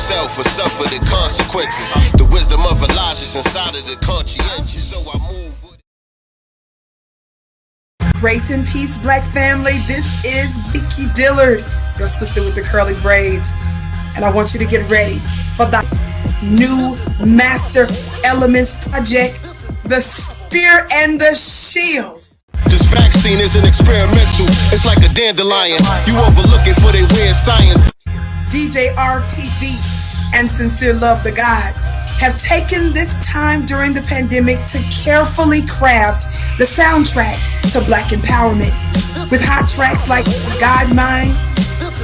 yourself or suffer the consequences. The wisdom of Elijah's inside of the conscientious, so I move. Grace and peace, Black family. This is Vicky Dillard, your sister with the curly braids. And I want you to get ready for the new Master Elements project, The Spear and the Shield. This vaccine isn't experimental. It's like a dandelion. You overlook it for their weird science. DJ RP Beats and Sincere Love the God have taken this time during the pandemic to carefully craft the soundtrack to Black empowerment with hot tracks like God Mine,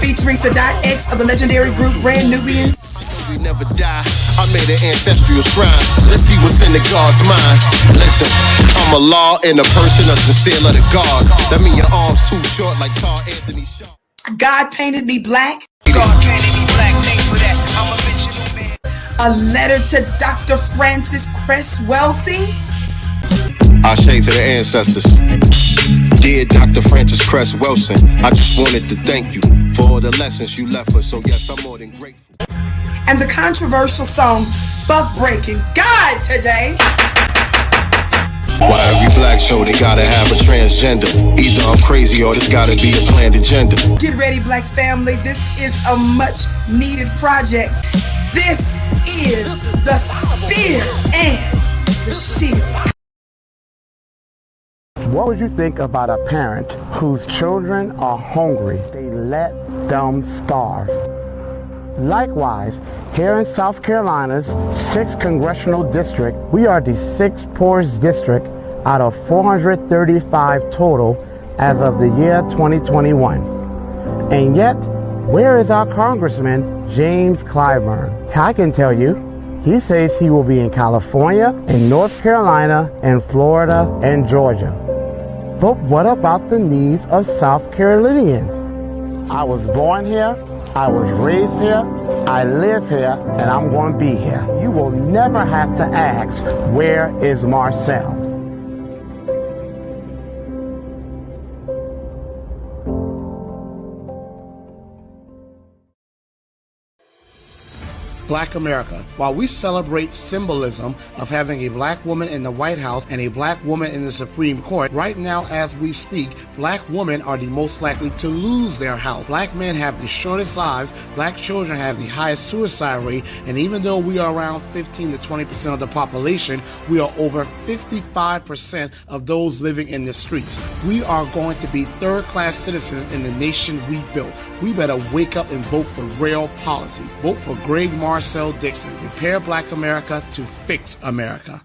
featuring Sadat X of the legendary group Brand Nubians. We never die. I made an ancestral shrine. Let's see what's in the God's mind. Listen, I'm a law in the person of Sincere Love the God. That mean your arms too short like Carl Anthony Shaw. God painted me black. God painted me black. Thanks for that. I'm a original man. A letter to Dr. Francis Cress Welsing. Ashe to the ancestors. Dear Dr. Francis Cress Wilson, I just wanted to thank you for all the lessons you left us. So yes, I'm more than grateful. And the controversial song Buck Breaking God today. Why every black show they gotta have a transgender? Either I'm crazy or there's gotta be a planned agenda. Get ready, Black family. This is a much needed project. This is The Spear and the Shield. What would you think about a parent whose children are hungry? They let them starve. Likewise, here in South Carolina's 6th Congressional District, we are the 6th poorest district out of 435 total as of the year 2021. And yet, where is our Congressman, James Clyburn? I can tell you, he says he will be in California, in North Carolina, and Florida, and Georgia. But what about the needs of South Carolinians? I was born here, I was raised here, I live here, and I'm going to be here. You will never have to ask, where is Marcel? Black America. While we celebrate symbolism of having a black woman in the White House and a black woman in the Supreme Court, right now as we speak, black women are the most likely to lose their house. Black men have the shortest lives, black children have the highest suicide rate, and even though we are around 15 to 20% of the population, we are over 55% of those living in the streets. We are going to be third-class citizens in the nation we built. We better wake up and vote for real policy. Vote for Greg Marcel Dixon. Repair Black America to fix America.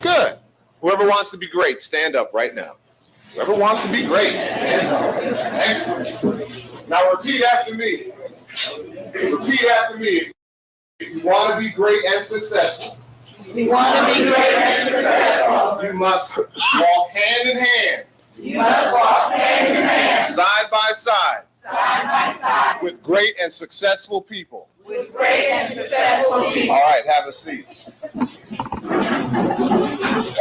Good. Whoever wants to be great, stand up right now. Whoever wants to be great, stand up. Excellent. Now repeat after me. Repeat after me. If you want to be great and successful, you must walk hand in hand. Side by side. With great and successful people. All right, have a seat.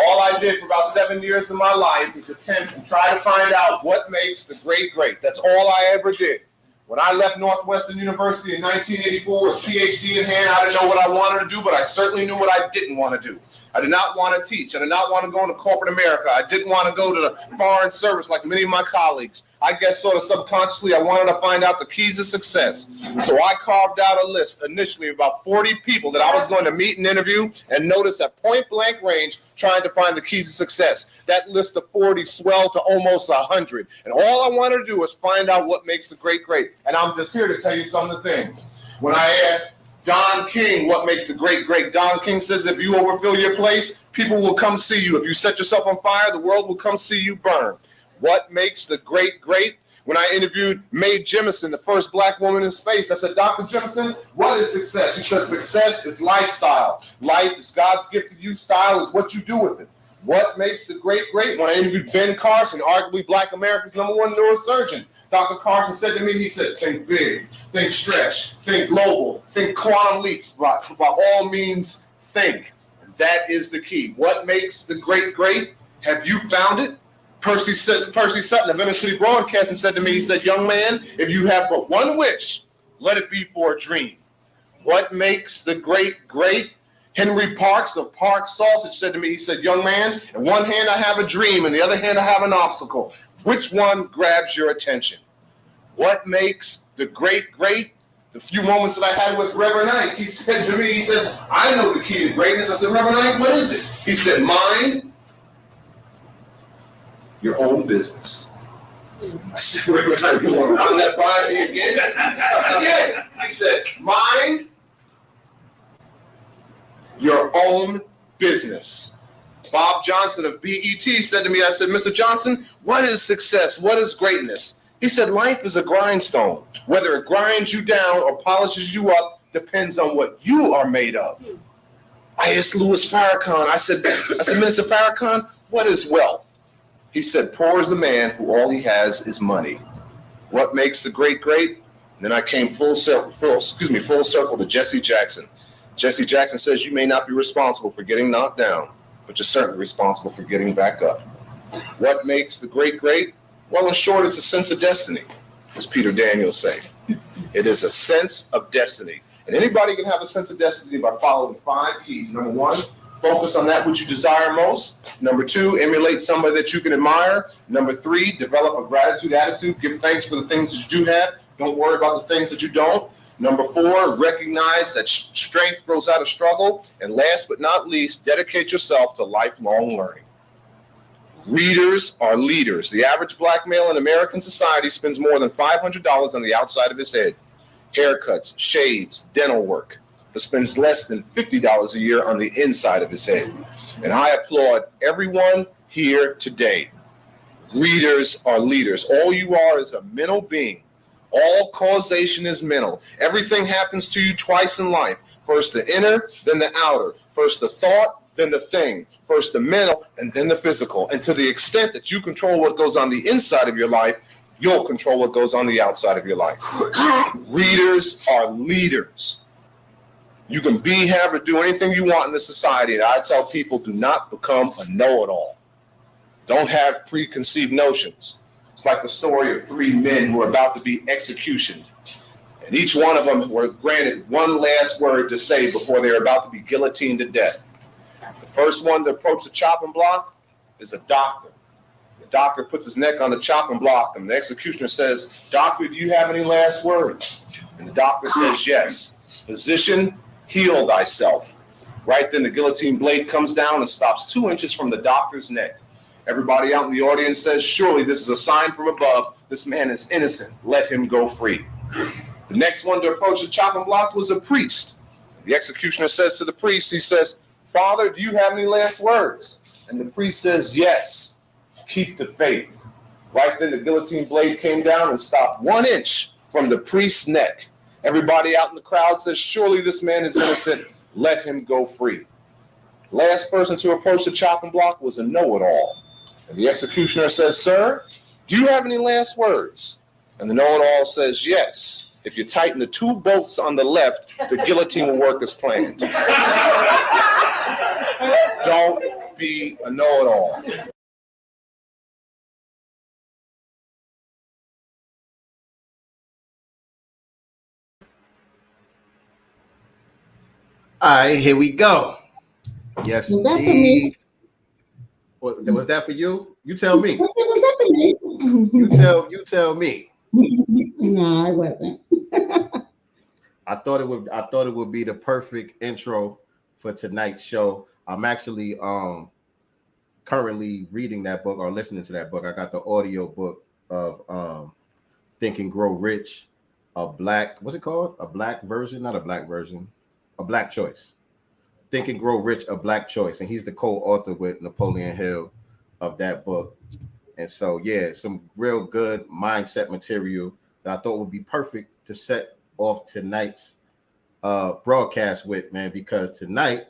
All I did for about 7 years of my life is attempt to try to find out what makes the great great. That's all I ever did. When I left Northwestern University in 1984 with PhD in hand, I didn't know what I wanted to do, but I certainly knew what I didn't want to do. I did not want to teach. I did not want to go into corporate America. I didn't want to go to the foreign service like many of my colleagues. I guess sort of subconsciously, I wanted to find out the keys to success. So I carved out a list initially of about 40 people that I was going to meet and interview and notice at point blank range trying to find the keys to success. That list of 40 swelled to almost 100. And all I wanted to do was find out what makes the great great. And I'm just here to tell you some of the things. When I asked Don King, what makes the great great? Don King says if you overfill your place, people will come see you. If you set yourself on fire, the world will come see you burn. What makes the great great? When I interviewed Mae Jemison, the first black woman in space, I said, Dr. Jemison, what is success? She said, success is lifestyle. Life is God's gift to you. Style is what you do with it. What makes the great great? When I interviewed Ben Carson, arguably Black America's #1 neurosurgeon, Dr. Carson said to me, he said, think big, think stretch, think global, think quantum leaps. By all means, think. That is the key. What makes the great great? Have you found it? Percy Sutton of Inner City Broadcasting said to me, he said, young man, if you have but one wish, let it be for a dream. What makes the great great? Henry Parks of Park Sausage said to me, he said, young man, in one hand I have a dream, in the other hand I have an obstacle. Which one grabs your attention? What makes the great great? The few moments that I had with Reverend Ike, he said to me, he says, I know the key to greatness. I said, Reverend Ike, what is it? He said, mind your own business. I said, Reverend Ike, you want to run that by me again? I said, yeah. He said, mind your own business. Bob Johnson of BET said to me, I said, Mr. Johnson, what is success? What is greatness? He said, life is a grindstone. Whether it grinds you down or polishes you up depends on what you are made of. I asked Louis Farrakhan, I said, Minister Farrakhan, what is wealth? He said, poor is the man who all he has is money. What makes the great great? And then I came full circle to Jesse Jackson. Jesse Jackson says, you may not be responsible for getting knocked down, but you're certainly responsible for getting back up. What makes the great great? Well, in short, it's a sense of destiny, as Peter Daniels say. It is a sense of destiny. And anybody can have a sense of destiny by following 5 keys. Number 1, focus on that which you desire most. Number 2, emulate somebody that you can admire. Number 3, develop a gratitude attitude. Give thanks for the things that you do have. Don't worry about the things that you don't. Number 4, recognize that strength grows out of struggle. And last but not least, dedicate yourself to lifelong learning. Readers are leaders. The average black male in American society spends more than $500 on the outside of his head. Haircuts, shaves, dental work, but spends less than $50 a year on the inside of his head. And I applaud everyone here today. Readers are leaders. All you are is a mental being. All causation is mental. Everything happens to you twice in life. First the inner, then the outer. First the thought, then the thing. First the mental, and then the physical. And to the extent that you control what goes on the inside of your life, you'll control what goes on the outside of your life. Readers are leaders. You can be, have, or do anything you want in this society. And I tell people, do not become a know-it-all. Don't have preconceived notions. It's like the story of 3 men who are about to be executioned. And each one of them were granted one last word to say before they're about to be guillotined to death. The first one to approach the chopping block is a doctor. The doctor puts his neck on the chopping block, and the executioner says, Doctor, do you have any last words? And the doctor says, yes. Physician, heal thyself. Right then the guillotine blade comes down and stops 2 inches from the doctor's neck. Everybody out in the audience says, surely this is a sign from above. This man is innocent. Let him go free. The next one to approach the chopping block was a priest. The executioner says to the priest, he says, Father, do you have any last words? And the priest says, yes. Keep the faith. Right then the guillotine blade came down and stopped 1 inch from the priest's neck. Everybody out in the crowd says, surely this man is innocent. Let him go free. Last person to approach the chopping block was a know-it-all. And the executioner says, sir, do you have any last words? And the know-it-all says, yes. If you tighten the 2 bolts on the left, the guillotine will work as planned. Don't be a know-it-all. All right, here we go. Yes, indeed. Was that for you? You tell me. Was that for me? You tell me. No, it wasn't. I thought it would be the perfect intro for tonight's show. I'm actually currently reading that book or listening to that book. I got the audio book of Think and Grow Rich, what's it called? A black version, not a black version, a black choice. Think and Grow Rich, a Black Choice. And he's the co-author with Napoleon Hill of that book. And so, yeah, some real good mindset material that I thought would be perfect to set off tonight's broadcast with, man, because tonight,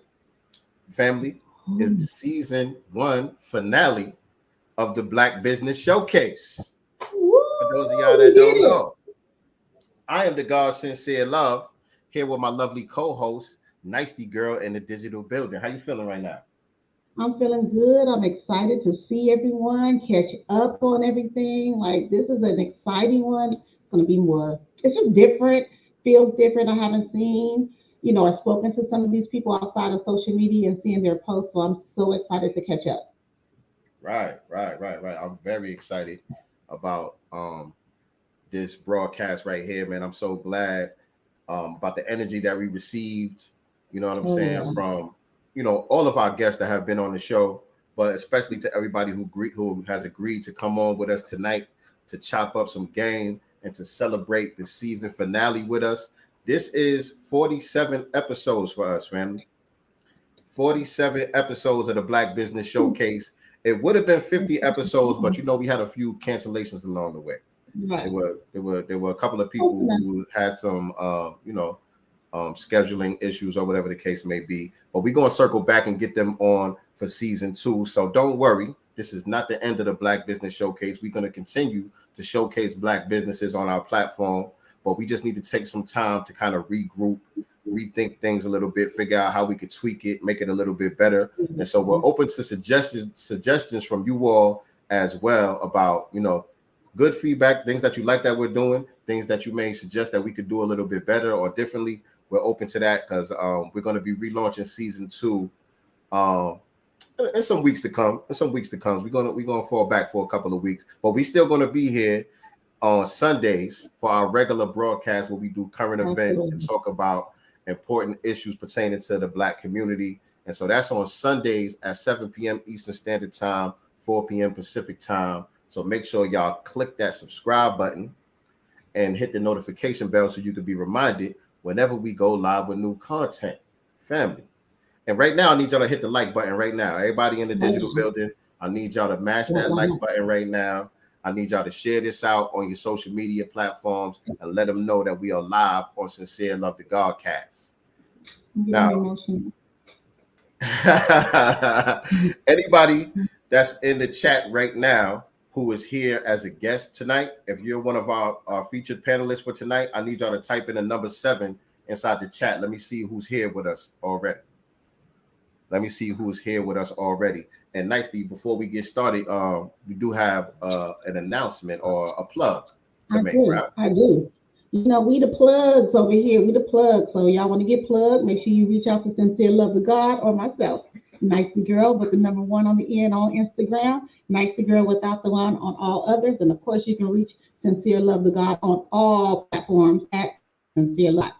family, is the season 1 finale of the Black Business Showcase. For those of y'all that don't know, I am the God Sincere Love, here with my lovely co-host, Nicety Girl in the digital building. How you feeling right now? I'm feeling good. I'm excited to see everyone, catch up on everything. Like this is an exciting one. It's gonna be more. It's just different. Feels different. I haven't seen, or spoken to some of these people outside of social media and seeing their posts. So I'm so excited to catch up. Right. I'm very excited about this broadcast right here, man. I'm so glad about the energy that we received. You know what I'm Oh saying, yeah. from all of our guests that have been on the show, but especially to everybody who has agreed to come on with us tonight to chop up some game and to celebrate the season finale with us. This is 47 episodes for us, family. 47 episodes of the Black Business Showcase. It would have been 50 episodes, but we had a few cancellations along the way. Right. There were a couple of Close people enough. who had some scheduling issues or whatever the case may be. But we're going to circle back and get them on for season 2. So don't worry. This is not the end of the Black Business Showcase. We're going to continue to showcase Black businesses on our platform, but we just need to take some time to kind of regroup, rethink things a little bit, figure out how we could tweak it, make it a little bit better. And so we're open to suggestions from you all as well about, good feedback, things that you like that we're doing, things that you may suggest that we could do a little bit better or differently. We're open to that because we're going to be relaunching season 2 in some weeks to come. We're gonna fall back for a couple of weeks, but we still going to be here on Sundays for our regular broadcast where we do current events and talk about important issues pertaining to the Black community. And so that's on Sundays at 7 p.m. Eastern Standard Time, 4 p.m. Pacific Time. So make sure y'all click that subscribe button and hit the notification bell so you can be reminded whenever we go live with new content, family. And right now, I need y'all to hit the like button right now. Everybody in the digital building, I need y'all to mash that like button right now. I need y'all to share this out on your social media platforms and let them know that we are live on Sincere Love the Godcast. Now, anybody that's in the chat right now who is here as a guest tonight, if you're one of our featured panelists for tonight, I need y'all to type in the number 7 inside the chat. Let me see who's here with us already. And nicely, before we get started, we do have an announcement or a plug to make. I do. We the plugs over here. We the plugs. So y'all want to get plugged, make sure you reach out to Sincere Love the God or myself. Nicely Girl with the number 1 on the end on Instagram. Nicely Girl without the one on all others. And of course, you can reach Sincere Love the God on all platforms at Sincere Love.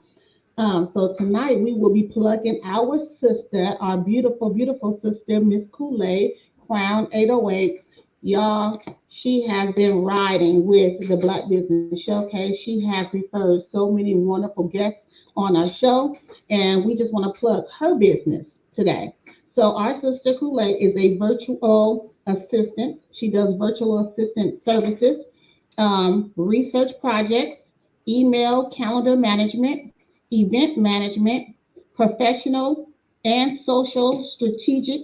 So tonight we will be plugging our sister, our beautiful, beautiful sister, Miss Colette, Crown 808. Y'all, she has been riding with the Black Business Showcase. She has referred so many wonderful guests on our show, and we just want to plug her business today. So our sister Colette is a virtual assistant. She does virtual assistant services, research projects, email calendar management, event management, professional and social strategic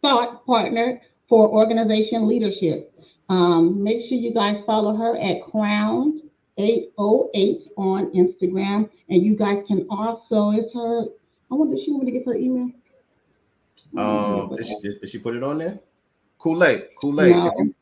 thought partner for organization leadership. Make sure you guys follow her at Crown 808 on Instagram. And you guys can also, I wonder if she want to give her email. Did she put it on there? Colette. No.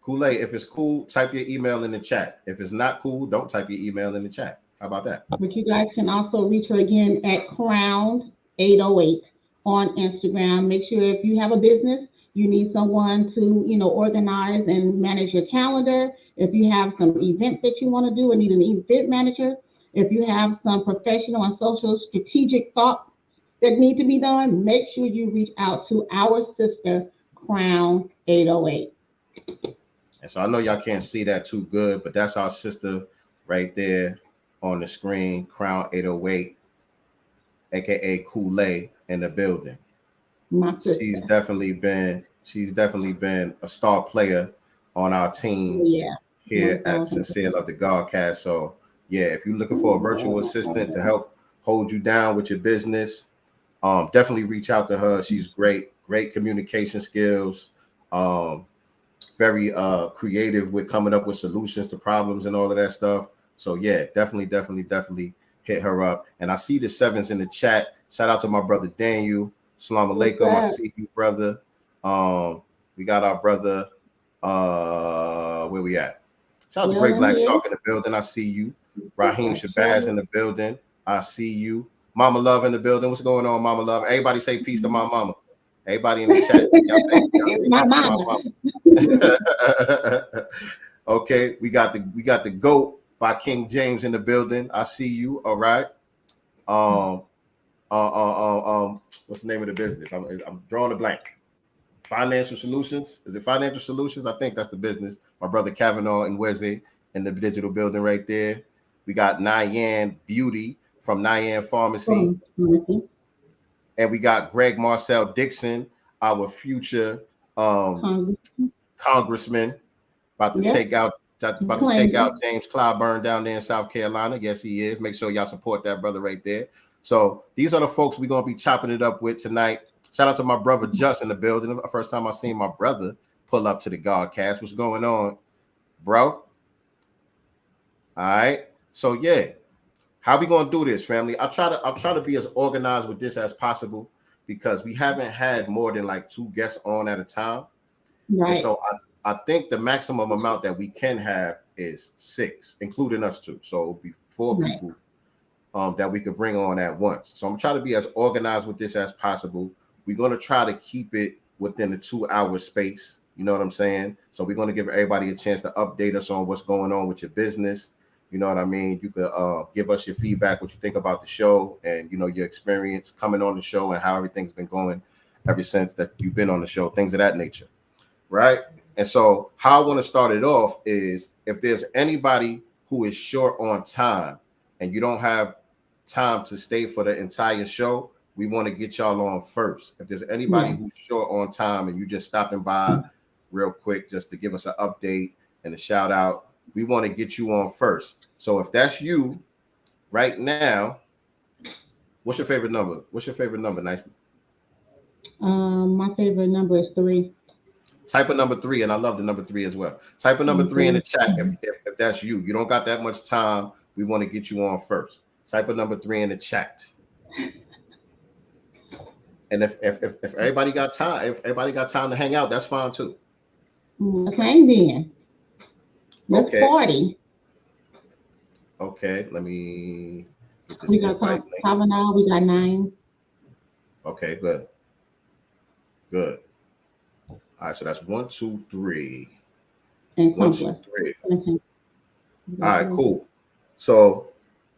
Colette, if it's cool, type your email in the chat. If it's not cool, don't type your email in the chat. How about that? But you guys can also reach her again at Crown 808 on Instagram. Make sure if you have a business, you need someone to, organize and manage your calendar. If you have some events that you want to do and need an event manager, if you have some professional and social strategic thought that need to be done, make sure you reach out to our sister, Crown 808. And so I know y'all can't see that too good, but that's our sister right there on the screen, Crown 808, aka Colette, in the building. She's definitely been a star player on our team here at Sincere Love the Godcast. So yeah, if you're looking for a virtual assistant to help hold you down with your business, definitely reach out to her. She's great communication skills, very creative with coming up with solutions to problems and all of that stuff. So yeah, definitely hit her up. And I see the 7s in the chat. Shout out to my brother Daniel, Salam alaikum. I see you, brother. We got our brother. Where we at? Shout out to Great Black Shark in the building. I see you. Raheem Shabazz in the building. I see you. Mama Love in the building. What's going on, Mama Love? Everybody say peace to my mama. Everybody in the chat. Y'all say My mama. Okay, we got the GOAT by King James in the building. I see you. All right. What's the name of the business? I'm drawing a blank. Financial Solutions. Is it Financial Solutions? I think that's the business. My brother Kavanaugh and Weze in the digital building right there. We got Nyan Beauty from Nyan Pharmacy. And we got Greg Marcel Dixon, our future congressman, about to take out James Clyburn down there in South Carolina. Yes, he is. Make sure y'all support that brother right there. So these are the folks we're gonna be chopping it up with tonight. Shout out to my brother Just in the building. The first time I seen my brother pull up to the GodCast. What's going on, bro? All right. So yeah, how we gonna do this, family? I'll try to be as organized with this as possible because we haven't had more than like 2 guests on at a time. Right. And so I think the maximum amount that we can have is 6, including us 2. So it'll be 4 people that we could bring on at once. So I'm trying to be as organized with this as possible. We're going to try to keep it within the 2-hour space. You know what I'm saying? So we're going to give everybody a chance to update us on what's going on with your business. You know what I mean? You could give us your feedback, what you think about the show and, you know, your experience coming on the show and how everything's been going ever since that you've been on the show, things of that nature. Right? And so how I want to start it off is if there's anybody who is short on time and you don't have time to stay for the entire show, we want to get y'all on first. If there's anybody who's short on time and you just stopping by real quick just to give us an update and a shout out, we want to get you on first. So if that's you right now, what's your favorite number? What's your favorite number, Nicely? My favorite number is 3. Type of number 3, and I love the number 3 as well. Type of number 3 in the chat if that's you. You don't got that much time. We want to get you on first. Type of number 3 in the chat. And if everybody got time, to hang out, that's fine too. Let's hang then. Let's party. Okay, let me get this. We got Kavanaugh. We got 9. Okay, good. Good. All right, so that's 1, 2, 3. And 1, 2, 3. All right, cool. So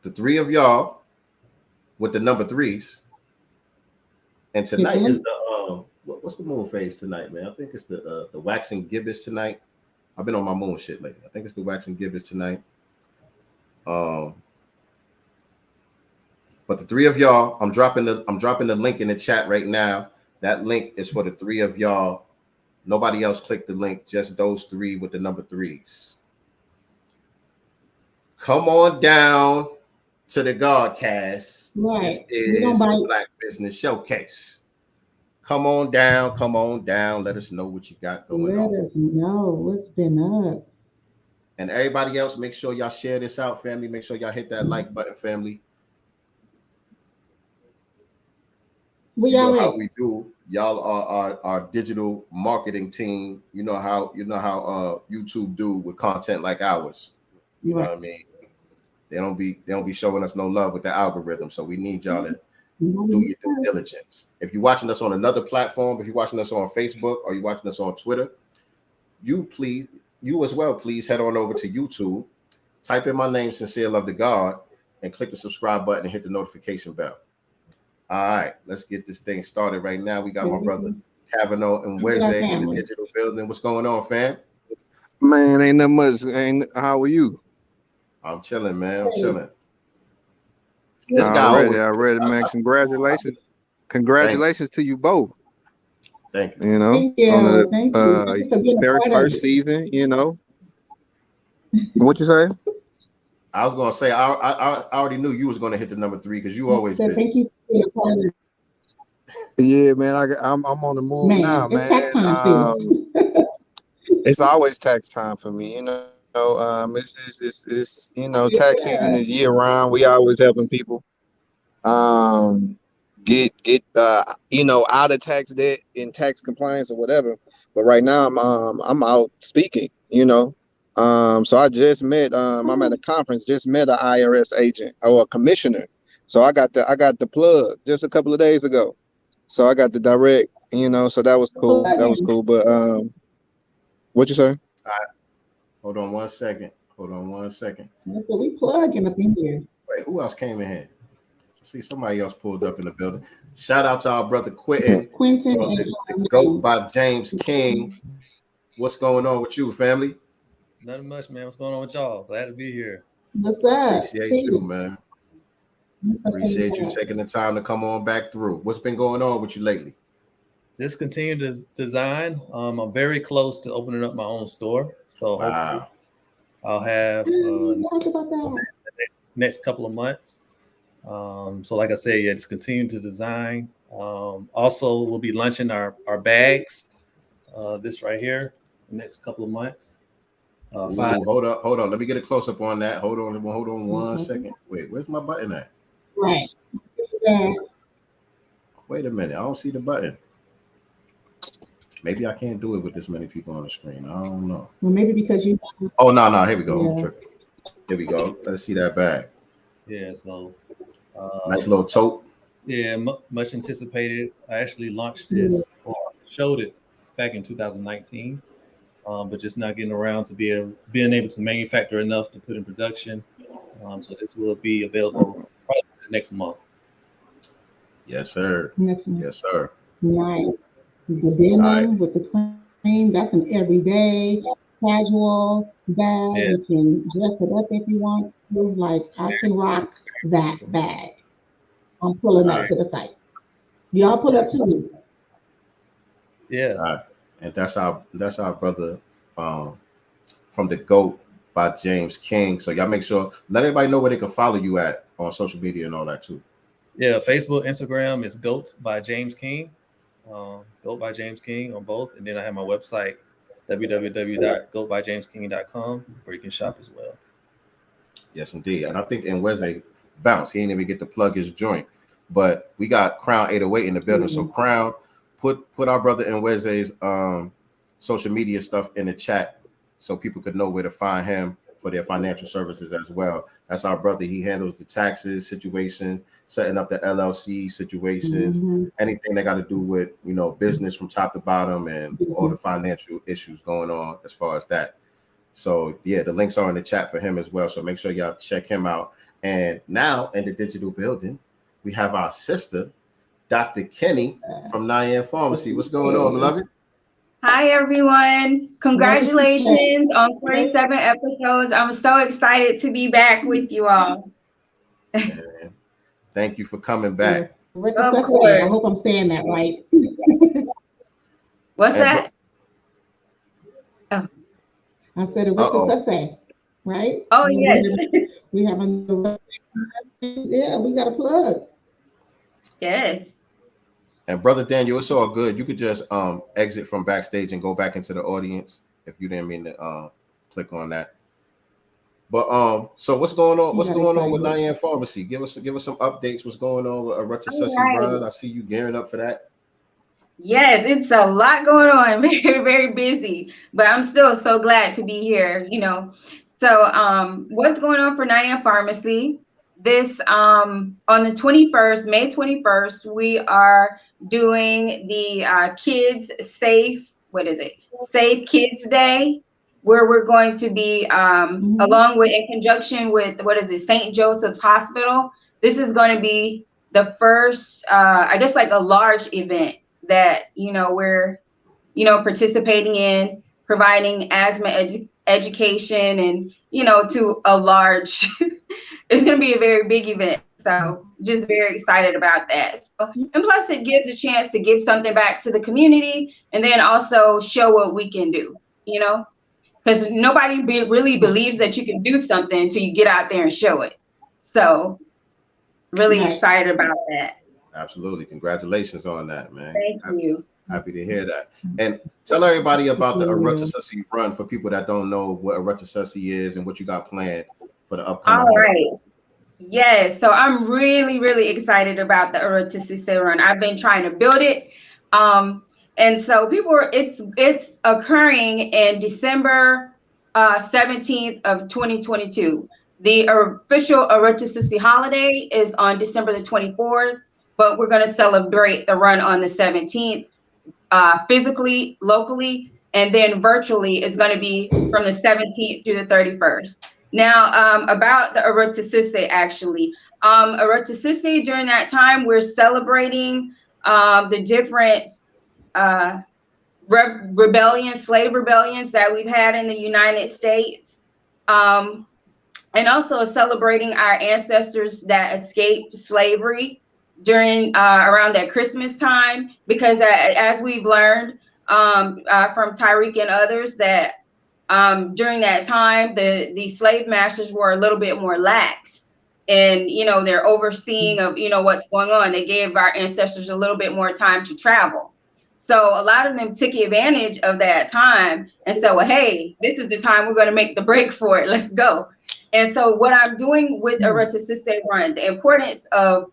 the 3 of y'all with the number 3s. And tonight is the what's the moon phase tonight, man? I think it's the waxing gibbous tonight. I've been on my moon shit lately. I think it's the waxing gibbous tonight. But the 3 of y'all, I'm dropping the link in the chat right now. That link is for the 3 of y'all. Nobody else click the link, just those 3 with the number 3s. Come on down to the GodCast. Right. This is the Black Business Showcase. Come on down. Let us know what you got going on. Let us know what's been up. And everybody else, make sure y'all share this out, family. Make sure y'all hit that like button, family. You know how we do. Y'all are our digital marketing team. You know how YouTube do with content like ours. You know what I mean? They don't be showing us no love with the algorithm. So we need y'all to do your due diligence. If you're watching us on another platform, if you're watching us on Facebook or you're watching us on Twitter, you as well, please head on over to YouTube, type in my name, Sincere Love to God, and click the subscribe button and hit the notification bell. All right, let's get this thing started right now. We got my brother Kavanaugh and Weze in the digital building. What's going on, fam? Man, ain't that much. How are you? I'm chilling, man. I'm chilling. This guy already, man. Congratulations to you both. Thank you. You know, on the very first season, you know. What you say? I was gonna say I already knew you was gonna hit the number 3 because you always busy. Thank you. Yeah, man. I'm on the move now, man. It's tax time it's always tax time for me, you know. It's you know, tax season is year round. We always helping people. get out of tax debt and tax compliance or whatever. But right now I'm out speaking, So I just met I'm at a conference, just met an IRS agent or a commissioner. So I got the plug just a couple of days ago. So I got the direct, so that was cool. That was cool. But what you say? All right. Hold on one second. So we plugging up in here. Wait, who else came in here? See, somebody else pulled up in the building. Shout out to our brother Quentin from the GOAT by James King. What's going on with you, family? Nothing much, man. What's going on with y'all? Glad to be here. What's up? Appreciate you, man. Appreciate you taking the time to come on back through. What's been going on with you lately? Just continue to design. I'm very close to opening up my own store. So hopefully I'll have talk about that. next couple of months. So like I said, just continue to design. Also, we'll be launching our bags. This right here, the next couple of months. Hold up. Let me get a close up on that. Hold on one second. Wait, where's my button at? Right. Wait a minute. I don't see the button. Maybe I can't do it with this many people on the screen. I don't know. Well, maybe because you. Oh no. Here we go. Yeah. Here we go. Let's see that bag. Yeah. So. Nice little tote. Yeah, much anticipated. I actually launched this or showed it back in 2019, but just not getting around to being able to manufacture enough to put in production. So this will be available probably next month. Yes, sir. Next month. Yes, sir. Nice. The denim with the cream. That's an everyday casual bag. Yeah. You can dress it up if you want to. Like I can rock that bag. I'm pulling up to the site. Y'all pull up too. Yeah. All right. And that's our brother from the GOAT by James King. So y'all make sure, let everybody know where they can follow you at on social media and all that too. Yeah, Facebook, Instagram is GOAT by James King. GOAT by James King on both. And then I have my website, www.goatbyjamesking.com, where you can shop as well. Yes, indeed. And I think Nweze bounce. He ain't even get to plug his joint. But we got Crown 808 in the building. So Crown, put our brother Nweze's social media stuff in the chat so people could know where to find him for their financial services as well. That's our brother. He handles the taxes situation, setting up the LLC situations, anything that got to do with, business from top to bottom and all the financial issues going on as far as that. So yeah, the links are in the chat for him as well. So make sure y'all check him out. And now in the digital building, we have our sister, Dr. Kenny from Nyan Pharmacy. What's going on, beloved? Hi, everyone. Congratulations on 47 episodes. I'm so excited to be back with you all. Man, thank you for coming back. Of course. I hope I'm saying that right. What's that? I said Richard, right? Oh, yes. We have a we got a plug. Yes. And Brother Daniel, it's all good. You could just exit from backstage and go back into the audience if you didn't mean to click on that. But so what's going on? What's going on with Nyan Pharmacy? Give us some updates. What's going on with Arutha Sussy Run? I see you gearing up for that. Yes, it's a lot going on. Very, very busy. But I'm still so glad to be here, So what's going on for Nyan Pharmacy? This on the 21st, May 21st, we are doing the Kids Safe, Safe Kids Day, where we're going to be along with, in conjunction with, St. Joseph's Hospital. This is going to be the first, I guess like a large event that, we're, participating in, providing asthma education and, to a large, it's going to be a very big event. So just very excited about that. So, and plus it gives a chance to give something back to the community and then also show what we can do, because nobody really believes that you can do something until you get out there and show it. So really excited about that. Absolutely. Congratulations on that, man. Thank you. Happy to hear that. And tell everybody about the Arutha Sussy Run for people that don't know what Arutha Sussy is and what you got planned for the upcoming. All right. Yes, so I'm really, really excited about the Eroticiste run. I've been trying to build it. And so it's occurring in December 17th of 2022. The official Eroticiste holiday is on December the 24th, but we're going to celebrate the run on the 17th, physically, locally, and then virtually it's going to be from the 17th through the 31st. Now, about the Eroticiste, actually, Eroticiste, during that time, we're celebrating the different slave rebellions that we've had in the United States, and also celebrating our ancestors that escaped slavery during around that Christmas time, because as we've learned from Tyreek and others, that during that time, the slave masters were a little bit more lax in, their overseeing of, what's going on. They gave our ancestors a little bit more time to travel. So a lot of them took advantage of that time and said, well, hey, this is the time we're going to make the break for it. Let's go. And so what I'm doing with Eroticiste Run, the importance of,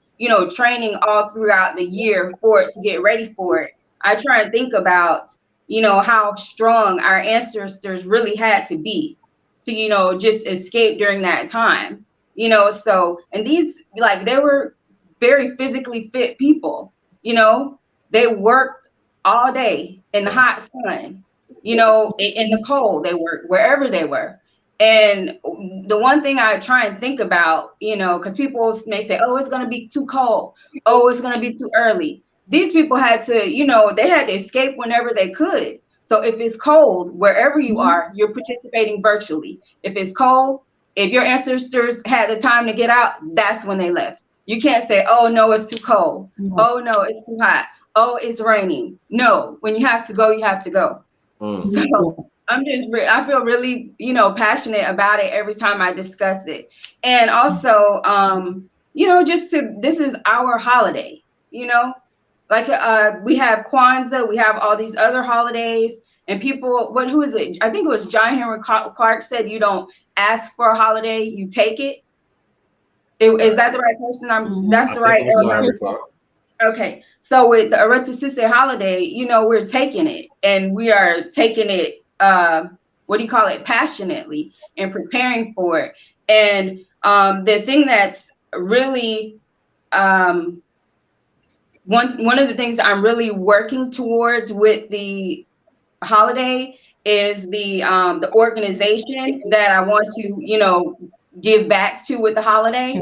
training all throughout the year for it to get ready for it. I try and think about, how strong our ancestors really had to be to, just escape during that time, so, and these, they were very physically fit people, they worked all day in the hot sun, in the cold, they worked wherever they were. And the one thing I try and think about, because people may say, oh, it's going to be too cold. Oh, it's going to be too early. These people had to, they had to escape whenever they could. So if it's cold, wherever you are, you're participating virtually. If it's cold, if your ancestors had the time to get out, that's when they left. You can't say, oh, no, it's too cold. Oh, no, it's too hot. Oh, it's raining. No, when you have to go, you have to go. So I feel really, passionate about it every time I discuss it. And also, this is our holiday, we have Kwanzaa, we have all these other holidays, and people, who is it? I think it was John Henry Clark said, you don't ask for a holiday, you take it. Is that the right person? That's the right. Okay. So with the Eroticiste holiday, we're taking it, and we are taking it, passionately, and preparing for it. And the thing that's really one of the things that I'm really working towards with the holiday is the organization that I want to, give back to with the holiday.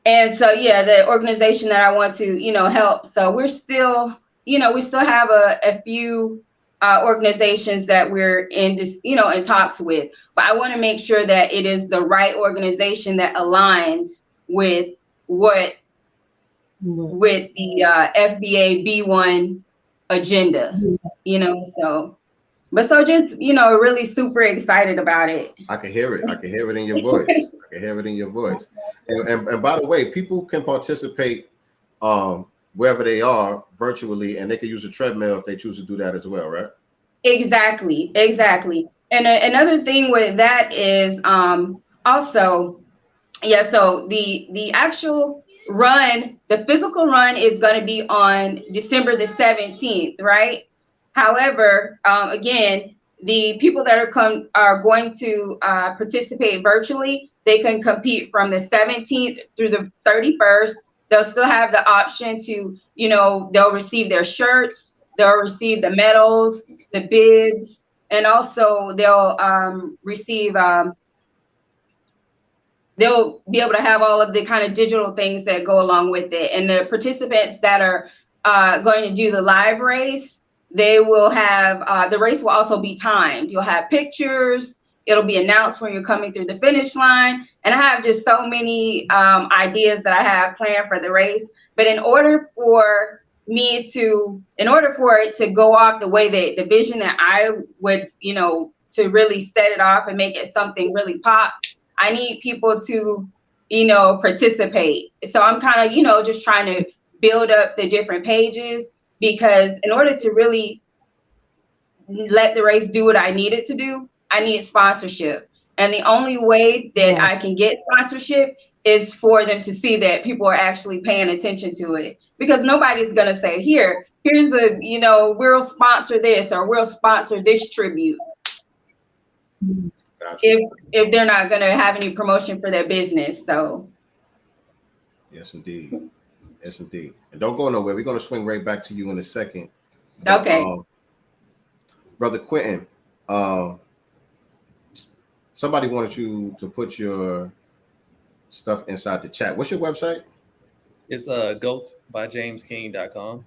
And so, the organization that I want to, help. So we're still, we still have a few organizations that we're in, in talks with. But I want to make sure that it is the right organization that aligns with with the FBA B1 agenda, But so just, really super excited about it. I can hear it. I can hear it in your voice. And by the way, people can participate wherever they are virtually, and they can use a treadmill if they choose to do that as well, right? Exactly. And another thing with that is also, so the actual run, the physical run is going to be on December the 17th, right? However, again, the people that are going to participate virtually, they can compete from the 17th through the 31st. They'll still have the option to, they'll receive their shirts, they'll receive the medals, the bibs, and also they'll receive, they'll be able to have all of the kind of digital things that go along with it. And the participants that are going to do the live race, they will have, the race will also be timed. You'll have pictures. It'll be announced when you're coming through the finish line. And I have just so many ideas that I have planned for the race. But in order for it to go off the way that the vision that I would, to really set it off and make it something really pop, I need people to, participate. So I'm kind of, just trying to build up the different pages, because in order to really let the race do what I need it to do, I need sponsorship. And the only way that I can get sponsorship is for them to see that people are actually paying attention to it. Because nobody's going to say, here's the, we'll sponsor this or we'll sponsor this tribute. Gotcha. If they're not going to have any promotion for their business. So. Yes, indeed. Yes, indeed. And don't go nowhere. We're going to swing right back to you in a second. But, okay. Brother Quentin, somebody wanted you to put your stuff inside the chat. What's your website? It's goatbyjamesking.com.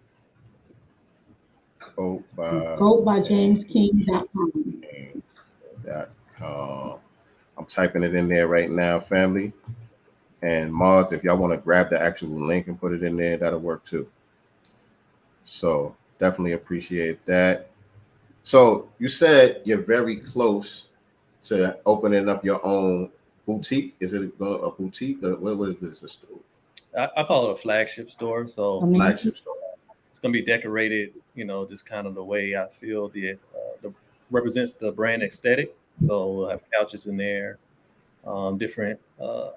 Goatbyjamesking.com. I'm typing it in there right now, family. And Mars, if y'all want to grab the actual link and put it in there, that'll work too. So definitely appreciate that. So you said you're very close to opening up your own boutique. Is it a boutique? What is this? A store? I call it a flagship store. So flagship store. It's going to be decorated, just kind of the way I feel the represents the brand aesthetic. So we'll have couches in there, different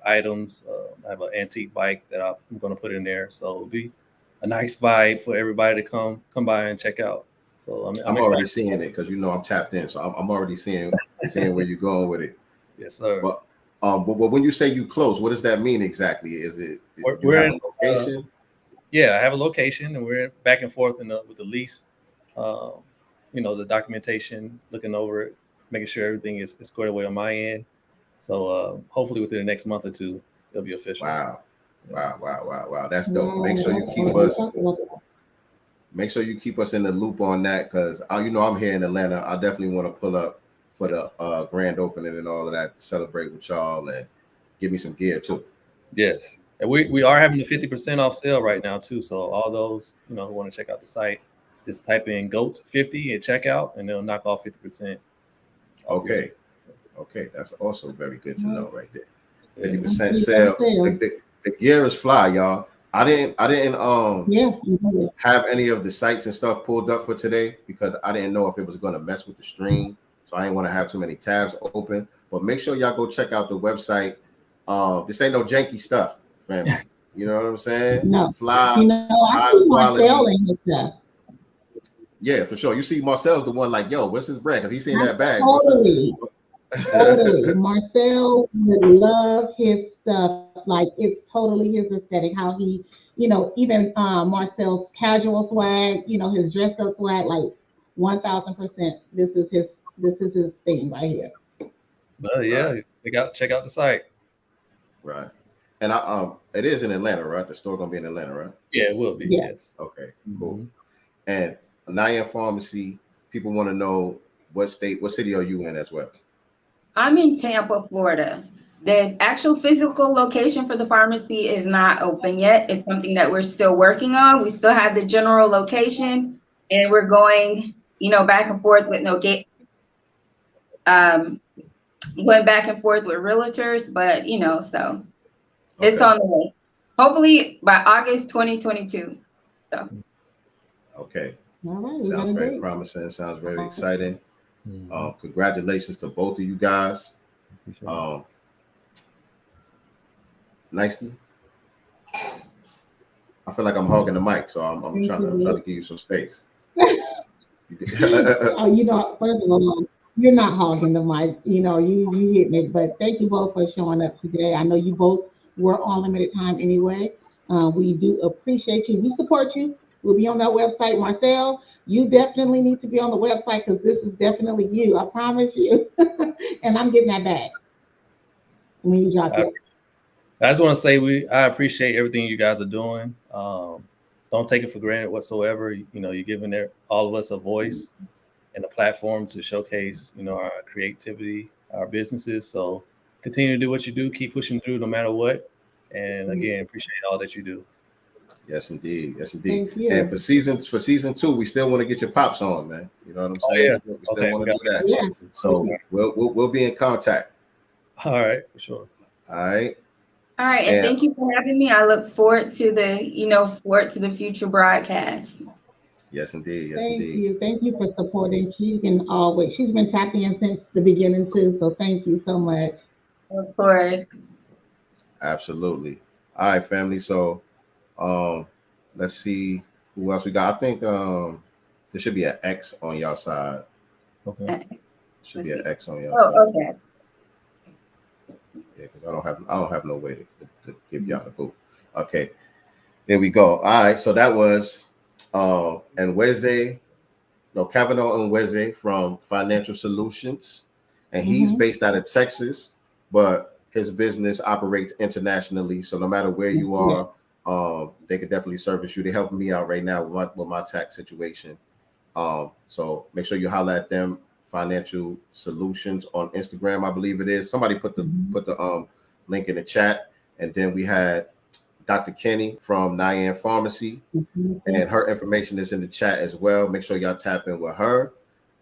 items. I have an antique bike that I'm going to put in there. So it'll be a nice vibe for everybody to come by and check out. So I'm already seeing it because I'm tapped in. So I'm already seeing where you're going with it. Yes, sir. But when you say you close, what does that mean exactly? Is it we're in a location? Yeah, I have a location, and we're back and forth with the lease. The documentation, looking over it, making sure everything is squared away on my end. So hopefully within the next month or two, it'll be official. Wow. That's dope. Make sure you keep us. Make sure you keep us in the loop on that because I'm here in Atlanta. I definitely want to pull up for the grand opening and all of that, celebrate with y'all and give me some gear too. Yes. And we are having a 50% off sale right now too. So all those, who want to check out the site, just type in GOAT50 at checkout and they'll knock off 50%. Okay. That's also very good to know right there. 50% sale. The gear is fly, y'all. I didn't have any of the sites and stuff pulled up for today because I didn't know if it was going to mess with the stream. So I didn't want to have too many tabs open. But make sure y'all go check out the website. This ain't no janky stuff, family. You know what I'm saying? No. Fly, I see Marcel in his stuff. Yeah, for sure. You see Marcel's the one like, yo, what's his brand? Because he's seen that bag. Totally. Marcel would love his stuff. Like it's totally his aesthetic. How he, even Marcel's casual swag, his dressed up swag, like 1000%. This is his thing right here. Yeah, check out the site. Right. And it is in Atlanta, right? The store gonna be in Atlanta, right? Yeah, it will be. Yeah. Yes. Okay, cool. Mm-hmm. And Nyan Pharmacy, people want to know what city are you in as well? I'm in Tampa, Florida. The actual physical location for the pharmacy is not open yet. It's something that we're still working on. We still have the general location, and we're going, back and forth with going back and forth with realtors, but so it's on the way. Hopefully by August 2022. So. Okay. All right, sounds very promising. Sounds very exciting. Congratulations to both of you guys. Nicely. I feel like I'm hogging the mic, so I'm trying to give you some space. First of all, you're not hogging the mic. You hitting it. But thank you both for showing up today. I know you both were on limited time anyway. We do appreciate you. We support you. We'll be on that website. Marcel, you definitely need to be on the website because this is definitely you. I promise you. And I'm getting that back when you drop it. I just want to say I appreciate everything you guys are doing. Don't take it for granted whatsoever. You're giving all of us a voice and a platform to showcase, our creativity, our businesses. So continue to do what you do. Keep pushing through no matter what. And again, appreciate all that you do. Yes, indeed. And for season 2, we still want to get your pops on, man. You know what I'm saying? Yeah. We still want to do that. Yeah. So we'll be in contact. All right, for sure. All right. All right, and thank you for having me. I look forward to the future broadcast. Yes, indeed. Yes, Thank indeed. you. Thank you for supporting. She can always. She's been tapping in since the beginning too. So thank you so much. Of course. Absolutely. All right, family. So um let's see who else we got. I think there should be an X on y'all side. Okay. Should be an X on y'all side. Oh, okay. Yeah, because I don't have no way to give y'all the boot. Okay. There we go. All right. So that was Nweze, no, Kavanaugh Nweze from Financial Solutions. And he's based out of Texas, but his business operates internationally. So no matter where you are, they could definitely service you. They're helping me out right now with my tax situation. So make sure you holler at them. Financial Solutions on Instagram, I believe it is. Somebody put the link in the chat. And then we had Dr. Kenny from Nyan Pharmacy, and her information is in the chat as well. Make sure y'all tap in with her.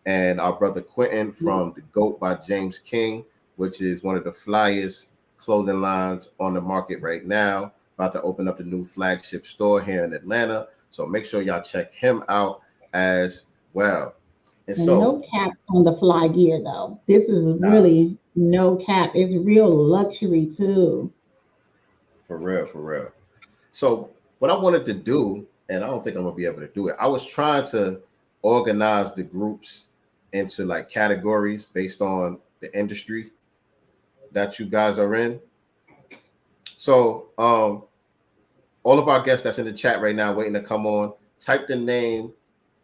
And our brother Quentin from The GOAT by James King, which is one of the flyest clothing lines on the market right now. About to open up the new flagship store here in Atlanta. So make sure y'all check him out as well. And so, no cap on the fly gear though. This is really no cap. It's real luxury too. For real, for real. So what I wanted to do, and I don't think I'm gonna be able to do it, I was trying to organize the groups into like categories based on the industry that you guys are in. So all of our guests that's in the chat right now waiting to come on, type the name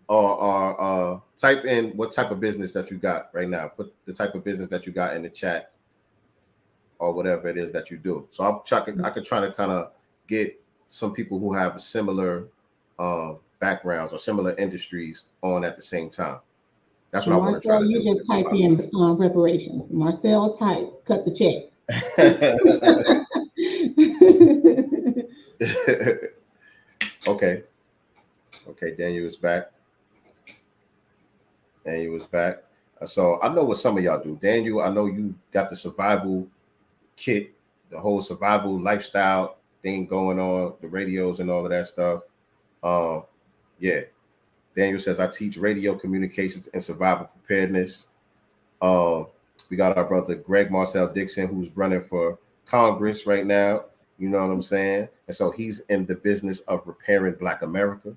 or type in what type of business that you got right now. Put the type of business that you got in the chat or whatever it is that you do. So I could try to kind of get some people who have similar backgrounds or similar industries on at the same time. That's what I want to try to do. You just type in reparations. Marcel, type, cut the check. Okay. Okay, Daniel is back. Daniel is back. So I know what some of y'all do. Daniel, I know you got the survival kit, the whole survival lifestyle thing going on, the radios and all of that stuff. Yeah. Daniel says, I teach radio communications and survival preparedness. We got our brother Greg Marcel Dixon, who's running for Congress right now. You know what I'm saying? And so he's in the business of repairing Black America.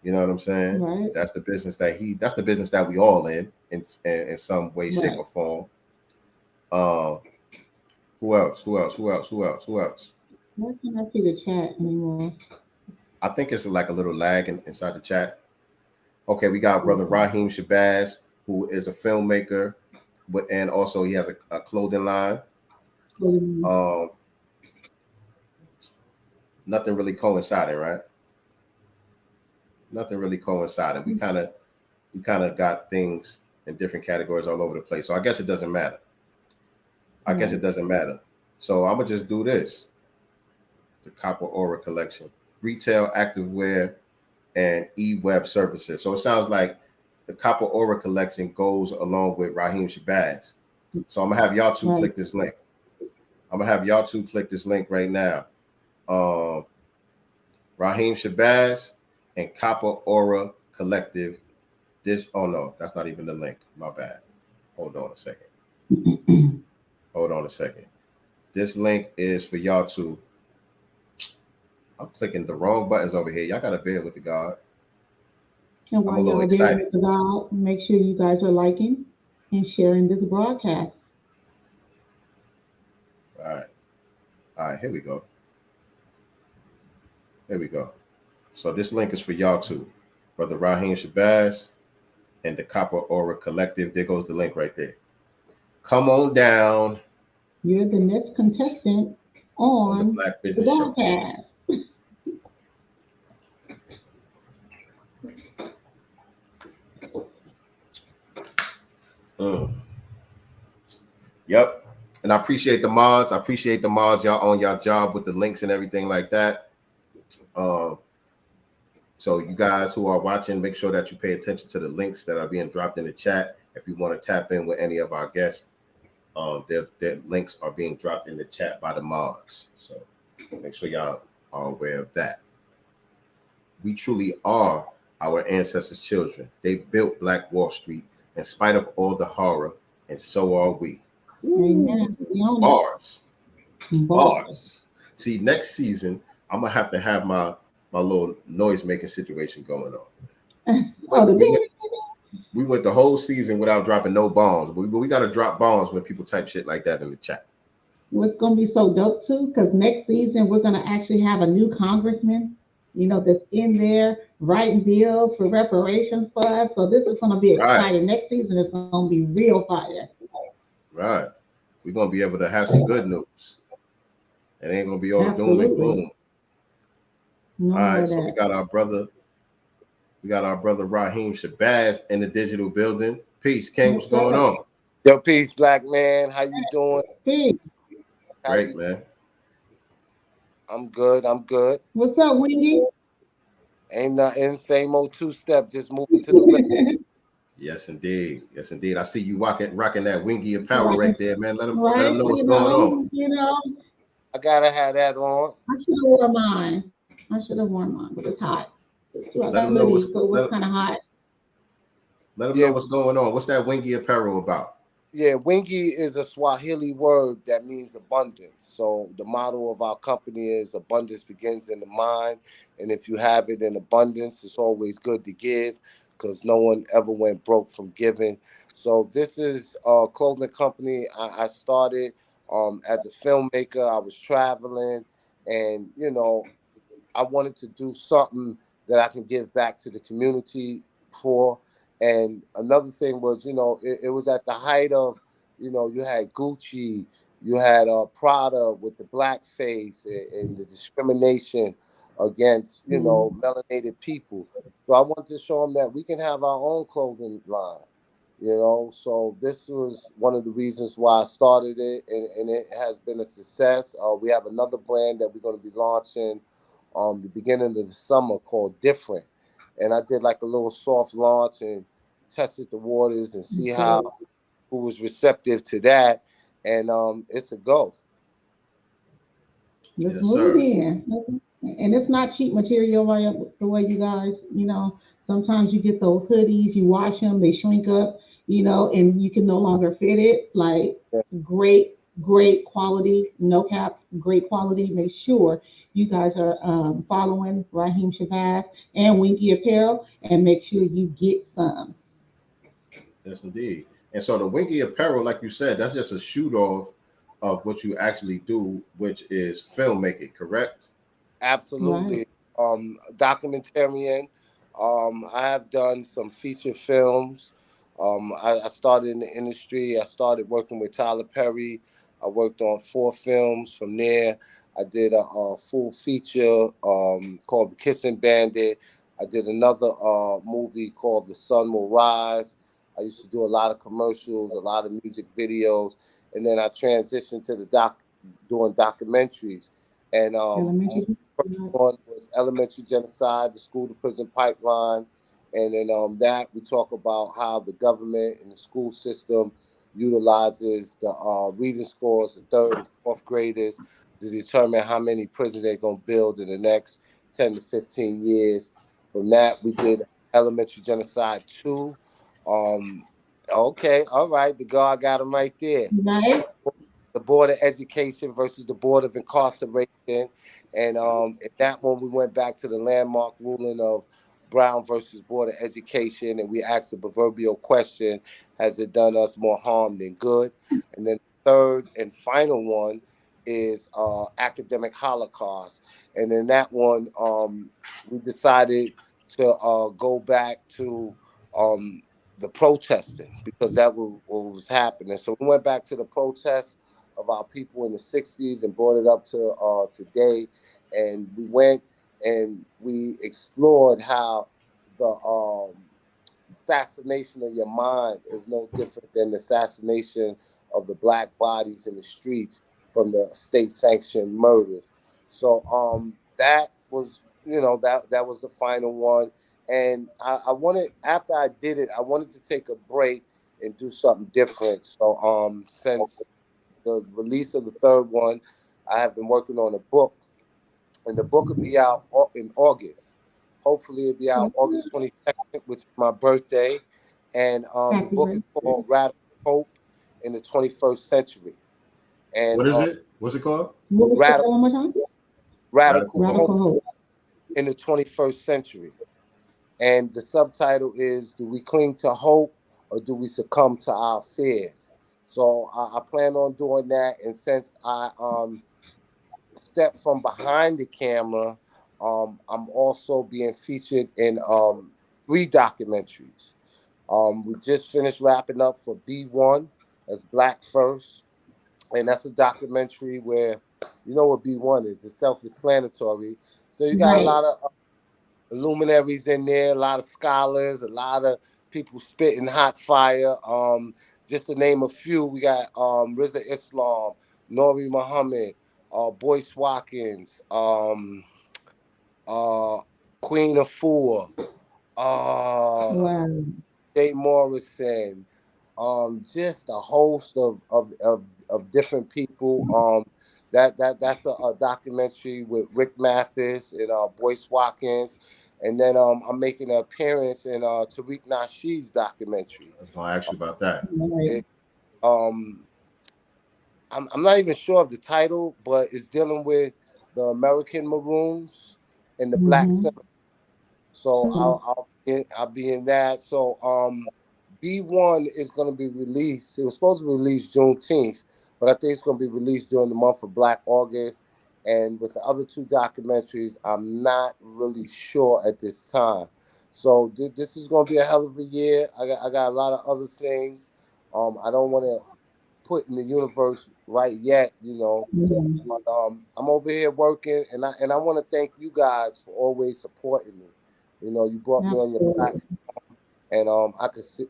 You know what I'm saying? Right. That's the business that we all in some way, shape, or form. Who else? Where can I see the chat anymore? I think it's like a little lag inside the chat. Okay, we got brother Raheem Shabazz, who is a filmmaker, and also he has a clothing line. Nothing really coinciding, right? Nothing really coinciding. We kind of got things in different categories all over the place. So I guess it doesn't matter. So I'm gonna just do this. The Copper Aura collection, retail, activewear, and e-web services. So it sounds like the Copper Aura collection goes along with Raheem Shabazz. So I'm gonna have y'all two click this link. Right now. Raheem Shabazz and Copper Aura Collective. Oh no, that's not even the link. My bad. Hold on a second. This link is for y'all to. I'm clicking the wrong buttons over here. Y'all gotta bear with the God. And while y'all bear with the God, make sure you guys are liking and sharing this broadcast. All right, here we go. So this link is for y'all too. Brother Raheem Shabazz and the Copper Aura Collective. There goes the link right there. Come on down. You're the next contestant on the Black Business Showcase. Yep. And I appreciate the mods. Y'all on y'all job with the links and everything like that. So you guys who are watching, make sure that you pay attention to the links that are being dropped in the chat. If you want to tap in with any of our guests, their links are being dropped in the chat by the mods. So make sure y'all are aware of that. We truly are our ancestors' children. They built Black Wall Street in spite of all the horror, and so are we. Amen. We own it. Bars. Bars. Bars. See, next season, I'm going to have my little noise-making situation going on. We went the whole season without dropping no bombs, but we got to drop bombs when people type shit like that in the chat. What's going to be so dope too, because next season we're going to actually have a new congressman, that's in there writing bills for reparations for us. So this is going to be exciting. Right. Next season is going to be real fire. Right. We're going to be able to have some good news. It ain't going to be all doom and gloom. No, all right, so we got our brother Raheem Shabazz in the digital building. Peace, King. What's going on? Yo, peace, black man. How you doing? Peace. Great, man. I'm good. What's up, Wingy? Ain't nothing. Same old two-step. Just moving to the Yes, indeed. I see you rocking that Wingy apparel right there, man. Let them know what's going on. I gotta have that on. I should have worn mine, but it's hot. It's too hot. That hoodie, so it was kind of hot. Let them know what's going on. What's that Wingy apparel about? Yeah, Wingy is a Swahili word that means abundance. So the motto of our company is abundance begins in the mind. And if you have it in abundance, it's always good to give because no one ever went broke from giving. So this is a clothing company I started as a filmmaker. I was traveling and, I wanted to do something that I can give back to the community for. And another thing was, it was at the height of, you had Gucci, you had Prada with the blackface and the discrimination against, melanated people. So I wanted to show them that we can have our own clothing line, So this was one of the reasons why I started it, and it has been a success. We have another brand that we're going to be launching the beginning of the summer called Different. And I did like a little soft launch and tested the waters and see who was receptive to that. And it's a go. Let's move in. And it's not cheap material the way you guys, sometimes you get those hoodies, you wash them, they shrink up, and you can no longer fit it. Like great quality, no cap, great quality. Make sure you guys are following Raheem Shabazz and Winky Apparel, and make sure you get some. Yes, indeed. And so the Winky Apparel, like you said, that's just a shoot off of what you actually do, which is filmmaking, correct? Absolutely. Right. Documentarian. I have done some feature films. I started in the industry. I started working with Tyler Perry. I worked on 4 films. From there, I did a full feature called The Kissing Bandit. I did another movie called The Sun Will Rise. I used to do a lot of commercials, a lot of music videos, and then I transitioned to doing documentaries. And the first one was Elementary Genocide, the School to Prison Pipeline. And then that we talk about how the government and the school system utilizes the reading scores of 3rd and 4th graders to determine how many prisons they're going to build in the next 10 to 15 years. From that, we did Elementary Genocide 2. Okay, all right, the guard got him right there. Right. The Board of Education versus the Board of Incarceration. And in that one, we went back to the landmark ruling of Brown versus Board of Education, and we asked the proverbial question, has it done us more harm than good? And then the 3rd and final one is Academic Holocaust. And in that one, we decided to go back to the protesting, because that was what was happening. So we went back to the protests of our people in the 60s and brought it up to today. And we went and we explored how the assassination of your mind is no different than the assassination of the Black bodies in the streets from the state-sanctioned murders. So that was, that was the final one. And I wanted, after I did it, I wanted to take a break and do something different. So since the release of the 3rd one, I have been working on a book, and the book will be out in August. Hopefully it'll be out August 22nd, which is my birthday. And the book is called Radical Hope in the 21st Century. And what is it? What's it called? Radical Hope in the 21st Century. And the subtitle is, do we cling to hope or do we succumb to our fears? So I plan on doing that. And since I stepped from behind the camera, I'm also being featured in 3 documentaries. We just finished wrapping up for B1, that's Black First. And that's a documentary where, you know what B1 is, it's self-explanatory. So you got a lot of luminaries in there, a lot of scholars, a lot of people spitting hot fire. Just to name a few, we got Rizza Islam, Nori Muhammad, Boyce Watkins, Queen Afua, Jay Morrison, just a host of different people. That's a documentary with Rick Mathis and Boyce Watkins. And then I'm making an appearance in Tariq Nasheed's documentary. I was going to ask you about that. I'm not even sure of the title, but it's dealing with the American Maroons and the Black Center. So I'll be in that. So B1 is going to be released. It was supposed to be released Juneteenth, but I think it's going to be released during the month of Black August. And with the other 2 documentaries, I'm not really sure at this time. So this is going to be a hell of a year. I got a lot of other things. I don't want to put in the universe right yet, you know. But I'm over here working, and I want to thank you guys for always supporting me. You know, you brought me on your platform, and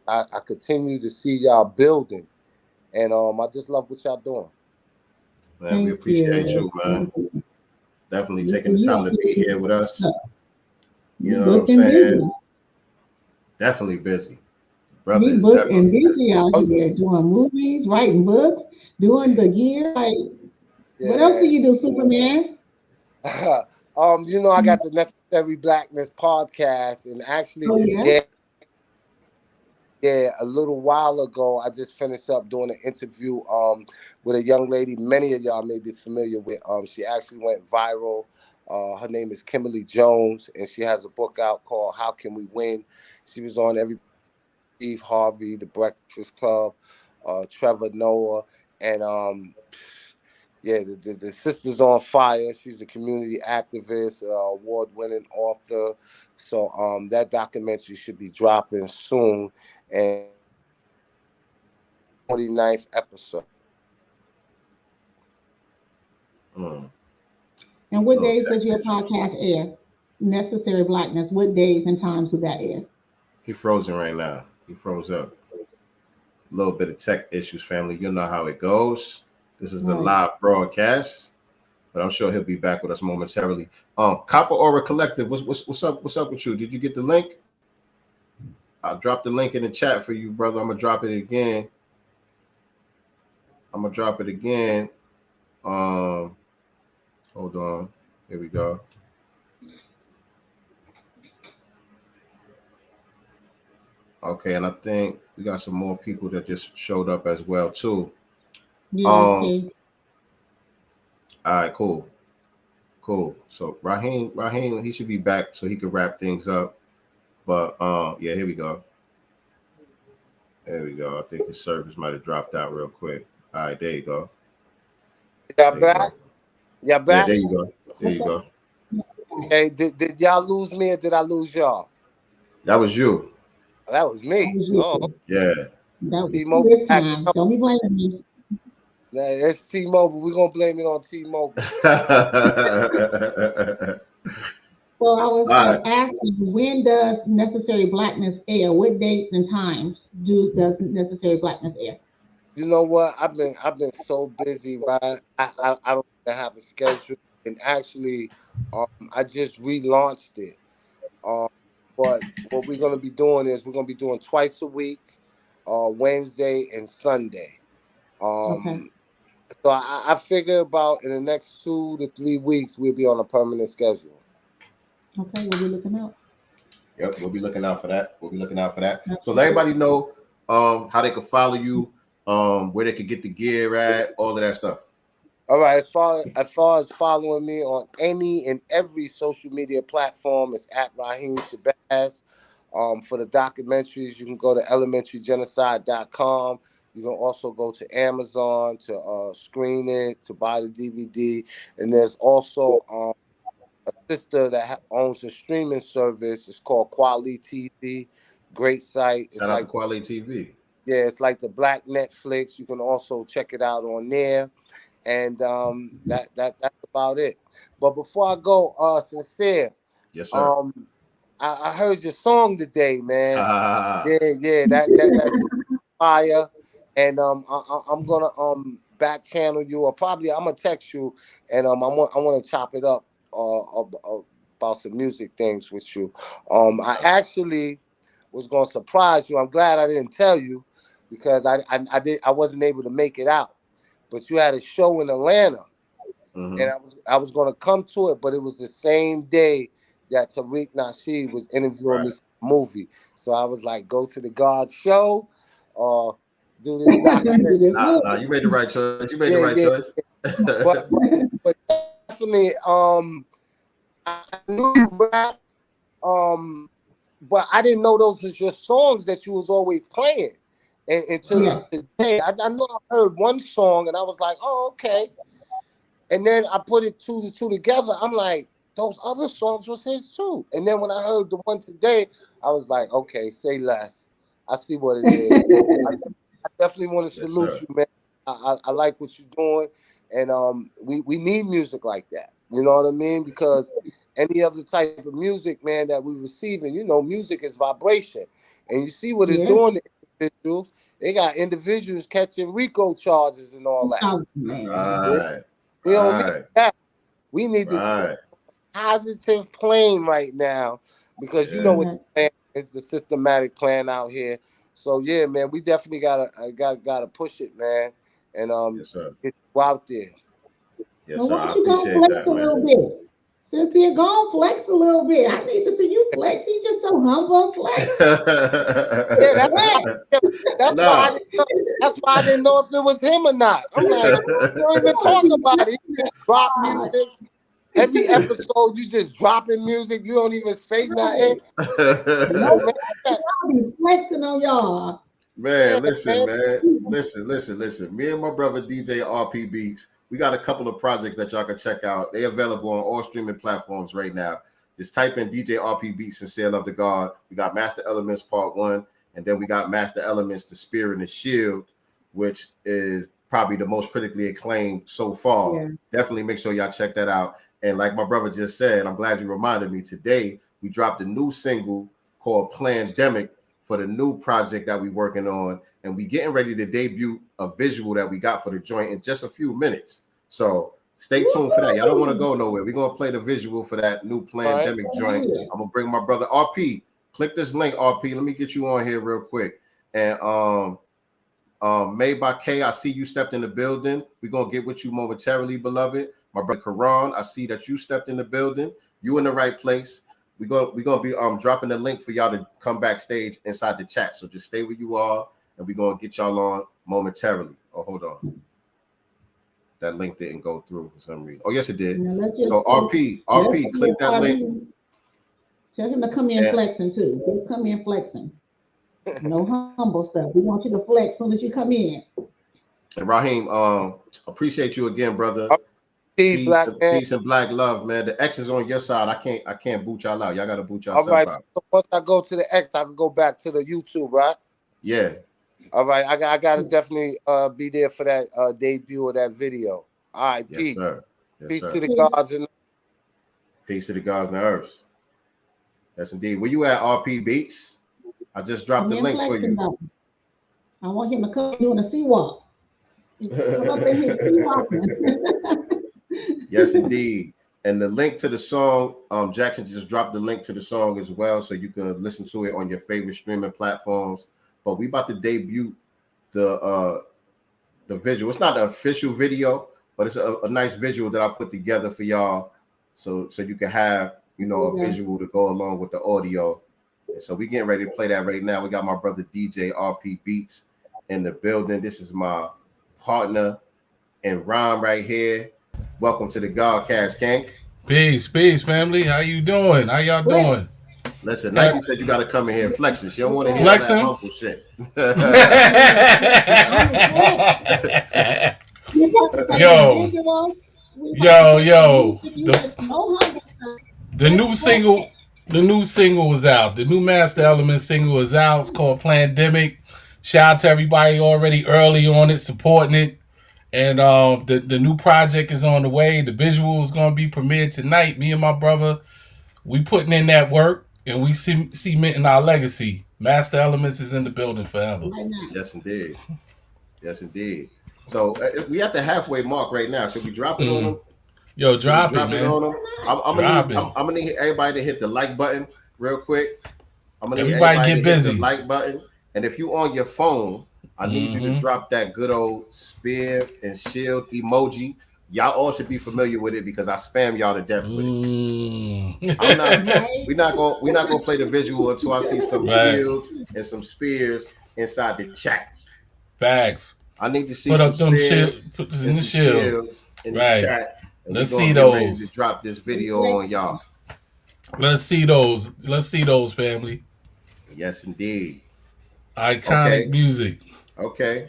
I continue to see y'all building, and I just love what y'all doing. Man, we appreciate you, man. Definitely taking the time to be here with us. You know what I'm saying? Definitely busy. Brother is definitely busy out here doing movies, writing books, doing the gear. Like, what else do you do, Superman? You know, I got the Necessary Blackness podcast, and actually today. Yeah, a little while ago, I just finished up doing an interview with a young lady many of y'all may be familiar with. She actually went viral. Her name is Kimberly Jones, and she has a book out called How Can We Win? She was on Steve Harvey, The Breakfast Club, Trevor Noah, and the sister's on fire. She's a community activist, award-winning author. So that documentary should be dropping soon. And 49th episode. And what days does your podcast air? Necessary Blackness. What days and times do that air? He frozen right now. He froze up. A little bit of tech issues, family. You know how it goes. This is a live broadcast, but I'm sure he'll be back with us momentarily. Copper Aura Collective. What's up? What's up with you? Did you get the link? I dropped the link in the chat for you, brother. I'm gonna drop it again. Hold on. Here we go. Okay, and I think we got some more people that just showed up as well too. Yeah. All right, cool. So Raheem, he should be back so he could wrap things up. But yeah, here we go. I think his service might have dropped out real quick. All right, there you go. Y'all back? Yeah, there you go. Hey, did y'all lose me or did I lose y'all? That was you. That was me. Oh, yeah. That was this time. Don't be blaming me. It's T-Mobile. We're gonna blame it on T-Mobile. So I was asking, when does Necessary Blackness air? What dates and times does Necessary Blackness air? You know what? I've been so busy, right? I don't have a schedule, and actually, I just relaunched it. But what we're gonna be doing is we're gonna be doing twice a week, Wednesday and Sunday. So I figure about in the next 2 to 3 weeks we'll be on a permanent schedule. Okay, we'll be looking out. Yep, we'll be looking out for that. So let everybody know how they can follow you, where they could get the gear at, all of that stuff. All right, as far as following me on any and every social media platform, it's at Raheem Shabazz. For the documentaries, you can go to elementarygenocide.com. You can also go to Amazon to screen it, to buy the DVD. And there's also a sister that owns a streaming service. It's called Quali TV. Great site. It's Shout out to Quali TV. Yeah, it's like the Black Netflix. You can also check it out on there. And that's about it. But before I go, Sincere. Yes, sir. I heard your song today, man. That's fire. And I'm gonna back channel you, or probably I'm gonna text you, and I want to chop it up about some music things with you. I actually was gonna surprise you. I'm glad I didn't tell you, because I wasn't able to make it out. But you had a show in Atlanta, and I was gonna come to it, but it was the same day that Tariq Nasheed was interviewing me for the movie. So I was like, go to the God show, or do this documentary. Nah, you made the right choice. Choice. But definitely, I knew you rap, but I didn't know those was your songs that you was always playing. And until today, I know I heard one song and I was like, oh, okay. And then I put it two to two together. I'm like, those other songs was his too. And then when I heard the one today, I was like, okay, say less. I see what it is. I definitely want to salute you, man. I like what you're doing. And we need music like that. You know what I mean? Because any other type of music, man, that we're receiving, music is vibration. And you see what it's doing to individuals. They got individuals catching RICO charges and all that. Right. We don't need that. We need this positive plane right now, because you know what the plan is, the systematic plan out here. So yeah, man, we definitely gotta push it, man, and get you out there. Yes, well, sir. why don't you go flex a little bit? Sincere, go on, flex a little bit. I need to see you flex. He's just so humble, flex. That's why I didn't know if it was him or not. I'm like, you don't even talk about it. You just drop music. Every episode, you just dropping music. You don't even say nothing. I'll be flexing on y'all. Man, listen. Me and my brother DJ RP Beats, we got a couple of projects that y'all can check out. They're available on all streaming platforms right now. Just type in DJ RP Beats, Sincere Love to God. We got Master Elements Part 1, and then we got Master Elements, The Spear and the Shield, which is probably the most critically acclaimed so far. Yeah. Definitely make sure y'all check that out. And like my brother just said, I'm glad you reminded me, today we dropped a new single called Plandemic for the new project that we're working on. And we getting ready to debut a visual that we got for the joint in just a few minutes. So stay tuned for that. Y'all don't want to go nowhere. We're going to play the visual for that new Plandemic joint. I'm going to bring my brother RP. Click this link, RP. Let me get you on here real quick. And Made by K, I see you stepped in the building. We're going to get with you momentarily, beloved. My brother Karan, I see that you stepped in the building. You in the right place. We're gonna be dropping the link for y'all to come backstage inside the chat. So just stay where you are, and we're gonna get y'all on momentarily. Oh, hold on. That link didn't go through for some reason. Oh, yes, it did. So RP, click that link. Tell him to come in flexing too. Just come in flexing. No humble stuff. We want you to flex as soon as you come in. And Raheem, appreciate you again, brother. Peace and black love, man. The X is on your side. I can't boot y'all out. Y'all gotta boot y'all out. So once I go to the X, I can go back to the YouTube, right? Yeah. All right. I gotta definitely be there for that debut of that video. All right, yes, peace. Sir. Yes, peace sir. To the gods and peace to the gods and the earth. Yes, indeed. Where you at, RP Beats? I just dropped the link for you. I want him to come doing a sea walk. Come up in here, sea walking. Yes, indeed. And the link to the song, Jackson just dropped the link to the song as well, so you can listen to it on your favorite streaming platforms. But we about to debut the visual. It's not the official video, but it's a nice visual that I put together for y'all, so you can have a visual to go along with the audio. And so we getting ready to play that right now. We got my brother DJ RP Beats in the building. This is my partner in rhyme right here. Welcome to the Godcast, King. Peace, family. How you doing? How y'all doing? Listen, Nicey said you got to come in here flexing. She don't want to hear flexing? that uncle shit. Yo. The new single was out. The new Master Element single is out. It's called Plandemic. Shout out to everybody already early on it, supporting it. And the new project is on the way. The visual is going to be premiered tonight. Me and my brother, we putting in that work and we cementing our legacy. Master Elements is in the building forever. Yes, indeed. So we at the halfway mark right now. Should we drop it on them? Yo, drop it, man. I'm gonna need everybody to hit the like button real quick. I'm gonna need everybody get busy. Hit the like button. And if you on your phone, I need you to drop that good old spear and shield emoji. Y'all all should be familiar with it because I spam y'all to death with it. We're not gonna play the visual until I see some shields and some spears inside the chat. Facts. I need to see put some up them spears put this in the shield. In the chat. And let's see those. Ready to drop this video on y'all. Let's see those. Family. Yes, indeed. Iconic music. Okay.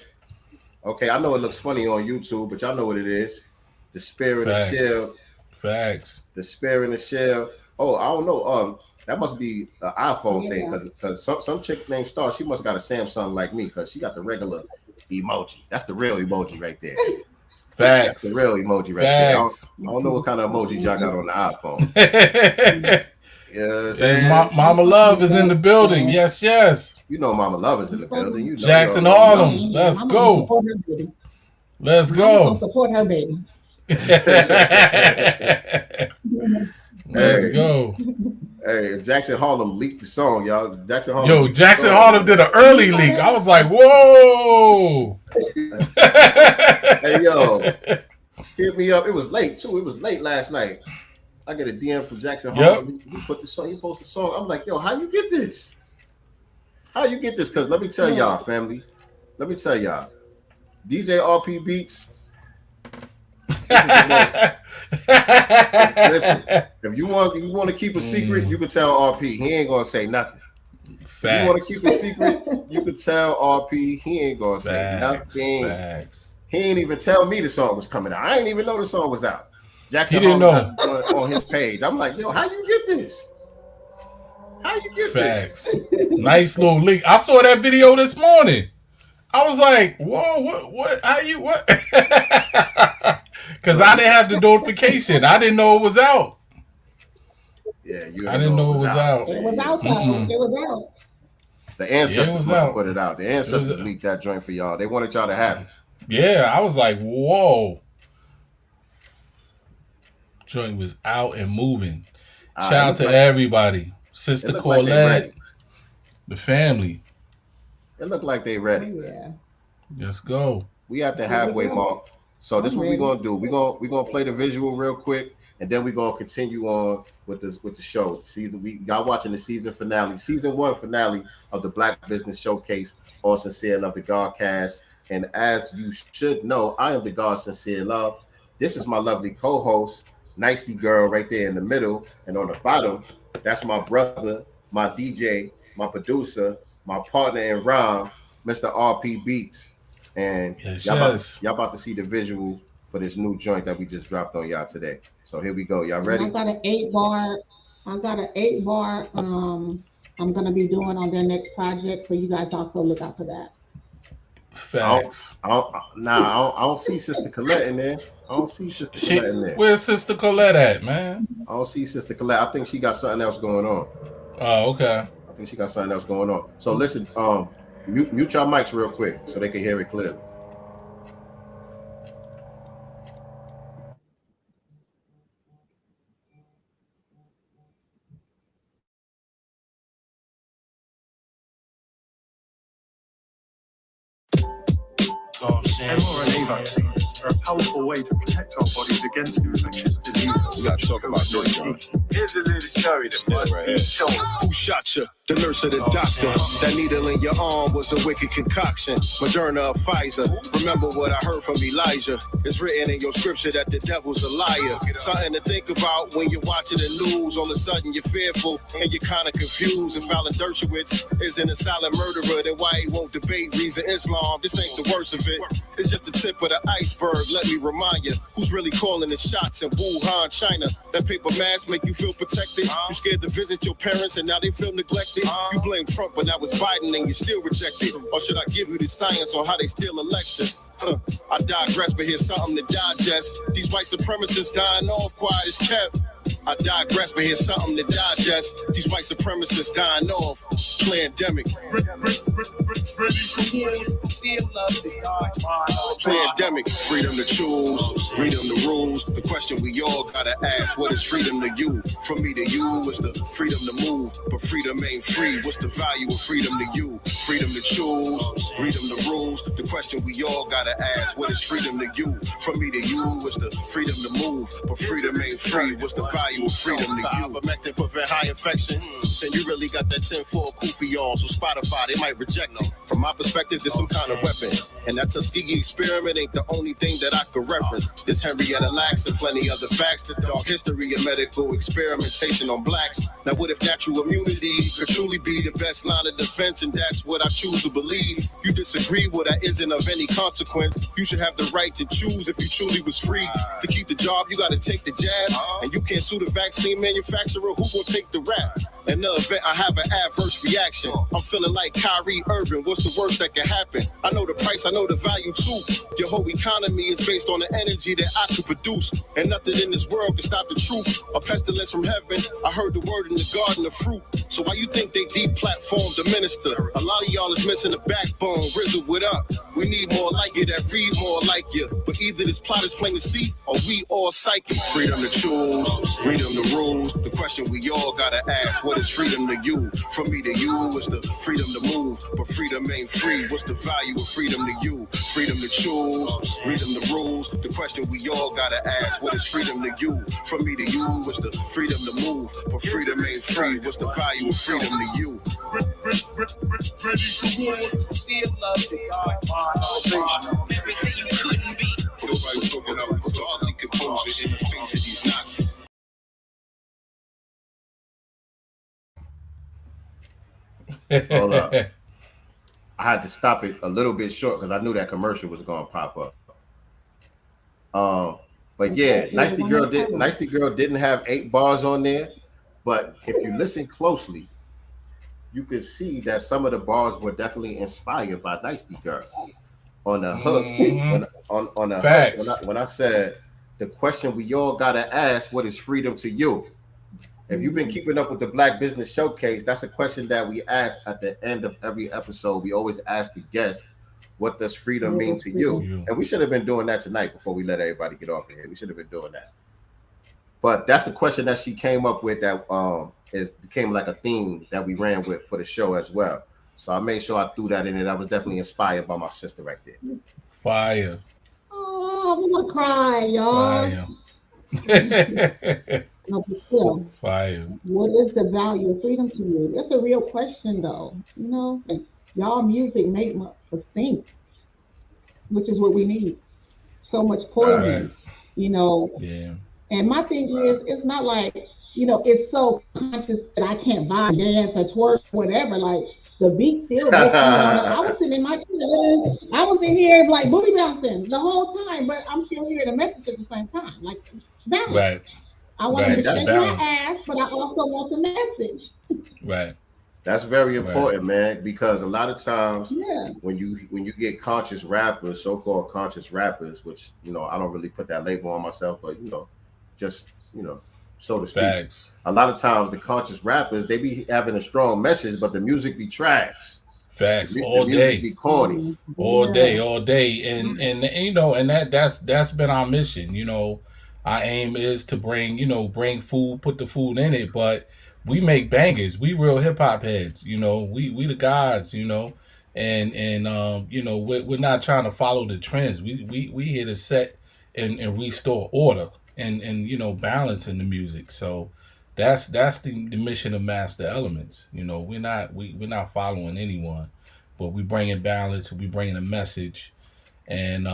I know it looks funny on YouTube, but y'all know what it is. The spear and the shell. Facts. The spear and the shell. Oh, I don't know. That must be an iPhone thing because some chick named Star, she must got a Samsung like me because she got the regular emoji. That's the real emoji right there. Facts. That's the real emoji right there. I don't know what kind of emojis y'all got on the iPhone. Yes, Mama Love is in the building. Yes. You know Mama Love is in the building. You know Jackson Harlem. Let's go. Let's go. Support her, baby. Let's go. Hey, Jackson Harlem leaked the song, y'all. Jackson Harlem did an early leak. I was like, whoa. Hey, yo, hit me up. It was late too. It was late last night. I get a DM from Jackson Harlem. He put the song. He posted the song. I'm like, yo, how you get this? Because let me tell y'all, family. Let me tell y'all, DJ RP Beats. This is the most. Listen, if you want to keep a secret, you can tell RP. He ain't gonna say nothing. Facts. If you want to keep a secret, you can tell RP. He ain't gonna say nothing. Facts. He ain't even tell me the song was coming out. I ain't even know the song was out. Jackson didn't know on his page. I'm like, yo, how you get this? How you get this? Nice little leak. I saw that video this morning. I was like, whoa, what? How you what? Because I didn't have the notification. I didn't know it was out. Yeah, I didn't know it was out. It was out. It was out. The ancestors must have put it out. The ancestors leaked that joint for y'all. They wanted y'all to have it. Yeah, I was like, whoa. Joint was out and moving. Shout out to everybody. Sister Colette, like the family. It looked like they ready. Yeah. Let's go. We at the halfway mark. So this is what we're gonna do. We're gonna play the visual real quick, and then we're gonna continue on with the show. Y'all watching the season 1 finale of the Black Business Showcase on Sincere Love the Godcast. And as you should know, I am the God Sincere Love. This is my lovely co-host, Nicey Girl, right there in the middle, and on the bottom, that's my brother, my DJ, my producer, my partner in rhyme, Mr. RP Beats. And y'all about to see the visual for this new joint that we just dropped on y'all today. So here we go. Y'all ready? I got an 8-bar. I'm gonna be doing on their next project. So you guys also look out for that. Facts. I don't see Sister Colette in there. Colette in there. Where's Sister Colette at, man? I don't see Sister Colette. I think she got something else going on. Oh, okay. I think she got something else going on. So listen, mute your mics real quick so they can hear it clearly. mRNA vaccines are a powerful way to protect our bodies against infectious diseases. We gotta talk about this, John. Here's a little story that must be told. Who shot you? The nurse or the doctor. That needle in your arm was a wicked concoction. Moderna or Pfizer. Remember what I heard from Elijah. It's written in your scripture that the devil's a liar. Something to think about when you're watching the news. All of a sudden you're fearful and you're kind of confused. If Alan Dershowitz isn't a silent murderer, then why he won't debate reason Islam? This ain't the worst of it. It's just the tip of the iceberg. Let me remind you, who's really calling the shots in Wuhan, China? That paper mask make you feel protected. You scared to visit your parents and now they feel neglected. You blame Trump, but now it's Biden and you still reject it. Or should I give you the science on how they steal elections? I digress, but here's something to digest. These white supremacists dying off, quiet as kept. I digress, but here's something to digest. These white supremacists dying off. Pandemic. Pandemic. Freedom to choose, freedom to rules. The question we all gotta ask: what is freedom to you? From me to you, it's the freedom to move, but freedom ain't free. What's the value of freedom to you? Freedom to choose, freedom to rules. The question we all gotta ask: what is freedom to you? From me to you, it's the freedom to move, but freedom ain't free. What's the value of freedom to you? Ivermectin prevent high infection. Saying you really got that 10-4 kufi on, so Spotify they might reject them. From my perspective, there's some kind of weapon, and that Tuskegee experiment ain't the only thing that I could reference. There's Henrietta Lacks and plenty other facts. The dark history of medical experimentation on blacks. Now, what if natural immunity could truly be the best line of defense, and that's what I choose to believe? You disagree, well, that isn't of any consequence. You should have the right to choose if you truly was free. To keep the job, you gotta take the jab, and you can't sue the vaccine manufacturer. Who gon' take the rap? In the event I have an adverse reaction, I'm feeling like Kyrie Irving. What's the worst that can happen? I know the price, I know the value too. Your whole economy is based on the energy that I could produce, and nothing in this world can stop the truth. A pestilence from heaven, I heard the word in the garden of fruit. So why you think they deplatformed the minister? A lot of y'all is missing a backbone. Rizzle, what up? We need more like you that read more like you. But either this plot is plain to see, or we all psychic. Freedom to choose, freedom to rules. The question we all gotta ask: what is freedom to you? From me to you, it's the freedom to move, but freedom ain't free. What's the value of freedom to you? Freedom to choose, freedom to rules. The question we all gotta ask: what is freedom to you? From me to you, it's the freedom to move, but freedom ain't free. What's the value of freedom to you? Still love the God. Everything you couldn't be. Nobody's talking about godly composure in the face of these Nazis. Hold up. I had to stop it a little bit short because I knew that commercial was gonna pop up. But yeah, Nicely Girl didn't have 8 bars on there, but if you listen closely, you could see that some of the bars were definitely inspired by Nicely Girl. On the hook, on the hook, when I said the question we all gotta ask: what is freedom to you? If you've been keeping up with the Black Business Showcase, that's a question that we ask at the end of every episode. We always ask the guest, what does freedom mean to you? And we should have been doing that tonight before we let everybody get off of here. We should have been doing that. But that's the question that she came up with that became like a theme that we ran with for the show as well. So I made sure I threw that in it. I was definitely inspired by my sister right there. Fire. Oh, I'm gonna cry, y'all. Fire. No, but still, Fire. what is the value of freedom to you? That's a real question, though. You know, and y'all music make us think, which is what we need. So much poison, you know. Yeah. And my thing is, it's not like, you know, it's so conscious that I can't vibe, dance, or twerk, whatever. Like the beat still gets me on. I was sitting in my chair, I was in here like booty bouncing the whole time, but I'm still hearing a message at the same time. Like balance. Right. I want to shake my ass, but I also want the message. Right. That's very important, man, because a lot of times when you get conscious rappers, so-called conscious rappers, which, you know, I don't really put that label on myself, but, you know, just, you know, so to speak. Facts. A lot of times the conscious rappers, they be having a strong message, but the music be trash. Facts. All day. Music be corny. All day. And you know, and that's been our mission, you know. Our aim is to bring food, put the food in it, but we make bangers. We real hip hop heads, you know. We the gods, you know, and you know, we're not trying to follow the trends. We here to set and restore order and you know, balance in the music. So that's the mission of Master Elements. You know, we're not following anyone, but we bringing balance. We bringing a message, and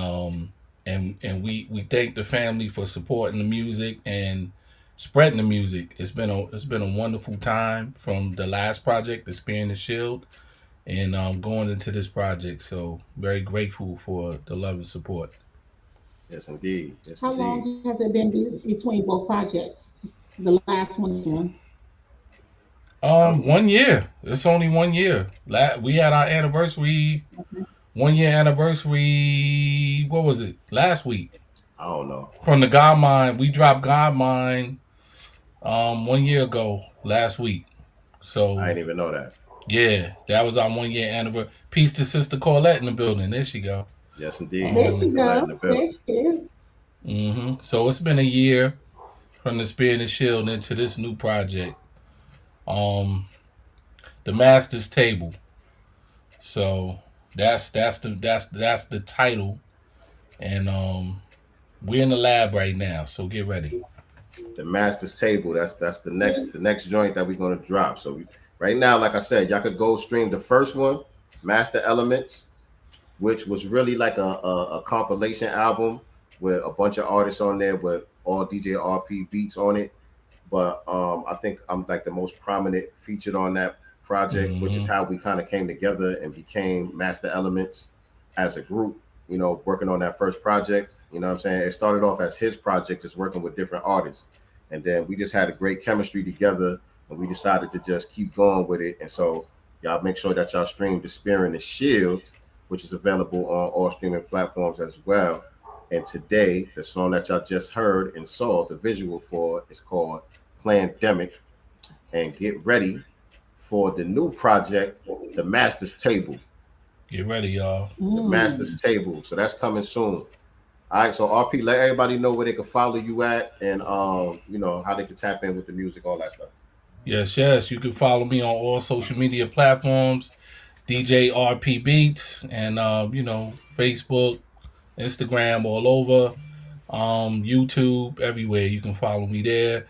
we thank the family for supporting the music and spreading the music. It's been a wonderful time from the last project, the Spear and the Shield, and going into this project. So very grateful for the love and support. Yes, indeed. Yes, How indeed. long has it been between both projects? The last one. 1 year. It's only 1 year. We had our anniversary, 1 year anniversary. What was it? Last week. I don't know. From the God Mind, we dropped God Mind 1 year ago last week. So I didn't even know that. Yeah, that was our 1 year anniversary. Peace to Sister Colette in the building. There she go. Yes, indeed. There Sister she Colette in go. the building. There she is. So it's been a year from the Spear and the Shield into this new project. The Master's Table. So that's the title, and we're in the lab right now. So get ready. The Master's Table. That's the next joint that we're gonna drop. So right now, like I said, y'all could go stream the first one, Master Elements, which was really like a compilation album with a bunch of artists on there with all DJ RP beats on it. But I think I'm like the most prominent featured on that project, which is how we kind of came together and became Master Elements as a group, you know, working on that first project. You know what I'm saying? It started off as his project, just working with different artists. And then we just had a great chemistry together, and we decided to just keep going with it. And so y'all make sure that y'all stream The Spear and the Shield, which is available on all streaming platforms as well. And today, the song that y'all just heard and saw the visual for is called Plandemic. And get ready for the new project, The Master's Table. Get ready, y'all. The Master's Table. So that's coming soon. All right, so RP, let everybody know where they can follow you at, and you know, how they can tap in with the music, all that stuff. Yes. You can follow me on all social media platforms, DJ RP Beats, and you know, Facebook, Instagram, all over, YouTube, everywhere. You can follow me there.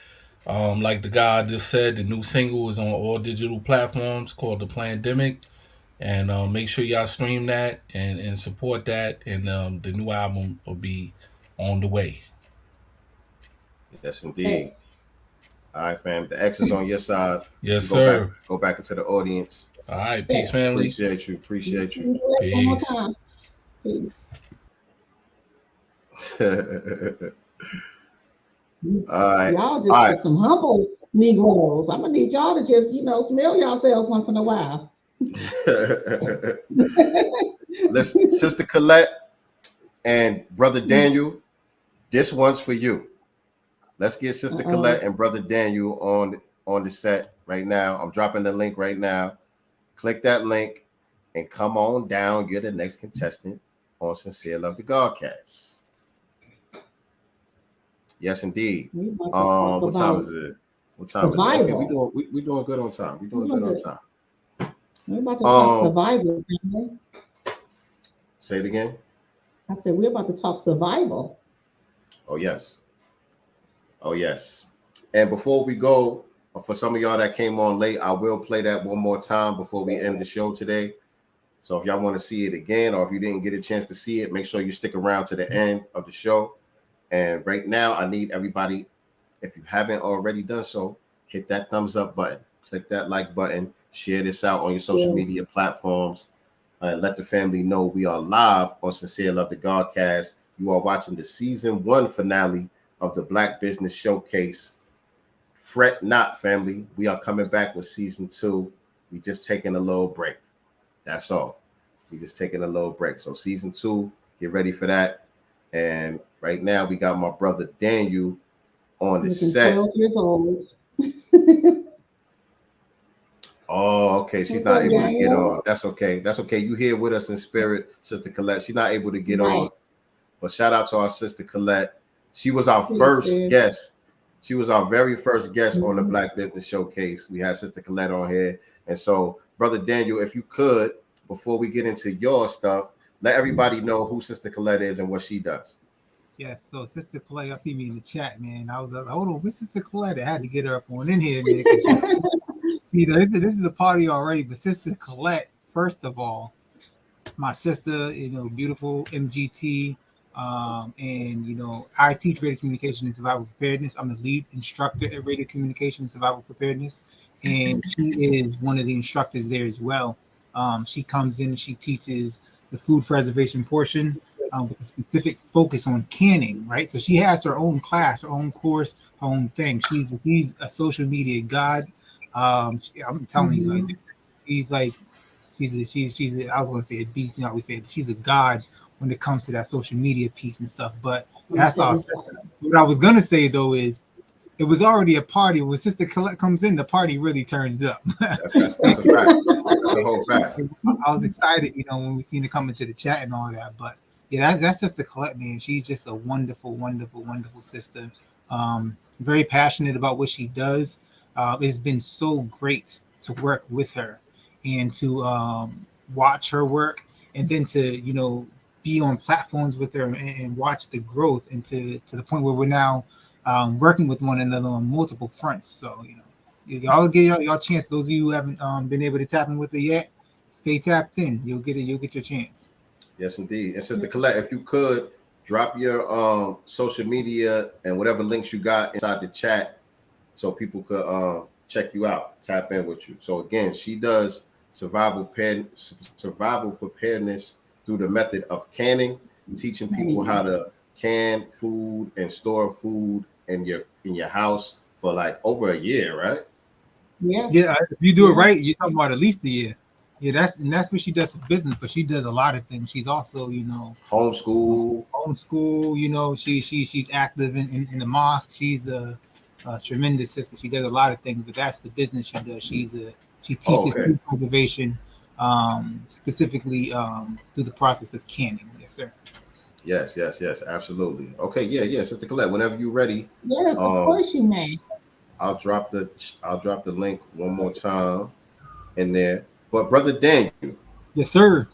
Like the guy just said, the new single is on all digital platforms called The Plandemic. And make sure y'all stream that and support that. And the new album will be on the way. Yes, indeed. All right, fam. The X is on your side. Yes, sir. Go back into the audience. All right. Peace, family. Appreciate you. Peace. All right. Y'all just some humble Negroes. I'm gonna need y'all to just, you know, smell yourselves once in a while. Listen, Sister Colette and Brother Daniel, this one's for you. Let's get Sister Colette and Brother Daniel on the set right now. I'm dropping the link right now. Click that link and come on down. You're the next contestant on Sincere Love the Godcast. Yes, indeed. What time is it? What time is it? Okay, we doing good on time. We're doing good on time. We're about to talk survival. Say it again. I said we're about to talk survival. Oh yes. And before we go, for some of y'all that came on late, I will play that one more time before we end the show today. So if y'all want to see it again, or if you didn't get a chance to see it, make sure you stick around to the end of the show. And right now, I need everybody, if you haven't already done so, hit that thumbs up button, click that like button, share this out on your social media platforms, let the family know we are live on Sincere Love the Godcast. You are watching the season 1 finale of the Black Business Showcase. Fret not, family. We are coming back with season 2. We just taking a little break. That's all. We just taking a little break. So season 2, get ready for that. And right now we got my brother Daniel on the set. 12 years old. Oh, okay. She's not able to get on. That's okay. You here with us in spirit, Sister Colette. She's not able to get on. But shout out to our Sister Colette. She was our first guest. She was our very first guest on the Black Business Showcase. We had Sister Colette on here. And so, Brother Daniel, if you could, before we get into your stuff, let everybody know who Sister Colette is and what she does. Yes, so Sister Colette, y'all see me in the chat, man. I was like, hold on, where's Sister Colette? I had to get her up on in here, man. 'Cause this is a party already, but Sister Colette, first of all, my sister, beautiful MGT, and I teach radio communication and survival preparedness. I'm the lead instructor at radio communication and survival preparedness, and she is one of the instructors there as well. She comes in and she teaches the food preservation portion with a specific focus on canning, right? So she has her own class, her own course, her own thing. She's a social media god. I'm telling you, like, she's like I was going to say a beast, we say she's a god when it comes to that social media piece and stuff. But that's all. What I was going to say though is it was already a party. When Sister Colette comes in, the party really turns up. That's a fact. That's a whole fact. I was excited, when we seen her come into the chat and all that. But yeah, that's Sister Colette, man. She's just a wonderful, wonderful, wonderful sister. Very passionate about what she does. It's been so great to work with her and to watch her work, and then to be on platforms with her and watch the growth, and to the point where we're now working with one another on multiple fronts. So y'all get y'all chance. Those of you who haven't been able to tap in with her yet, stay tapped in. You'll get your chance. Yes, indeed. And Sister Colette, if you could drop your social media and whatever links you got inside the chat, so people could check you out, tap in with you. So again, she does survival preparedness through the method of canning, teaching people how to can food and store food in your house for like over a year, right? Yeah. If you do it right, you're talking about at least a year. Yeah, that's what she does for business, but she does a lot of things. She's also, homeschool. She's active in the mosque. She's a tremendous sister. She does a lot of things, but that's the business she does. She teaches food preservation, specifically through the process of canning. Yes, sir. Yes, absolutely. Okay, yeah, Sister Colette, whenever you're ready. Yes, of course you may. I'll drop the link one more time in there. But Brother Daniel. Yes, sir.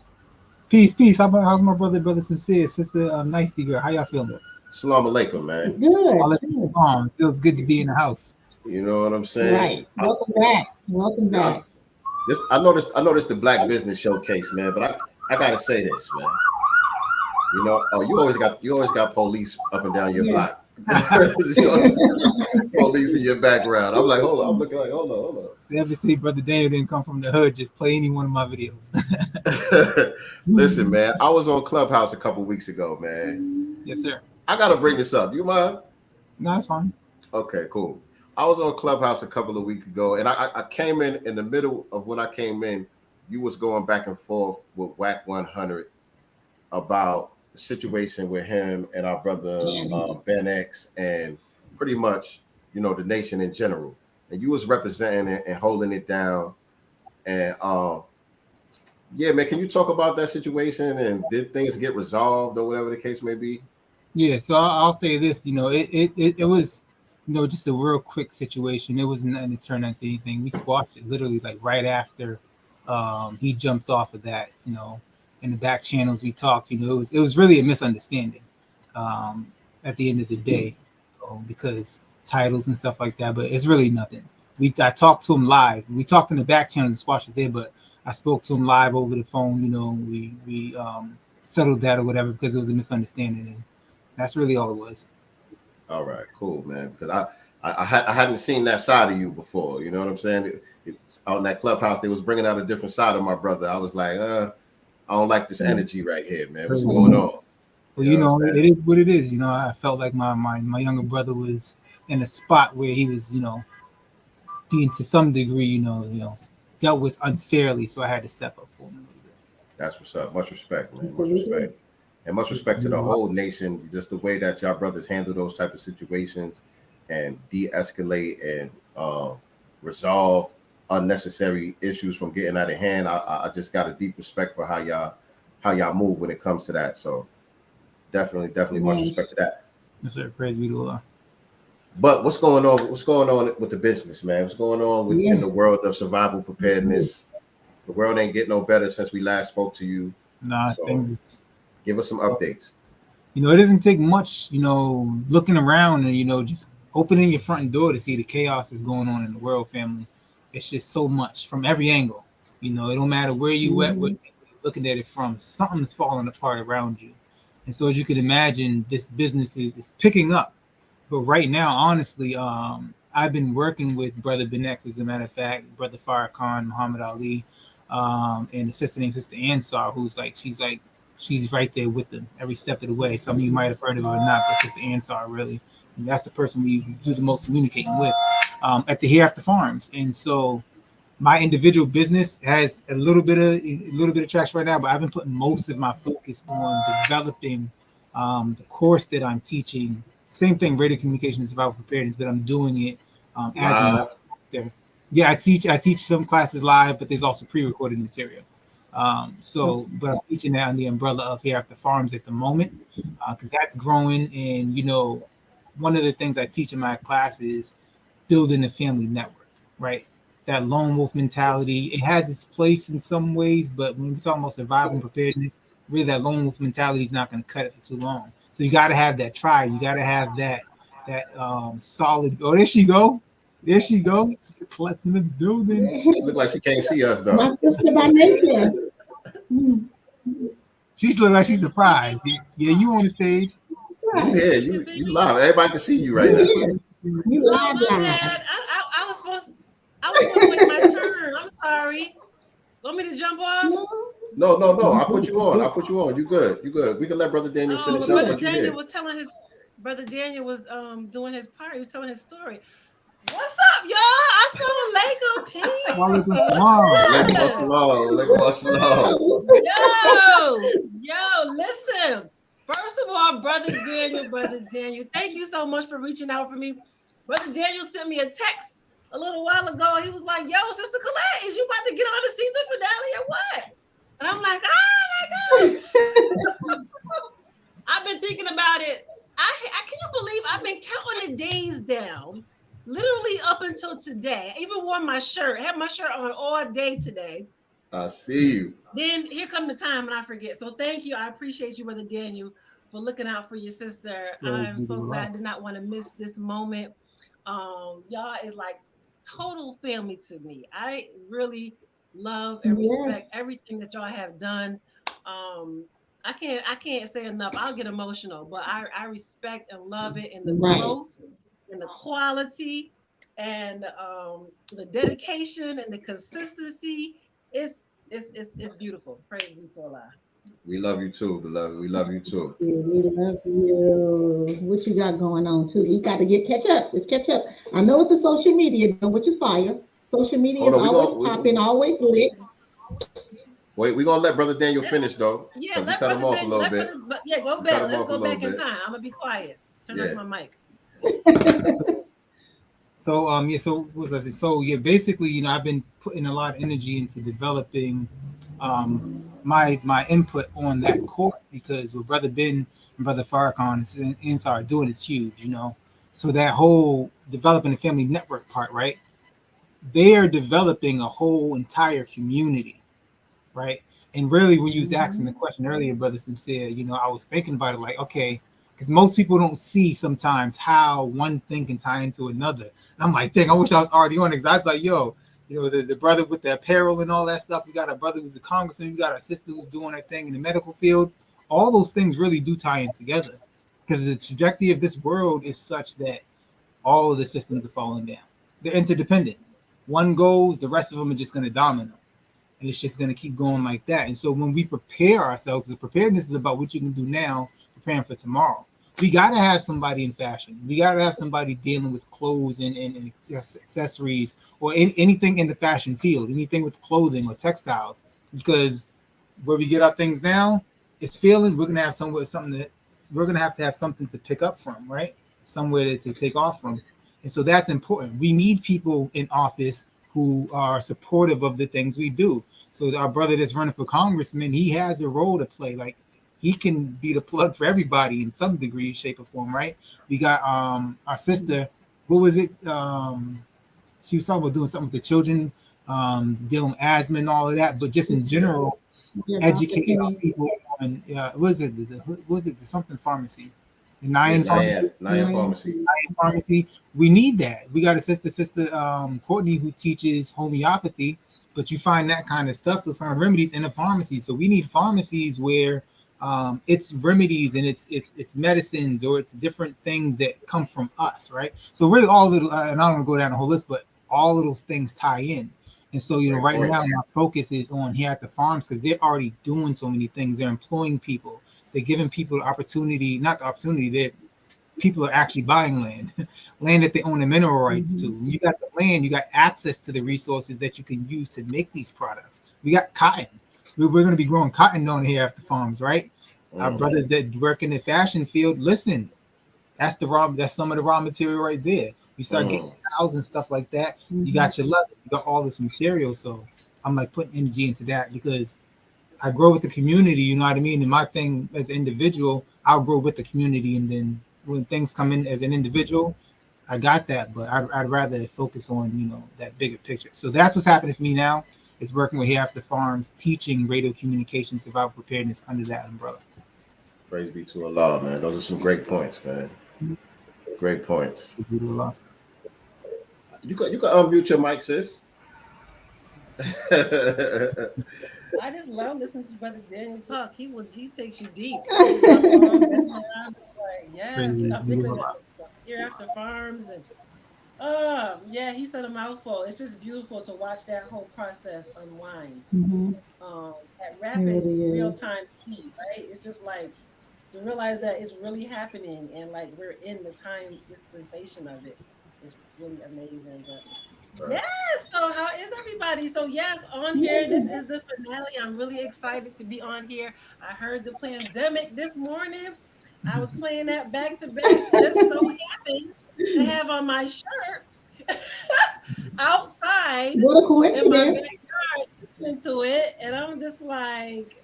Peace. How's my brother Sincere, Sister Nicety girl? How y'all feeling? Assalamu alaikum, man. Good. Feels good to be in the house. You know what I'm saying? Right. Welcome back. I noticed the Black Business Showcase, man. But I gotta say this, man. You always got police up and down your block. Police in your background. I'm like, hold on. I'm looking like, hold on. They ever see Brother Daniel didn't come from the hood? Just play any one of my videos. Listen, man. I was on Clubhouse a couple weeks ago, man. Yes, sir. I gotta bring this up. You mind? No, it's fine. Okay, cool. I was on Clubhouse a couple of weeks ago, and I came in the middle of when I came in. You was going back and forth with WAC 100 about the situation with him and our brother Ben X, and pretty much, the nation in general. And you was representing it and holding it down. And yeah, man, can you talk about that situation, and did things get resolved or whatever the case may be? Yeah, so I'll say this, it was, just a real quick situation. It wasn't nothing to turn into anything. We squashed it literally like right after he jumped off of that, in the back channels we talked, it was really a misunderstanding at the end of the day, because titles and stuff like that, but it's really nothing. I talked to him live. We talked in the back channels and squashed it there, but I spoke to him live over the phone. We settled that or whatever, because it was a misunderstanding, and that's really all it was. All right, cool, man. Because I hadn't seen that side of you before. You know what I'm saying? It's out in that Clubhouse. They was bringing out a different side of my brother. I was like, I don't like this energy right here, man. What's going on? Well, it is what it is. I felt like my younger brother was in a spot where he was, being to some degree, dealt with unfairly. So I had to step up for him a little bit. That's what's up. Much respect, man. Much respect. And much respect to the whole nation, just the way that y'all brothers handle those type of situations and de-escalate and resolve unnecessary issues from getting out of hand. I just got a deep respect for how y'all move when it comes to that. So definitely much respect to that. Yes, sir. Praise be to Allah. But what's going on with the business, man? What's going on in the world of survival preparedness? The world ain't getting no better since we last spoke to you. Nah, so give us some updates. It doesn't take much, looking around and, just opening your front door to see the chaos that's going on in the world, family. It's just so much from every angle. It don't matter where you at, where you're looking at it from, something's falling apart around you. And so as you can imagine, this business is picking up. But right now, honestly, I've been working with Brother Benex, as a matter of fact, Brother Farrakhan, Muhammad Ali, and a sister named Sister Ansar, she's right there with them every step of the way. Some of you might have heard of her or not, but Sister Ansar, really, and that's the person we do the most communicating with at the Hereafter Farms. And so my individual business has a little bit of traction right now, but I've been putting most of my focus on developing the course that I'm teaching. Same thing, radio communication is about preparedness, but I'm doing it as an instructor. Yeah, I teach some classes live, but there's also pre-recorded material. But I'm teaching that on the umbrella of Hereafter Farms at the moment, because that's growing. And one of the things I teach in my class is building a family network, right? That lone wolf mentality, it has its place in some ways, but when we're talking about survival and preparedness, really that lone wolf mentality is not going to cut it for too long. So you got to have that tribe. You got to have that solid. Oh, there she go. There she goes. Sister Colette's in the building. Look like she can't see us though. My sister by nature. She's looking like she's surprised. Yeah, you on the stage. Yeah, you live. Everybody can see you right now. You live. I was supposed to wait my turn. I'm sorry. Want me to jump off? No. I put you on. You good. We can let Brother Daniel finish up. Brother Daniel was doing his part. He was telling his story. What's up, y'all? I saw Lego P. Yo, listen. First of all, Brother Daniel, thank you so much for reaching out for me. Brother Daniel sent me a text a little while ago. He was like, yo, Sister Colette, is you about to get on the season finale or what? And I'm like, oh my God. I've been thinking about it. Can you believe I've been counting the days down, literally up until today. I even wore my shirt. I had my shirt on all day today. I see you. Then here come the time and I forget. So thank you. I appreciate you, Brother Daniel, for looking out for your sister. I'm so glad I did not want to miss this moment. Y'all is like total family to me. I really love and respect everything that y'all have done. I can't say enough. I'll get emotional, but I respect and love it, and the growth and the quality and the dedication and the consistency. It's beautiful. Praise be to Allah. We love you too, beloved. We love you too. We love you. What you got going on too? You got to catch up. Let's catch up. I know with the social media, which is fire. Social media is always popping, always lit. Wait, we're gonna let Brother Daniel finish though. Yeah, we cut him off a little bit. Go back. Let's go back in time. I'm gonna be quiet. Turn off my mic. So what was I saying? So basically, I've been putting a lot of energy into developing my input on that course, because what Brother Ben and Brother Farrakhan and Ansar are doing is huge, So that whole developing the family network part, right? They are developing a whole entire community, right? And really, when you was asking the question earlier, Brother Sincere, I was thinking about it like, okay, because most people don't see sometimes how one thing can tie into another. And I'm like, dang, I wish I was already on it, because I was like, yo, the brother with the apparel and all that stuff. You got a brother who's a congressman. You got a sister who's doing her thing in the medical field. All those things really do tie in together, because the trajectory of this world is such that all of the systems are falling down. They're interdependent. One goes, the rest of them are just going to domino. And it's just going to keep going like that. And so when we prepare ourselves, the preparedness is about what you can do now, preparing for tomorrow. We got to have somebody in fashion. We got to have somebody dealing with clothes and accessories, or anything in the fashion field, anything with clothing or textiles, because where we get our things now, it's failing. We're going to have we're going to have something to pick up from, right? Somewhere to take off from. And so that's important. We need people in office who are supportive of the things we do. So our brother that's running for congressman, he has a role to play. Like, he can be the plug for everybody in some degree, shape, or form, right? We got our sister, what was it? She was talking about doing something with the children, dealing with asthma and all of that. But just in general, educate our people on was it the something pharmacy, the Nyan pharmacy. Nyan Pharmacy. Nyan Pharmacy. We need that. We got a sister Courtney who teaches homeopathy, but you find that kind of stuff, those kind of remedies in a pharmacy. So we need pharmacies where it's remedies and it's medicines or it's different things that come from us, right? So really all little and I don't want to go down the whole list, but all of those things tie in. And so, you know, right now my focus is on here at the farms because they're already doing so many things. They're employing people. They're giving people the opportunity, not the opportunity, they're people are actually buying land, land that they own the mineral rights to. When you got the land, you got access to the resources that you can use to make these products. We got cotton. We're going to be growing cotton down here at the farms, right? Our brothers that work in the fashion field, listen, that's some of the raw material right there. You start getting cows and stuff like that. You got your leather, you got all this material. So I'm like putting energy into that because I grow with the community, you know what I mean? And my thing as an individual, I'll grow with the community. And then when things come in as an individual, I got that, but I'd rather focus on, you know, that bigger picture. So that's what's happening for me now is working with Here After Farms, teaching radio communication, survival preparedness under that umbrella. Praise be to Allah, man. Those are some great points, man. Great points. You can unmute your mic, sis. I just love listening to Brother Daniel talk. He takes you deep. He's not long, that's why I'm just like, yes, I'm thinking about Here After Farms and yeah, he said a mouthful. It's just beautiful to watch that whole process unwind. At rapid real time speed, right? It's just like to realize that it's really happening and like we're in the time dispensation of it. It's really amazing. But yes, so how is everybody? So yes, on here, this is the finale. I'm really excited to be on here. I heard the pandemic this morning. I was playing that back to back. Just so happened to have on my shirt outside in my backyard listening to it. And I'm just like,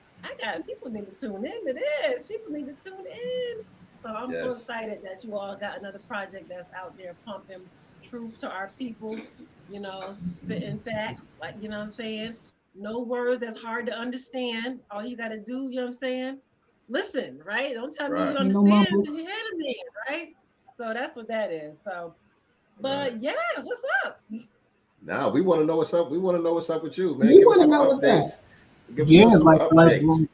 people need to tune in to this. People need to tune in. So I'm so excited that you all got another project that's out there pumping truth to our people, you know, spitting facts, like, you know what I'm saying? No words that's hard to understand. All you got to do, you know what I'm saying? Listen, right? Don't tell me you understand until you hear the man, right? So that's what that is. So, but yeah, what's up? Now we want to know what's up. We want to know what's up with you, man. We Give us some wanna know what's updates. up. Yeah,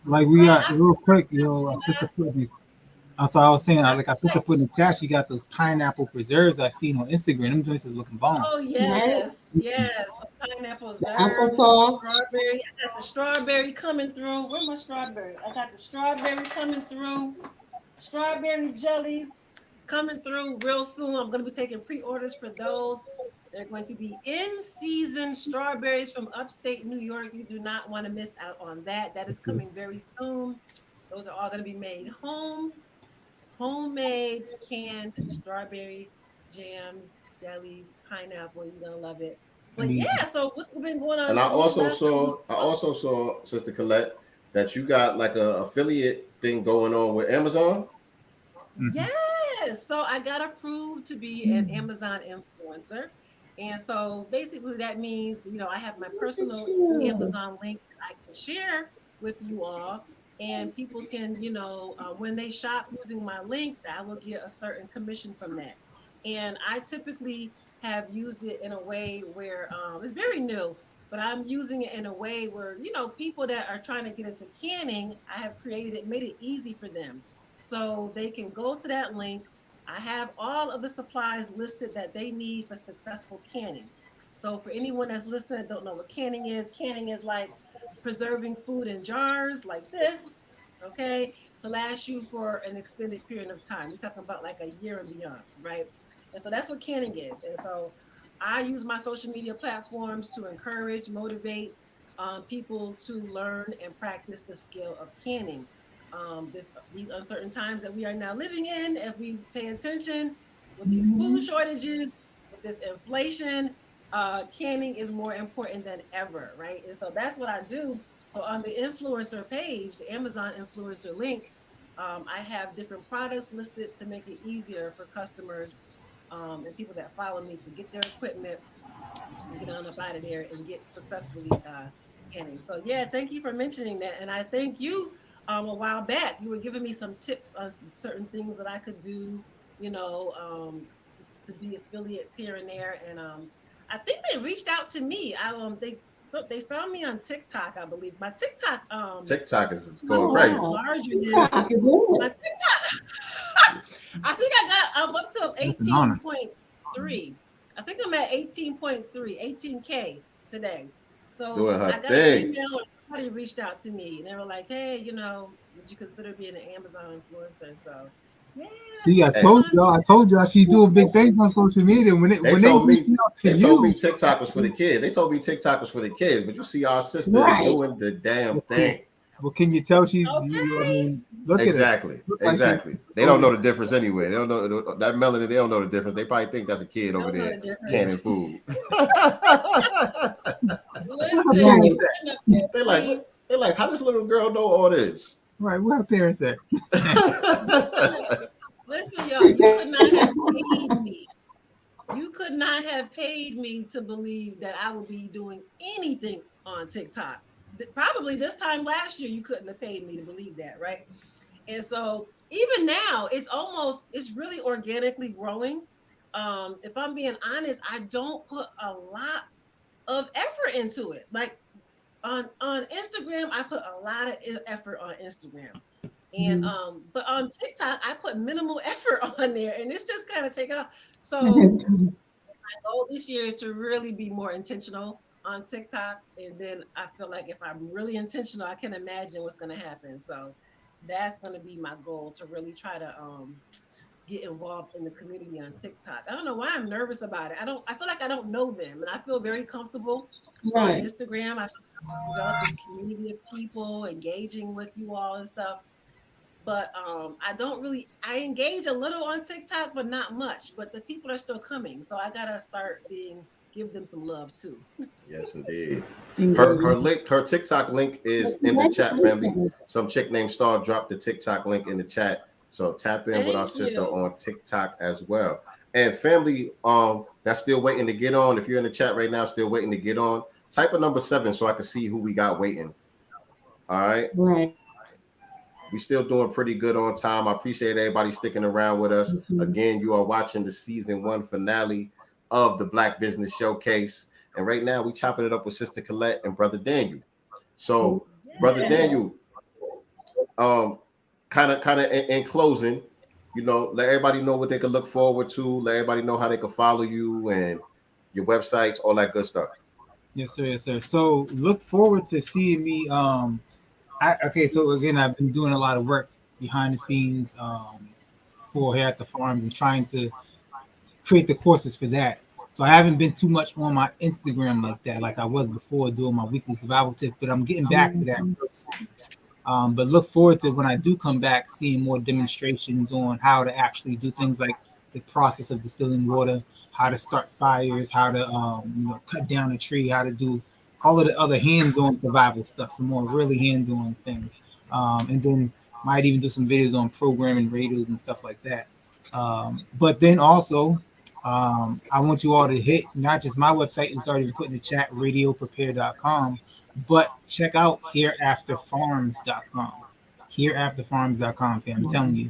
like we got real quick, you know, sister Courtney. So I was saying, like I put in the chat, she got those pineapple preserves I seen on Instagram. Them joints is looking bomb. Oh yes, yes. Pineapple preserve, applesauce, strawberry. I got the strawberry coming through. Where's my strawberry? I got the strawberry coming through. Strawberry jellies coming through real soon. I'm going to be taking pre-orders for those. They're going to be in-season strawberries from upstate New York. You do not want to miss out on that. That is coming very soon. Those are all going to be made homemade canned strawberry jams, jellies, pineapple. You're gonna love it. But yeah, so what's been going on? And I also saw, Sister Colette, that you got like a affiliate thing going on with Amazon. Yes, so I got approved to be an Amazon influencer. And so basically that means, you know, I have my personal Amazon link that I can share with you all. And people can, you know, when they shop using my link, I will get a certain commission from that. And I typically have used it in a way where it's very new, but I'm using it in a way where, you know, people that are trying to get into canning, I have created it, made it easy for them. So they can go to that link. I have all of the supplies listed that they need for successful canning. So for anyone that's listening that don't know what canning is like preserving food in jars like this, okay, to last you for an extended period of time. We're talking about like a year and beyond, right? And so that's what canning is. And so I use my social media platforms to encourage, motivate people to learn and practice the skill of canning. These uncertain times that we are now living in, if we pay attention with these food shortages, with this inflation, canning is more important than ever, right? And so that's what I do. So on the influencer page, the Amazon influencer link, I have different products listed to make it easier for customers and people that follow me to get their equipment and get on up out of there and get successfully beginning. So yeah, thank you for mentioning that. And I thank you a while back. You were giving me some tips on some certain things that I could do, you know, to be affiliates here and there. And I think they reached out to me. They found me on TikTok, I believe. My TikTok TikTok is going following crazy. is larger than my TikTok. I think I I'm up to 18.3. I think I'm at 18.3, 18K today. Doing So her I got an thing. email. Somebody reached out to me and they were like, "Hey, you know, would you consider being an Amazon influencer?" So yeah. See, I told y'all she's doing big things on social media. When They told me TikTok was for the kids. They told me TikTok was for the kids, but you see our sister is doing the damn thing. Well, can you tell she's? I mean, look exactly, at it. exactly. They don't know the difference anyway. They don't know that melanin. They don't know the difference. They probably think that's a kid over there canning food. They're like, how does little girl know all this? Right, where her parents at? Listen, y'all, you could not have paid me. You could not have paid me to believe that I would be doing anything on TikTok. Probably this time last year, you couldn't have paid me to believe that, right? And so even now, it's really organically growing. If I'm being honest, I don't put a lot of effort into it. Like on Instagram, I put a lot of effort on Instagram. And but on TikTok, I put minimal effort on there, and it's just kind of taken off. So my goal this year is to really be more intentional on TikTok, and then I feel like if I'm really intentional, I can imagine what's going to happen. So that's going to be my goal, to really try to get involved in the community on TikTok. I don't know why I'm nervous about it. I feel like I don't know them, and I feel very comfortable on Instagram. I develop this community of people engaging with you all and stuff. But I engage a little on TikTok, but not much. But the people are still coming. So I gotta give them some love too. Yes, indeed. Her TikTok link is in the chat, family. Some chick named Star dropped the TikTok link in the chat. So tap in with our sister on TikTok as well. And family, that's still waiting to get on. If you're in the chat right now, still waiting to get on, type a number 7 so I can see who we got waiting. All right. Right. We're still doing pretty good on time. I appreciate everybody sticking around with us. Again, you are watching the season 1 finale of the Black Business Showcase. And right now, we're chopping it up with Sister Colette and Brother Daniel. So, Brother Daniel, kind of in closing, you know, let everybody know what they can look forward to. Let everybody know how they can follow you and your websites, all that good stuff. Yes, sir. Yes, sir. So look forward to seeing me. So again, I've been doing a lot of work behind the scenes for here at the farms and trying to create the courses for that. So I haven't been too much on my Instagram like that, like I was before doing my weekly survival tip, but I'm getting back to that real soon. But look forward to when I do come back, seeing more demonstrations on how to actually do things like the process of distilling water, how to start fires, how to cut down a tree, how to do all of the other hands-on survival stuff, some more really hands-on things. And then might even do some videos on programming radios and stuff like that. But then also, I want you all to hit not just my website, it's already been put in the chat, radioprepare.com, but check out hereafterfarms.com. Hereafterfarms.com, fam. I'm telling you,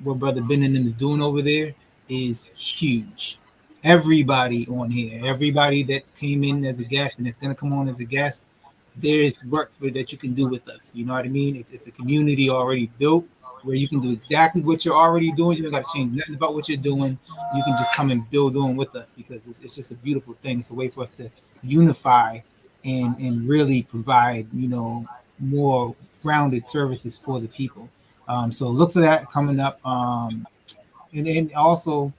what Brother Ben and them is doing over there is huge. Everybody on here, everybody that came in as a guest and it's going to come on as a guest, there's work that you can do with us. You know what I mean? It's a community already built where you can do exactly what you're already doing. You don't got to change nothing about what you're doing. You can just come and build on with us because it's just a beautiful thing. It's a way for us to unify and really provide, more grounded services for the people. So look for that coming up. And then also,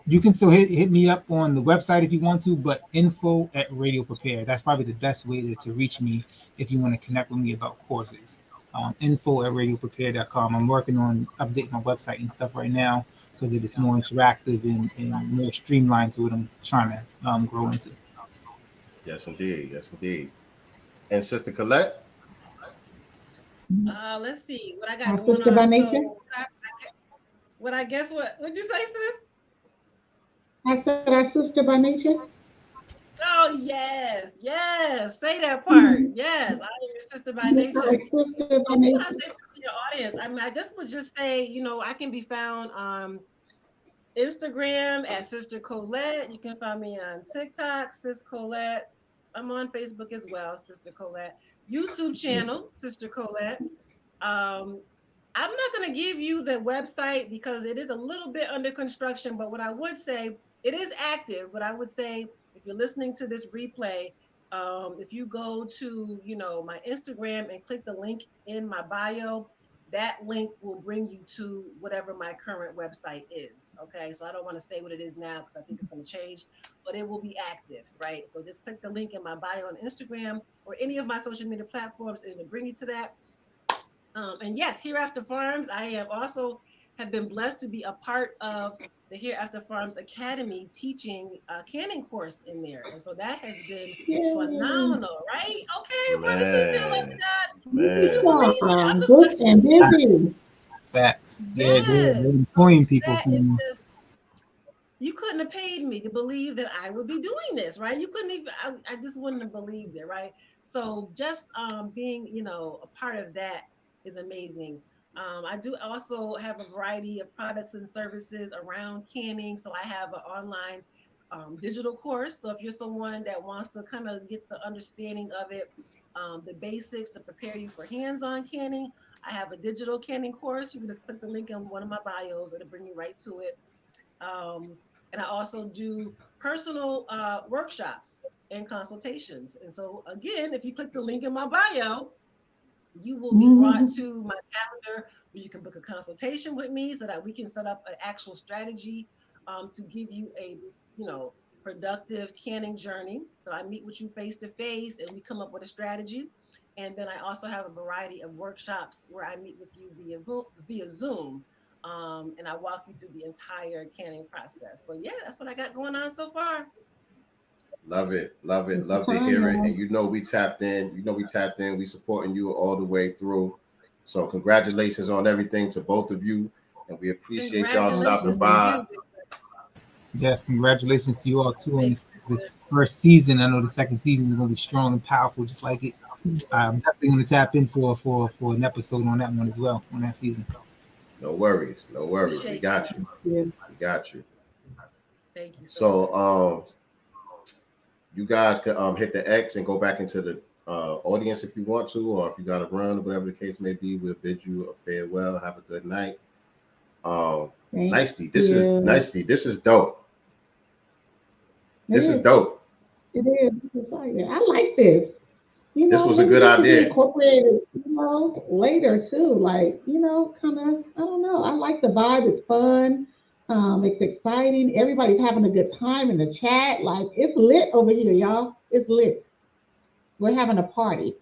you can still hit me up on the website if you want to, but info@Radio Prepare. That's probably the best way to reach me if you want to connect with me about courses. Info@radioprepare.com. I'm working on updating my website and stuff right now so that it's more interactive and more streamlined to what I'm trying to grow into. Yes, indeed. Yes, indeed. And Sister Colette? Let's see what I got going sister on. by nature? What'd you say, sis? I said our sister by nature. Oh yes, yes. Say that part. Yes, I am your sister by nature. Sister by So what nature. I say to your audience? I mean, I just would just say, I can be found on Instagram at Sister Colette. You can find me on TikTok, Sis Colette. I'm on Facebook as well, Sister Colette. YouTube channel, Sister Colette. Um, I'm not going to give you the website because it is a little bit under construction, but what I would say, it is active, but I would say if you're listening to this replay, if you go to, my Instagram and click the link in my bio, that link will bring you to whatever my current website is. Okay. So I don't want to say what it is now because I think it's going to change, but it will be active, right? So just click the link in my bio on Instagram or any of my social media platforms and it'll bring you to that. And yes, Hereafter Farms, I have also have been blessed to be a part of the Hereafter Farms Academy teaching a canning course in there. And so that has been phenomenal, right? Okay, brother Sincere Love to God. Man. Can you believe it? I'm just Good and busy. Facts. Yes, They're employing people. that is just, you couldn't have paid me to believe that I would be doing this, right? You couldn't even, I just wouldn't have believed it, right? So just being, a part of that is amazing. I do also have a variety of products and services around canning. So I have an online digital course. So if you're someone that wants to kind of get the understanding of it, the basics to prepare you for hands-on canning, I have a digital canning course. You can just click the link in one of my bios. It'll bring you right to it. And I also do personal workshops and consultations. And so again, if you click the link in my bio, you will be brought to my calendar where you can book a consultation with me so that we can set up an actual strategy to give you a, productive canning journey. So I meet with you face to face and we come up with a strategy. And then I also have a variety of workshops where I meet with you via Zoom. And I walk you through the entire canning process. So yeah, that's what I got going on so far. Love it. Love it. Love to hear it. And we tapped in. We supporting you all the way through. So congratulations on everything to both of you. And we appreciate y'all stopping by. Yes, congratulations to you all too on this first season. I know the second season is going to be strong and powerful, just like it. I'm definitely going to tap in for an episode on that one as well, on that season. No worries. No worries. We got you. Yeah. We got you. Thank you. So you guys can hit the X and go back into the audience if you want to, or if you got to run, whatever the case may be. We'll bid you a farewell. Have a good night. Nicely. This is dope. This is dope. It is. It's exciting. I like this. This was a good idea. Incorporated, later too. Like, kind of, I don't know. I like the vibe. It's fun. It's exciting. Everybody's having a good time in the chat. Like, it's lit over here, y'all. It's lit. We're having a party.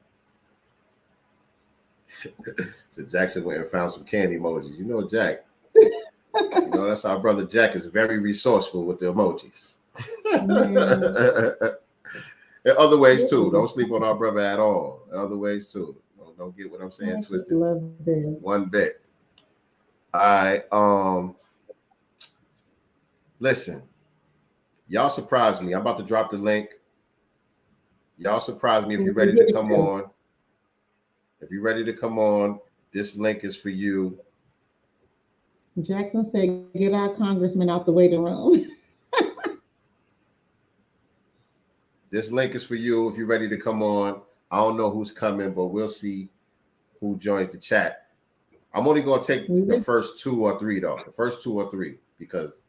So Jackson went and found some candy emojis. Jack. That's our brother Jack is very resourceful with the emojis. In other ways too. Don't sleep on our brother at all. In other ways too. Don't get what I'm saying twisted one bit. All right. Listen, y'all surprised me. I'm about to drop the link. Y'all surprise me if you're ready to come on. If you're ready to come on, this link is for you. Jackson said, get our congressman out the waiting room. This link is for you if you're ready to come on. I don't know who's coming, but we'll see who joins the chat. I'm only going to take the first 2 or 3, though. The first 2 or 3, because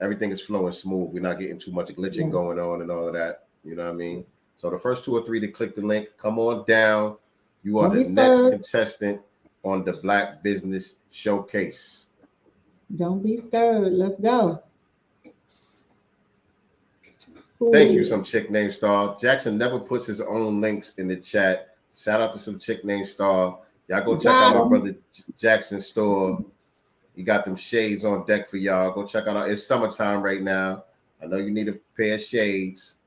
everything is flowing smooth. We're not getting too much glitching going on and all of that. You know what I mean? So the first 2 or 3 to click the link, come on down. You are the next contestant on the Black Business Showcase. Don't be scared. Let's go. Thank you, some chick named Star. Jackson never puts his own links in the chat. Shout out to some chick named Star. Y'all go check out our brother Jackson's store. He got them shades on deck for y'all. Go check out. It's summertime right now. I know you need a pair of shades.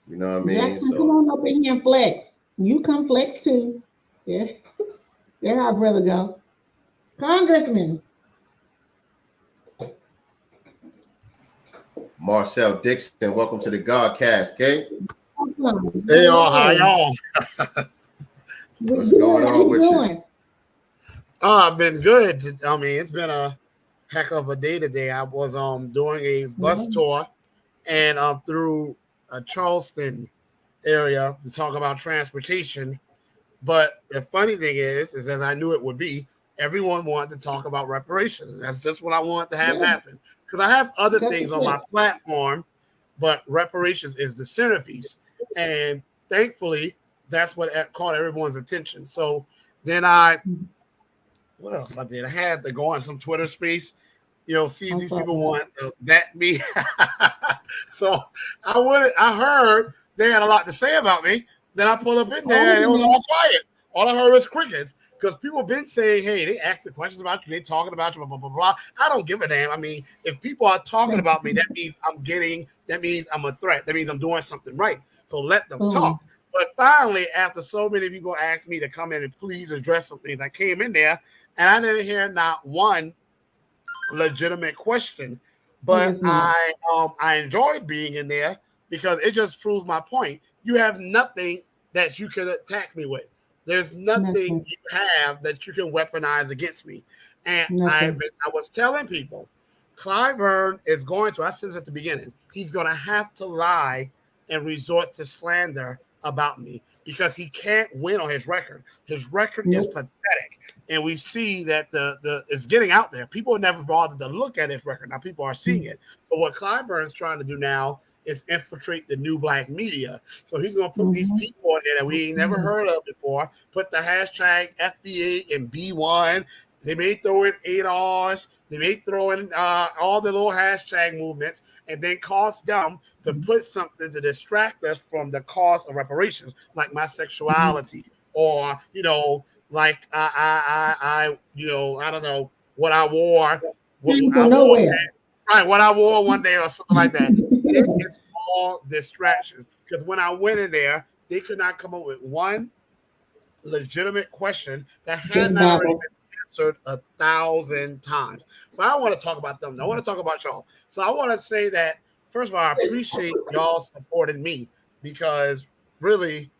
You know what I mean? Jackson, come on up in here and flex. You come flex too. Yeah. There our brother go. Congressman. Marcel Dixon. Welcome to the GodCast, okay? Hey y'all, how y'all? What's going on with you? I've been good. I mean, it's been a heck of a day today. I was doing a bus tour and through Charleston area to talk about transportation. But the funny thing is as I knew it would be, everyone wanted to talk about reparations. That's just what I wanted to have happen. Because I have other things on my platform, but reparations is the centerpiece. And thankfully, that's what caught everyone's attention. So then what else I did? I had to go on some Twitter space, see these people want to vet me. So I heard they had a lot to say about me. Then I pulled up in there and it was all quiet. All I heard was crickets because people have been saying, hey, they asking questions about you, they talking about you, blah, blah, blah, blah. I don't give a damn. I mean, if people are talking about me, that means I'm a threat. That means I'm doing something right. So let them talk. But finally, after so many people asked me to come in and please address some things, I came in there and I didn't hear not one legitimate question. But I enjoyed being in there because it just proves my point. You have nothing that you can attack me with. There's nothing you have that you can weaponize against me. And I was telling people, Clyburn is going to, I said this at the beginning, he's going to have to lie and resort to slander about me because he can't win on his record. His record is pathetic. And we see that it's getting out there. People never bothered to look at his record. Now people are seeing it. So what Clyburn is trying to do now is infiltrate the new black media. So he's going to put these people on there that we ain't never heard of before, put the hashtag FBA and B1. They may throw in 8Rs. They may throw in all the little hashtag movements and then cause them to put something to distract us from the cause of reparations, like my sexuality or, like I don't know what I wore. What I wore one day or something like that. It's all distractions. Because when I went in there, they could not come up with one legitimate question that had not already been answered 1,000 times. But I want to talk about them. I want to talk about y'all. So I want to say that, first of all, I appreciate y'all supporting me because really,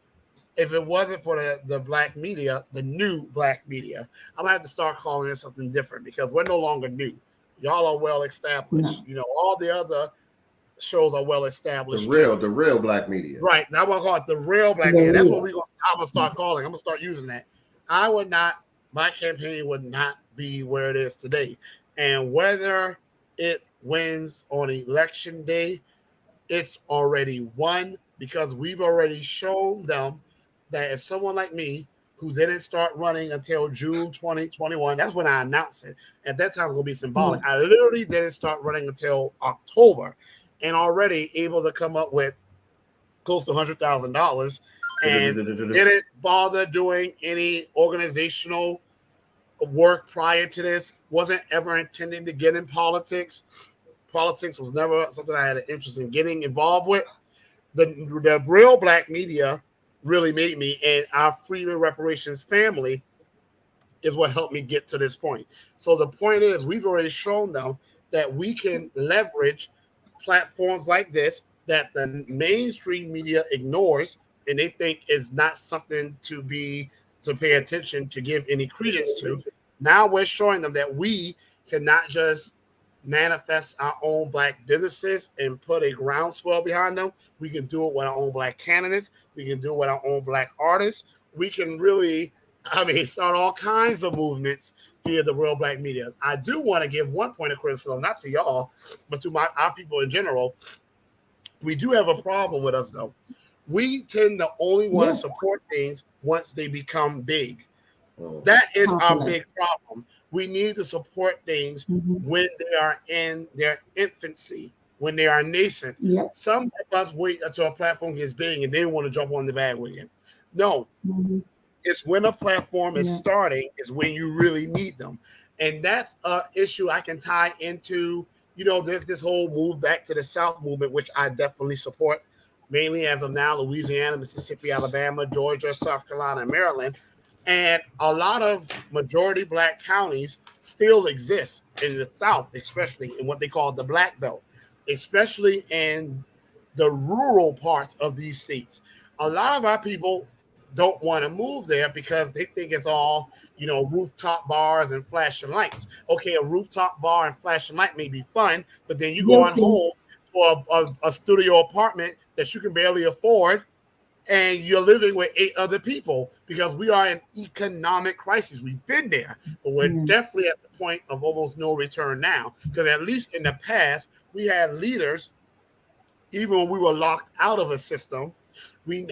if it wasn't for the black media, the new black media, I'm going to have to start calling it something different because we're no longer new. Y'all are well established. All the other shows are well established. The real black media. Right. Now I'm gonna call it the real black media. That's what I'm gonna start calling. I'm gonna start using that. My campaign would not be where it is today. And whether it wins on election day, it's already won because we've already shown them that if someone like me who didn't start running until June 2021, that's when I announced it. At that time, it's going to be symbolic. I literally didn't start running until October and already able to come up with close to $100,000 and didn't bother doing any organizational work prior to this. Wasn't ever intending to get in politics. Politics was never something I had an interest in getting involved with. The real black media really made me, and our Freedom Reparations family is what helped me get to this point. So the point is, we've already shown them that we can leverage platforms like this that the mainstream media ignores and they think is not something to pay attention to, give any credence to. Now we're showing them that we cannot just manifest our own black businesses and put a groundswell behind them. We can do it with our own black candidates. We can do it with our own black artists. We can really, start all kinds of movements via the real black media. I do want to give one point of criticism, not to y'all, but to our people in general. We do have a problem with us, though. We tend to only want to support things once they become big. That is our big problem. We need to support things when they are in their infancy, when they are nascent. Some of us wait until a platform gets big and they want to jump on the bandwagon. No, it's when a platform is starting is when you really need them. And that's an issue I can tie into, there's this whole move back to the South movement, which I definitely support, mainly as of now, Louisiana, Mississippi, Alabama, Georgia, South Carolina, and Maryland. And a lot of majority black counties still exist in the South, especially in what they call the Black Belt. especially in the rural parts of these states. A lot of our people don't want to move there because they think it's all, rooftop bars and flashing lights. Okay, a rooftop bar and flashing light may be fun, but then you go on home to a studio apartment that you can barely afford, and you're living with 8 other people because we are in economic crisis. We've been there, but we're definitely at the point of almost no return now. Because at least in the past, we had leaders, even when we were locked out of a system, we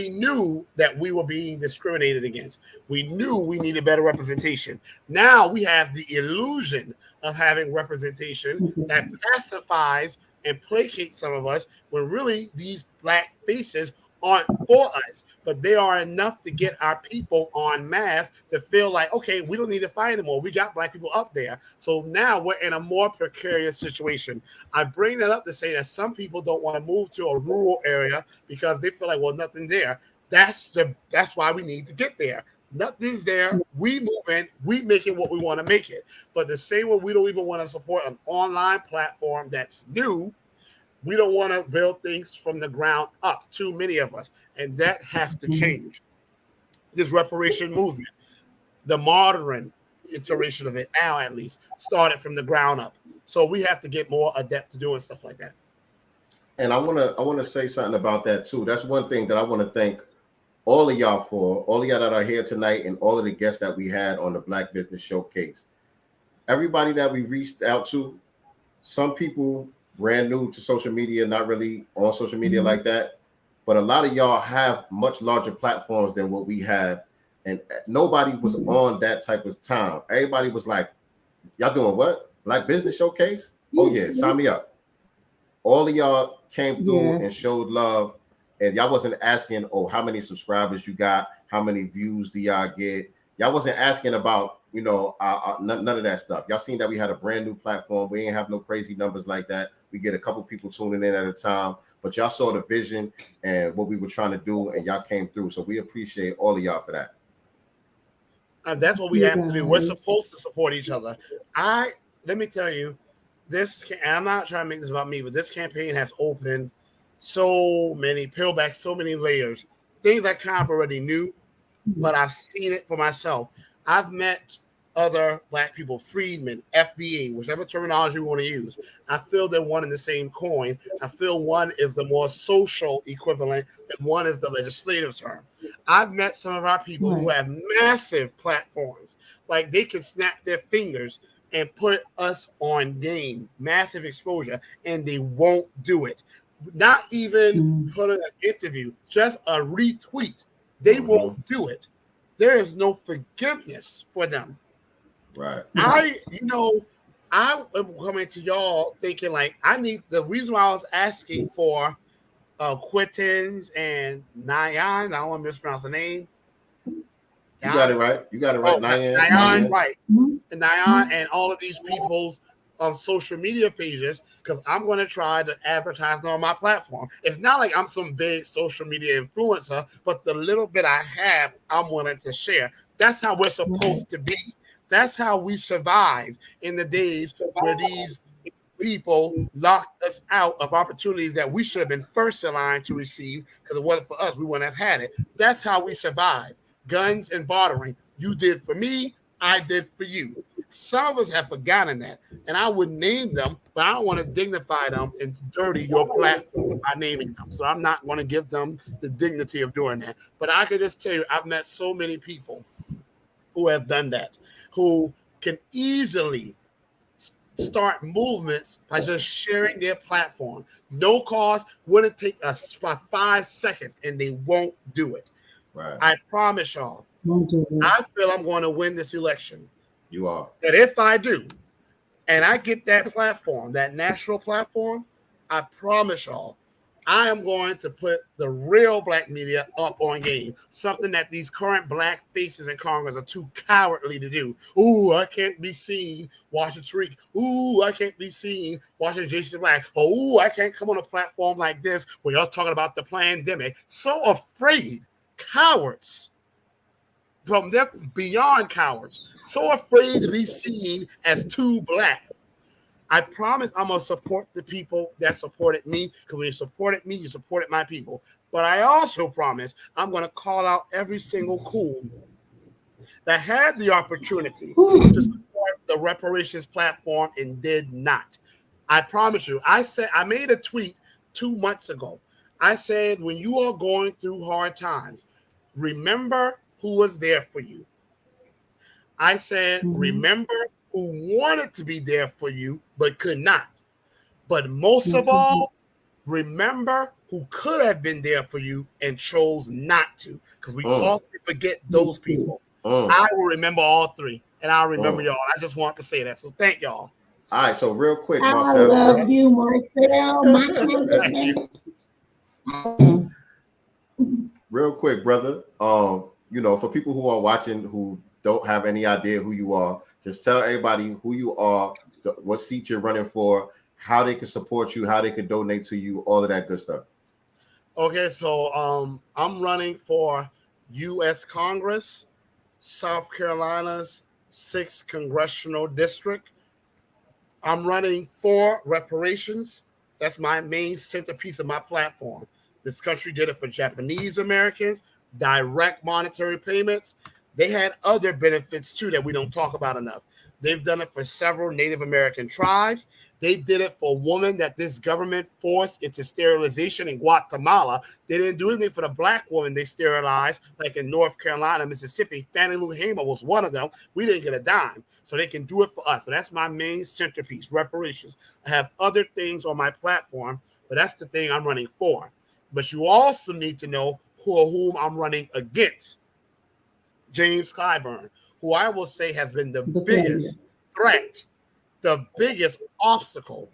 knew that we were being discriminated against. We knew we needed better representation. Now we have the illusion of having representation that pacifies and placates some of us, when really these black faces aren't for us, but they are enough to get our people en masse to feel like, okay, we don't need to fight anymore. We got black people up there. So now we're in a more precarious situation. I bring that up to say that some people don't want to move to a rural area because they feel like, well, nothing's there. That's why we need to get there. Nothing's there. We move in. We make it what we want to make it. But the same way we don't even want to support an online platform that's new, we don't want to build things from the ground up, too many of us, and that has to change. This reparation movement, the modern iteration of it now at least, started from the ground up. So we have to get more adept to doing stuff like that. And I want to say something about that too. That's one thing that I want to thank all of y'all for, all of y'all that are here tonight, and all of the guests that we had on the Black Business Showcase. Everybody that we reached out to, some people brand new to social media, not really on social media like that, but a lot of y'all have much larger platforms than what we have, and nobody was on that type of time. Everybody was like, y'all doing what? Black Business Showcase? Oh yeah, sign me up. All of y'all came through and showed love, and y'all wasn't asking, oh, how many subscribers you got, how many views do y'all get. Y'all wasn't asking about, none of that stuff. Y'all seen that we had a brand new platform. We ain't have no crazy numbers like that. We get a couple people tuning in at a time, but y'all saw the vision and what we were trying to do, and y'all came through. So we appreciate all of y'all for that. And that's what we have to do. We're supposed to support each other. Let me tell you, I'm not trying to make this about me, but this campaign has opened peeled back so many layers, things I kind of already knew, but I've seen it for myself. I've met other black people, freedmen, FBA, whichever terminology we want to use. I feel they're one and the same coin. I feel one is the more social equivalent, and one is the legislative term. I've met some of our people who have massive platforms, like they can snap their fingers and put us on game, massive exposure, and they won't do it. Not even put in an interview, just a retweet. They won't do it. There is no forgiveness for them. Right. I am coming to y'all thinking like the reason why I was asking for Quittens and Nyan, I don't want to mispronounce the name. You got it right. Nyan, right. And Nyan and all of these people's social media pages, because I'm going to try to advertise on my platform. It's not like I'm some big social media influencer, but the little bit I have, I'm willing to share. That's how we're supposed to be. That's how we survived in the days where these people locked us out of opportunities that we should have been first in line to receive, because it wasn't for us, we wouldn't have had it. That's how we survived. Guns and bartering. You did for me, I did for you. Some of us have forgotten that, and I would name them, but I don't want to dignify them and dirty your platform by naming them. So I'm not going to give them the dignity of doing that. But I can just tell you, I've met so many people who have done that, who can easily start movements by just sharing their platform. No cost, wouldn't take us about 5 seconds, and they won't do it. Right. I promise y'all, I feel I'm going to win this election. You are. That if I do, and I get that platform, that national platform, I promise y'all, I am going to put the real black media up on game. Something that these current black faces in Congress are too cowardly to do. Ooh, I can't be seen watching Tariq. Ooh, I can't be seen watching Jason Black. Ooh, I can't come on a platform like this where y'all talking about the pandemic. So afraid. Cowards. From them, beyond cowards. So afraid to be seen as too black. I promise I'm going to support the people that supported me, because when you supported me, you supported my people. But I also promise I'm going to call out every single coon that had the opportunity to support the reparations platform and did not. I promise you. I made a tweet 2 months ago. I said, when you are going through hard times, remember who was there for you. I said, remember who wanted to be there for you but could not. But most of all, remember who could have been there for you and chose not to, because we often forget those people. I will remember all three, and I'll remember y'all. I just want to say that. So thank y'all. All right, so real quick, Marcel. I love you, Marcel. Real quick, brother. You know, for people who are watching who don't have any idea who you are, just tell everybody who you are, what seat you're running for, how they can support you, how they can donate to you, all of that good stuff. Okay, so I'm running for U.S. Congress, South Carolina's 6th Congressional District. I'm running for reparations. That's my main centerpiece of my platform. This country did it for Japanese Americans, direct monetary payments. They had other benefits too that we don't talk about enough. They've done it for several Native American tribes. They did it for women that this government forced into sterilization in Guatemala. They didn't do anything for the black woman they sterilized, like in North Carolina, Mississippi. Fannie Lou Hamer was one of them. We didn't get a dime. So they can do it for us. So that's my main centerpiece, reparations. I have other things on my platform, but that's the thing I'm running for. But you also need to know whom I'm running against. James Clyburn, who I will say has been the biggest threat, the biggest obstacle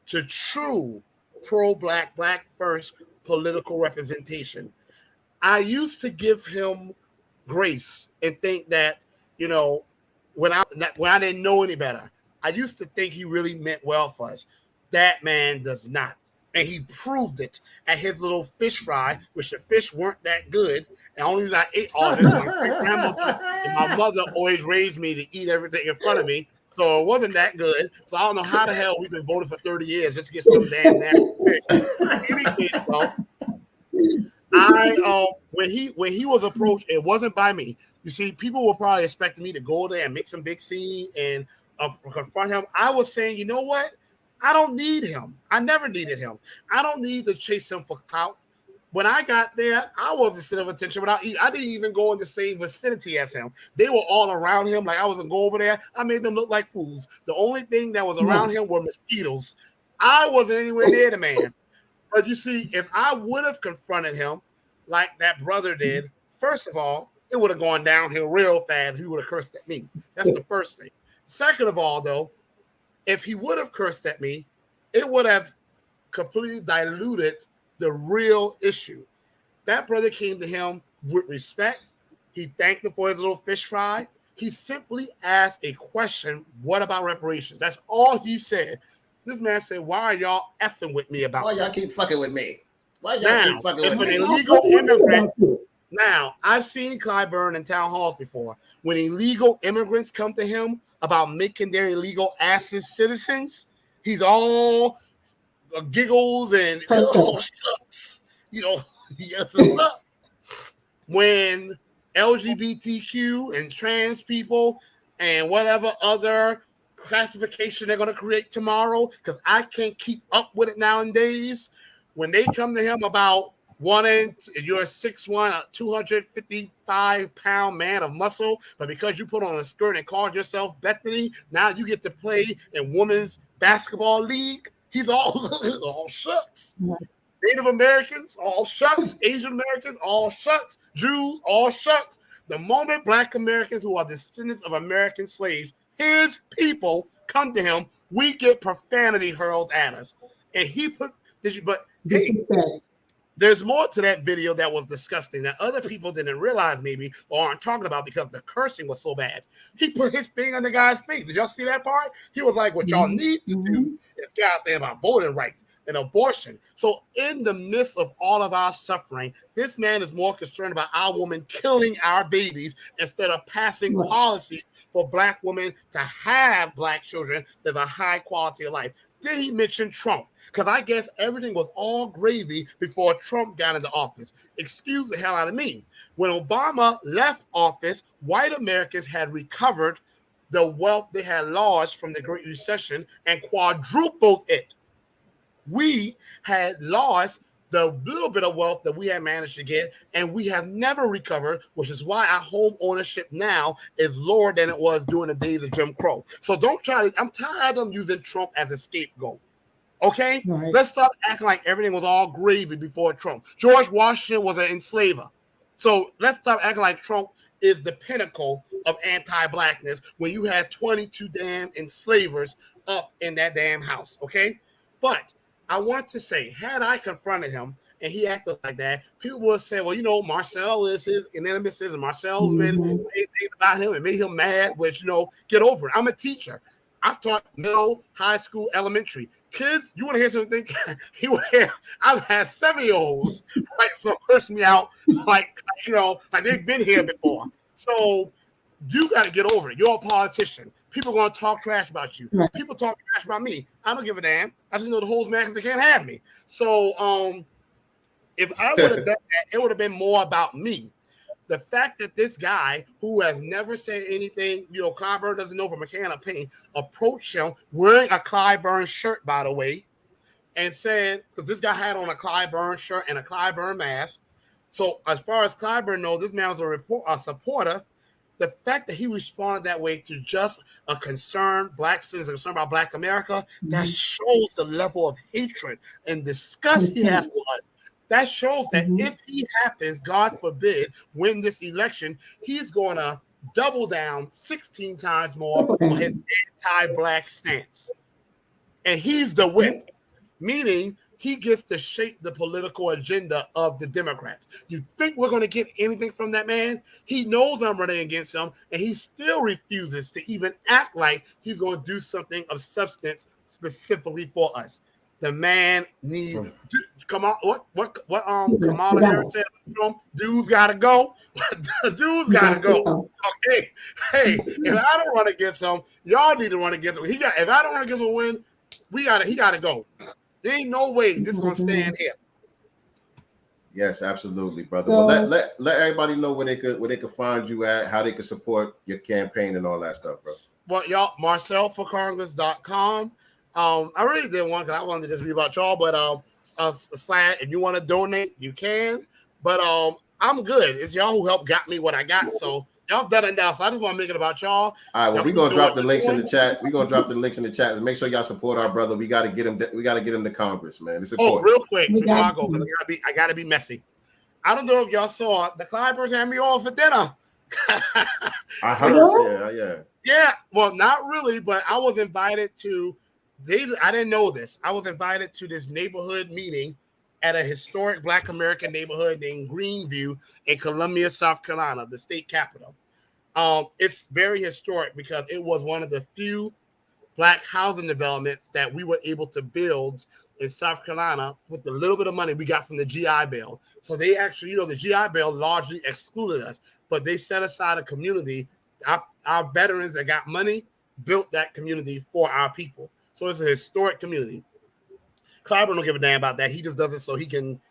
to true pro-black, black first political representation. I used to give him grace and think that, you know, when I didn't know any better, I used to think he really meant well for us. That man does not. And he proved it at his little fish fry, which the fish weren't that good. And only reason I ate all of it, my mother always raised me to eat everything in front of me. So it wasn't that good. So I don't know how the hell we've been voting for 30 years just to get some damn nasty fish. In any case, though, when he was approached, it wasn't by me. You see, people were probably expecting me to go there and make some big scene and confront him. I was saying, you know what? I don't need him. I never needed him. I don't need to chase him for clout. When I got there, I was the center of attention. I didn't even go in the same vicinity as him. They were all around him. Like I wasn't going over there. I made them look like fools. The only thing that was around him were mosquitoes. I wasn't anywhere near the man. But you see, if I would have confronted him like that brother did, first of all, it would have gone downhill real fast. He would have cursed at me. That's the first thing. Second of all, though, if he would have cursed at me, it would have completely diluted the real issue. That brother came to him with respect. He thanked him for his little fish fry. He simply asked a question, what about reparations? That's all he said. This man said, why are y'all effing with me about that? Why y'all keep fucking with me? Why y'all keep fucking with me? If an illegal immigrant... Now, I've seen Clyburn in town halls before. When illegal immigrants come to him about making their illegal asses citizens, he's all giggles and oh, shucks. You know, yes, it's up. When LGBTQ and trans people and whatever other classification they're going to create tomorrow, because I can't keep up with it nowadays, when they come to him about you're a 6'1", a 255-pound man of muscle, but because you put on a skirt and called yourself Bethany, now you get to play in women's basketball league. He's all shucks. Native Americans, all shucks. Asian Americans, all shucks. Jews, all shucks. The moment Black Americans who are descendants of American slaves, his people, come to him, we get profanity hurled at us. And he put this, but hey, There's more to that video that was disgusting that other people didn't realize maybe or aren't talking about because the cursing was so bad. He put his finger on the guy's face. Did y'all see that part? He was like, what y'all need to do is get out there about voting rights and abortion. So in the midst of all of our suffering, this man is more concerned about our women killing our babies instead of passing policies for Black women to have Black children with a high quality of life. Then he mentioned Trump, because I guess everything was all gravy before Trump got into office. Excuse the hell out of me. When Obama left office, white Americans had recovered the wealth they had lost from the Great Recession and quadrupled it. We had lost the little bit of wealth that we had managed to get, and we have never recovered, which is why our home ownership now is lower than it was during the days of Jim Crow. So don't try to, I'm tired of them using Trump as a scapegoat. Okay? Right. Let's stop acting like everything was all gravy before Trump. George Washington was an enslaver. So let's stop acting like Trump is the pinnacle of anti-Blackness when you had 22 damn enslavers up in that damn house. Okay? But I want to say, had I confronted him and he acted like that, people would say, well, you know, Marcel is his nemesis, and Marcel's been made things about him and made him mad, which, you know, get over it. I'm a teacher. I've taught middle, high school, elementary. Kids, you want to hear something? You want to hear? I've had 7-year-olds like so curse me out, like, you know, like they've been here before. So you got to get over it. You're a politician. People are going to talk trash about you. Right. People talk trash about me. I don't give a damn. I just know the hoes mad because they can't have me. So if I would have done that, it would have been more about me. The fact that this guy who has never said anything, you know, Clyburn doesn't know from a can of paint, approached him wearing a Clyburn shirt, by the way, and said, because this guy had on a Clyburn shirt and a Clyburn mask. So as far as Clyburn knows, this man was a supporter. The fact that he responded that way to just a concerned Black citizen, concerned about Black America, that shows the level of hatred and disgust he has for us. That shows that if he happens, God forbid, win this election, he's going to double down 16 times more on his anti-Black stance. And he's the whip, meaning he gets to shape the political agenda of the Democrats. You think we're going to get anything from that man? He knows I'm running against him, and he still refuses to even act like he's going to do something of substance specifically for us. The man needs come on. What Kamala Harris said from dudes gotta go. Dudes gotta go. Okay. Hey, if I don't run against him, y'all need to run against him. If I don't run against him, win, he gotta go. There ain't no way this is gonna stand here. Yes, absolutely, brother. So, well, let everybody know where they could find you at, how they could support your campaign and all that stuff, bro. Well, y'all, MarcelForCongress.com. I really did one because I wanted to just read about y'all, but if you want to donate, you can. But I'm good. It's y'all who helped got me what I got. So y'all done it now. So I just want to make it about y'all. All right, well, we're gonna drop the links in the chat. We're gonna drop the links in the chat and make sure y'all support our brother. We gotta get him to Congress, man. It's important. Real quick before I go, because I gotta be messy. I don't know if y'all saw the Clyburns had me on for dinner. I heard, yeah. Well, not really, but I was invited to. I didn't know this. I was invited to this neighborhood meeting at a historic Black American neighborhood named Greenview in Columbia, South Carolina, the state capital. It's very historic because it was one of the few Black housing developments that we were able to build in South Carolina with the little bit of money we got from the GI Bill. So they actually, the GI Bill largely excluded us, but they set aside a community. Our veterans that got money built that community for our people. So it's a historic community. Clyburn don't give a damn about that. He just does it so he can,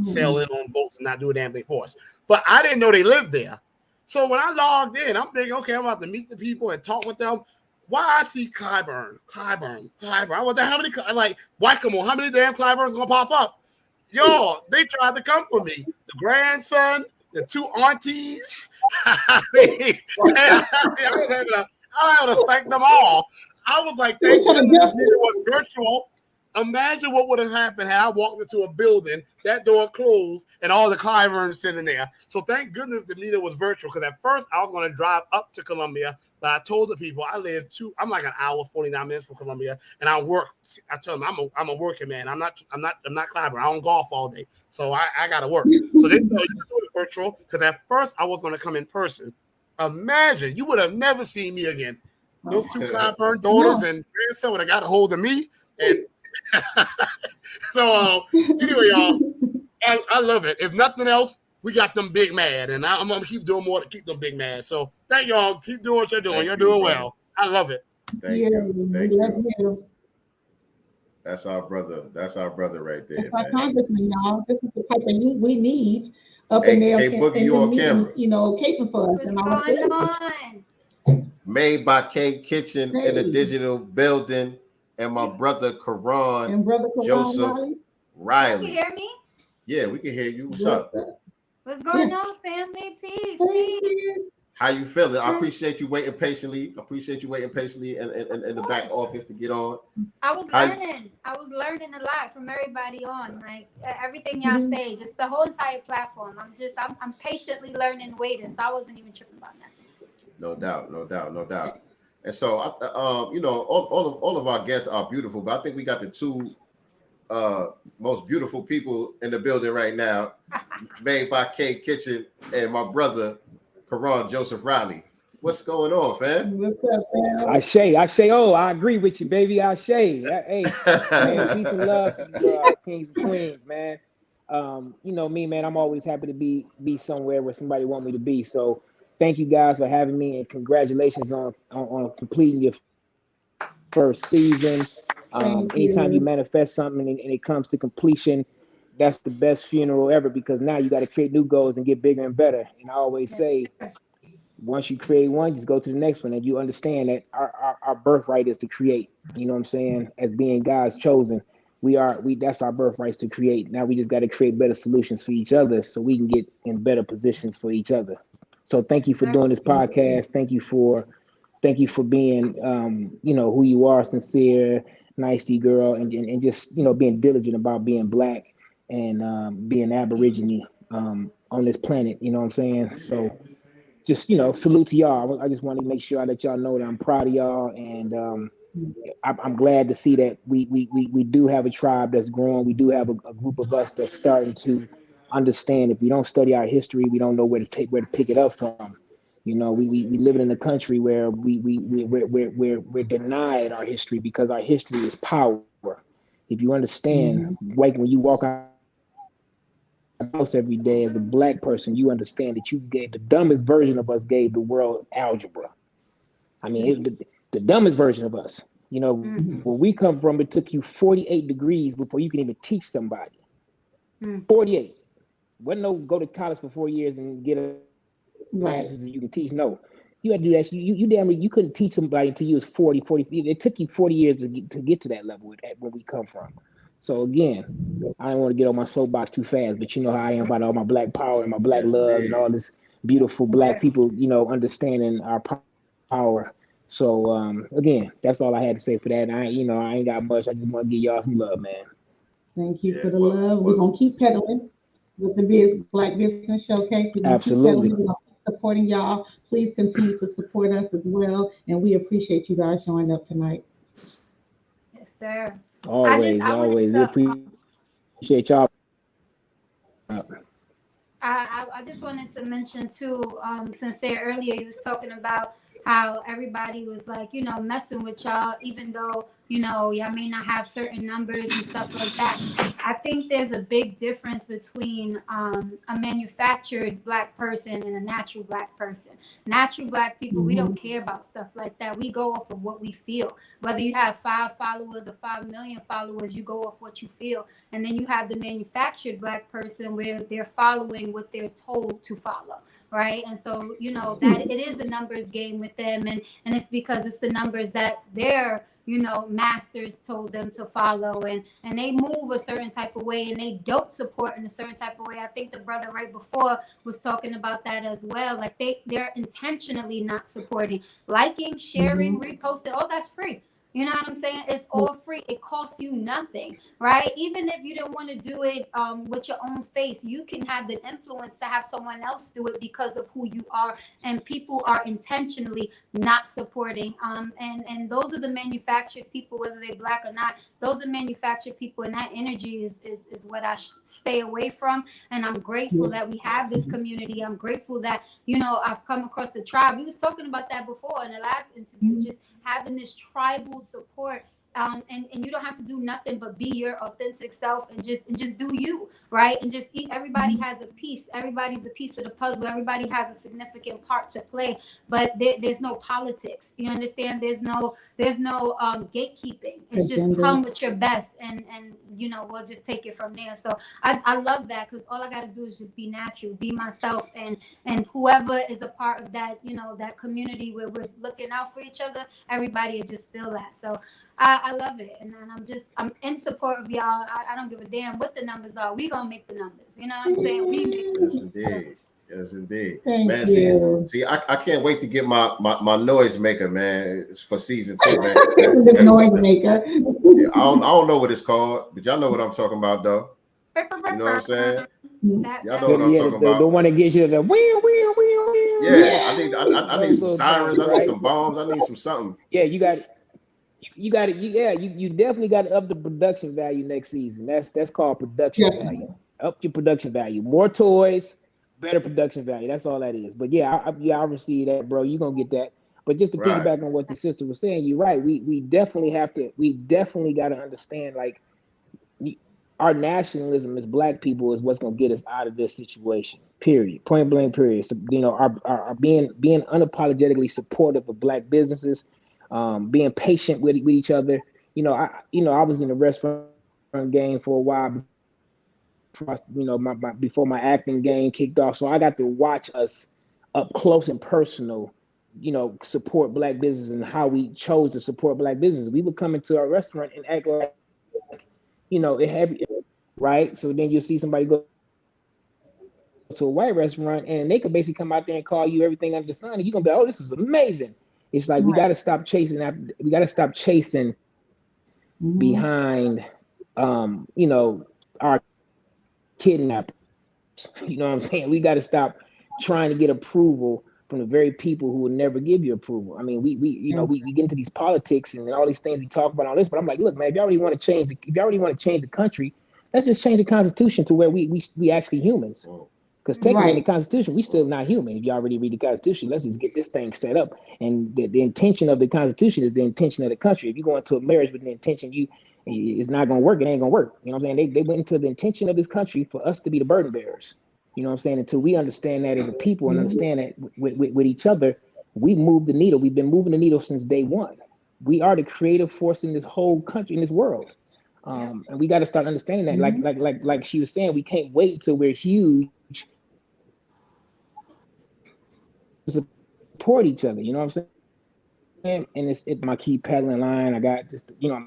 sail in on boats and not do a damn thing for us. But I didn't know they lived there. So when I logged in, I'm thinking, okay, I'm about to meet the people and talk with them. Why I see Clyburn. I wonder how many, whack-a-mole, how many damn Clyburns gonna pop up? Yo, they tried to come for me. The grandson, the two aunties. I was having to thank them all. I was like, thank you. It was virtual. Imagine what would have happened had I walked into a building, that door closed, and all the Clyburns sitting there. So thank goodness the meeting was virtual, because at first I was going to drive up to Columbia, but I told the people I'm like an hour, 49 minutes from Columbia, and I work. I told them I'm a working man. I'm not Clyburn. I don't golf all day, so I got to work. So they told you to do it virtual, because at first I was going to come in person. Imagine, you would have never seen me again. Those two Clyburn daughters and grandson would have got a hold of me, and so anyway, y'all, I love it. If nothing else, we got them big mad, and I'm gonna keep doing more to keep them big mad. So thank y'all. Keep doing what you're doing. You're doing well. I love it. Thank you. Thank you. That's our brother. That's our brother right there. That's our congressman, y'all. This is the type of heat we need up in there. Hey, Boogie, you on camera? You know, caping for us. What's going on? Made by K Kitchen in the digital building. And my brother Karan and brother Joseph Riley. Can you hear me? Yeah, we can hear you. What's up? What's going on, family? Peace. How you feeling? I appreciate you waiting patiently. in the back office to get on. I was learning a lot from everybody on, like everything y'all say, just the whole entire platform. I'm patiently learning, waiting. So I wasn't even tripping about that. No doubt. And so, all of our guests are beautiful, but I think we got the two most beautiful people in the building right now, Made by K Kitchen and my brother, Karan Joseph Riley. What's going on, fam? What's up, fam? I say, oh, I agree with you, baby. Hey, man, peace and love to you, kings and queens, man. You know me, man, I'm always happy to be somewhere where somebody want me to be. So thank you guys for having me, and congratulations on completing your first season. Anytime you manifest something and it comes to completion, that's the best funeral ever, because now you got to create new goals and get bigger and better. And I always say, once you create one, just go to the next one, and you understand that our birthright is to create. You know what I'm saying? As being God's chosen, that's our birthright, to create. Now we just got to create better solutions for each other so we can get in better positions for each other. So thank you for doing this podcast. Thank you for being, who you are, sincere, nicey girl, and just, being diligent about being Black and being Aborigine on this planet. You know what I'm saying? So just, salute to y'all. I just want to make sure I let y'all know that I'm proud of y'all, and I'm glad to see that we do have a tribe that's growing. We do have a group of us that's starting to understand. If we don't study our history, we don't know where to pick it up from. We live in a country where we're denied our history, because our history is power. If you understand, like when you walk out of the house every day as a Black person, you understand that you gave the dumbest version of us, gave the world algebra. I mean, the dumbest version of us. Where we come from, it took you 48 degrees before you can even teach somebody. 48. Wasn't no go to college for 4 years and get a license and you can teach. No, you had to do that. You couldn't teach somebody until you was 40. It took you 40 years to get to that level where we come from. So again, I don't want to get on my soapbox too fast, but you know how I am about all my Black power and my Black love and all this beautiful Black people, understanding our power. So again, that's all I had to say for that. And I ain't got much. I just want to give y'all some love, man. Thank you for the love. We're gonna keep pedaling with the Black Business Showcase. We're gonna Absolutely. Keep pedaling. We're gonna keep supporting y'all. Please continue to support us as well, and we appreciate you guys showing up tonight. Yes, sir. Always. We appreciate y'all. I just wanted to mention too, Sincere, earlier you was talking about how everybody was like, messing with y'all, even though, y'all may not have certain numbers and stuff like that. I think there's a big difference between a manufactured Black person and a natural Black person. Natural Black people, we don't care about stuff like that. We go off of what we feel. Whether you have 5 followers or 5 million followers, you go off what you feel. And then you have the manufactured Black person where they're following what they're told to follow. Right. And so, that it is the numbers game with them. And it's because it's the numbers that their, masters told them to follow. And they move a certain type of way, and they don't support in a certain type of way. I think the brother right before was talking about that as well. Like they're intentionally not supporting, liking, sharing, reposting. Oh, that's free. You know what I'm saying? It's all free. It costs you nothing, right? Even if you don't want to do it with your own face, you can have the influence to have someone else do it because of who you are. And people are intentionally not supporting. And those are the manufactured people, whether they're black or not. Those are manufactured people, and that energy is what I stay away from. And I'm grateful that we have this community. I'm grateful that, you know, I've come across the tribe. We was talking about that before in the last interview, just having this tribal support. And you don't have to do nothing but be your authentic self and just do you, right? And just eat. Everybody has a piece. Everybody's a piece of the puzzle. Everybody has a significant part to play, but there's no politics. You understand? There's no gatekeeping. It's just come with your best, and you know, we'll just take it from there. So I love that, because all I got to do is just be natural, be myself, and whoever is a part of that, you know, that community where we're looking out for each other, everybody will just feel that. So I love it, and I'm in support of y'all. I don't give a damn what the numbers are. We gonna make the numbers. You know what I'm saying? We make the numbers. Yes, indeed. Thank Man, you. see, I can't wait to get my noise maker, man. It's for season 2, man. The noise maker. Yeah, I don't know what it's called, but y'all know what I'm talking about, though. You know what I'm saying? Y'all know what I'm talking about. The one that gives you the wheel. Yeah, I need some sirens. I need some bombs. I need some something. Yeah, you definitely got to up the production value next season. That's called production value. Up your production value. More toys, better production value. That's all that is. But yeah, I receive that, bro. You're gonna get that. But just to piggyback on what the sister was saying, you're right. We definitely got to understand, like, our nationalism as Black people is what's gonna get us out of this situation. Period. Point blank. Period. So, you know, our being unapologetically supportive of Black businesses, being patient with each other. You know, I was in the restaurant game for a while. You know, before my acting game kicked off, so I got to watch us up close and personal, you know, support Black business and how we chose to support Black business. We would come into our restaurant and act like, you know, it had, right? So then you see somebody go to a white restaurant and they could basically come out there and call you everything under the sun, and you're gonna be like, oh, this was amazing. It's like we got to stop chasing that. We got to stop chasing behind, you know, our kidnappers. You know what I'm saying? We got to stop trying to get approval from the very people who will never give you approval. I mean, we get into these politics and all these things we talk about, all this, but I'm like, look, man, if y'all already want to change the country, let's just change the Constitution to where we actually humans. Because technically in the Constitution, we still not human. If you already read the Constitution, let's just get this thing set up. And the intention of the Constitution is the intention of the country. If you go into a marriage with the intention it's not going to work, it ain't going to work. You know what I'm saying? They went into the intention of this country for us to be the burden bearers. You know what I'm saying? Until we understand that as a people and understand that with each other, we move the needle. We've been moving the needle since day one. We are the creative force in this whole country, in this world. And we got to start understanding that. Like she was saying, we can't wait until we're huge to support each other. You know what I'm saying? And it's my key peddling line. I got just, you know,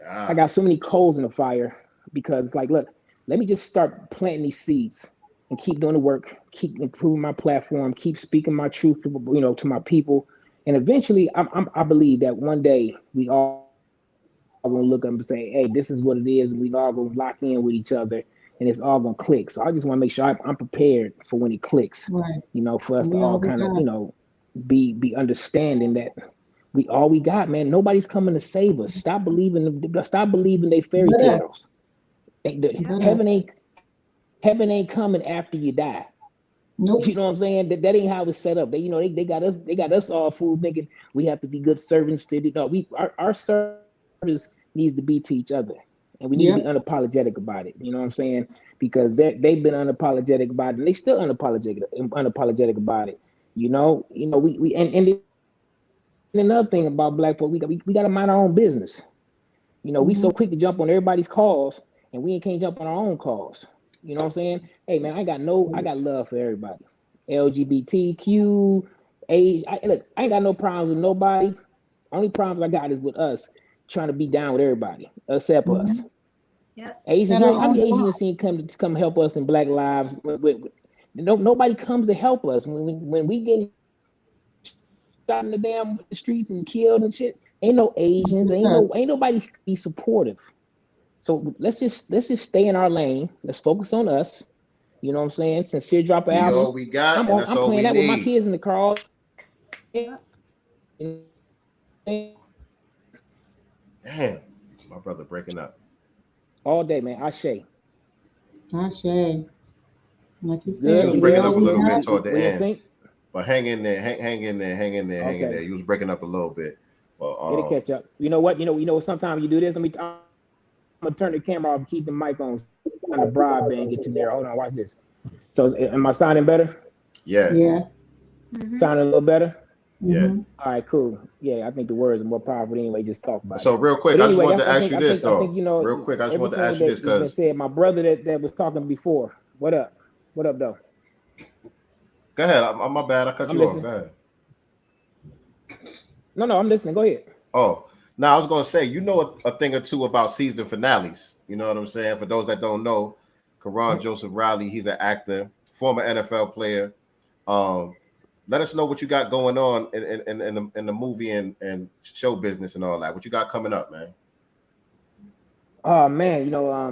I got so many coals in the fire because it's like, look, let me just start planting these seeds and keep doing the work, keep improving my platform, keep speaking my truth, you know, to my people. And eventually I believe that one day we all are going to look up and say, hey, this is what it is. And we all going to lock in with each other and it's all going to click. So I just want to make sure I'm prepared for when it clicks, you know, for us to all kind of, you know, be understanding that we got, man. Nobody's coming to save us. Stop believing they fairy tales. Heaven ain't coming after you die. Nope. You know what I'm saying? That ain't how it's set up. They got us all fooled thinking we have to be good servants to our service needs to be to each other. And we need to be unapologetic about it. You know what I'm saying? Because they've been unapologetic about it, and they still unapologetic about it. You know, we and another thing about Black folk, we got to mind our own business. You know, we so quick to jump on everybody's calls, and we can't jump on our own calls. You know what I'm saying? Hey man, I got love for everybody. LGBTQ, age. I ain't got no problems with nobody. Only problems I got is with us trying to be down with everybody, except us. Asians, how many Asians you seen come help us in Black Lives? Nobody comes to help us when we get shot in the damn streets and killed and shit. Ain't no Asians, ain't nobody be supportive. So let's just stay in our lane. Let's focus on us. You know what I'm saying? Sincere drop an We album. all we got, I'm and that's all playing we that with my need. kids in the car. Damn, my brother breaking up. All day, man. Ashe. Like you He said, was Good. breaking You up a little bit toward the Where you end. sing? But hang in there, hang in there, hang in there, hang in there. You was breaking up a little bit. Well, It'll catch up. You know what? You know. Sometimes you do this. I'm gonna turn the camera off and keep the mic on the broadband. Get to there. Hold on. Watch this. So, am I sounding better? Yeah. Sounding a little better. Yeah. All right. Cool. Yeah. I think the words are more powerful anyway. Just talk about it. So real quick, But I just anyway, wanted to ask you this though. I think, you know, real quick, I just wanted to ask you this everything that because said, my brother that was talking before. What up? What up, though? Go ahead. My bad. I cut I'm you listening. off. Go ahead. No, I'm listening. Go ahead. Oh, now I was gonna say, you know, a thing or two about season finales. You know what I'm saying? For those that don't know, Karan Joseph Riley, he's an actor, former NFL player. Let us know what you got going on in the movie and show business and all that. What you got coming up, man? Oh man, you know, I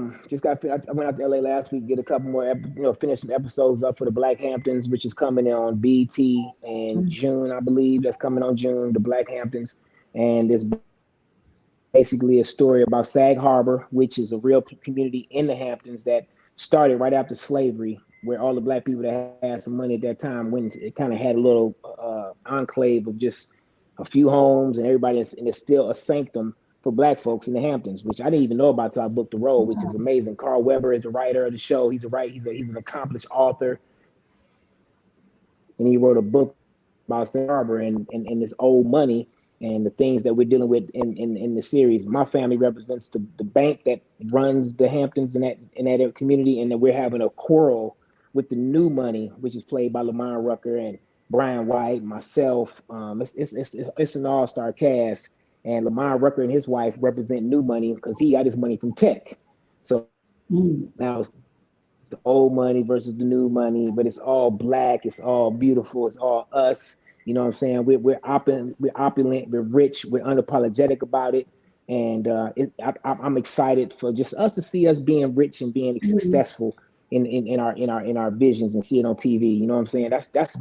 went out to LA last week, get a couple more, finish some episodes up for the Black Hamptons, which is coming on BT in June, I believe. That's coming on June, the Black Hamptons, and it's basically a story about Sag Harbor, which is a real community in the Hamptons that started right after slavery, where all the Black people that had some money at that time went. It kind of had a little enclave of just a few homes, and everybody, and it's still a sanctum for Black folks in the Hamptons, which I didn't even know about till I booked the role, which is amazing. Carl Weber is the writer of the show. He's an accomplished author, and he wrote a book about Sag Harbor and this old money and the things that we're dealing with in the series. My family represents the bank that runs the Hamptons in that community, and that we're having a quarrel with the new money, which is played by Lamar Rucker and Brian White, myself. It's an all-star cast. And Lamar Rucker and his wife represent new money because he got his money from tech. So now it's the old money versus the new money, but it's all Black, it's all beautiful, it's all us. You know what I'm saying? We're opulent, we're rich, we're unapologetic about it. And I'm excited for just us to see us being rich and being successful in our visions and see it on TV. You know what I'm saying? That's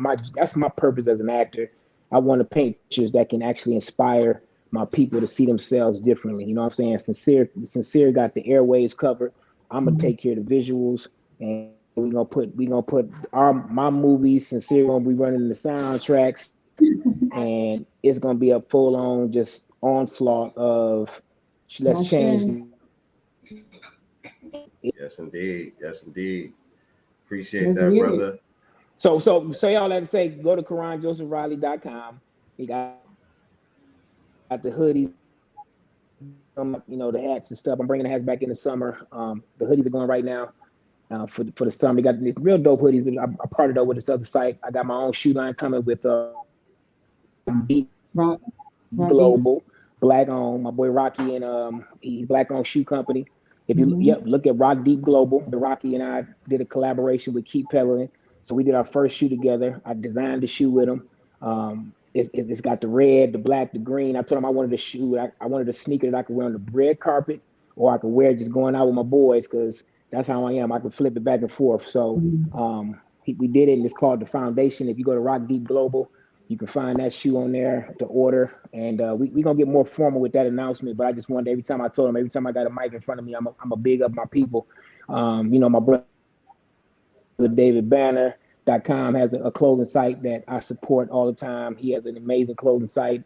my purpose as an actor. I want to paint pictures that can actually inspire my people to see themselves differently. You know what I'm saying? Sincere got the airwaves covered. I'm gonna take care of the visuals, and we're gonna put my movies. Sincere gonna be running the soundtracks, and it's gonna be a full on just onslaught of let's change. Yes, indeed. Yes, indeed. Appreciate that, brother. So y'all have to say, go to KaranJosephRiley.com. He got the hoodies, the hats and stuff. I'm bringing the hats back in the summer. The hoodies are going right now for the summer. They got these real dope hoodies. I partnered up with this other site. I got my own shoe line coming with Deep Global, Black owned. My boy Rocky and he's Black owned shoe company. If you look at Rock Deep Global, the Rocky and I did a collaboration with Keith Pellerin. So we did our first shoe together. I designed the shoe with him. It's got the red, the black, the green. I told him I wanted a shoe. I wanted a sneaker that I could wear on the red carpet, or I could wear just going out with my boys, because that's how I am. I could flip it back and forth. So we did it, and it's called The Foundation. If you go to Rock Deep Global, you can find that shoe on there to order. And we're going to get more formal with that announcement. But I just wanted, every time I got a mic in front of me, I'm a big up my people. My brother David Banner.com has a clothing site that I support all the time. He has an amazing clothing site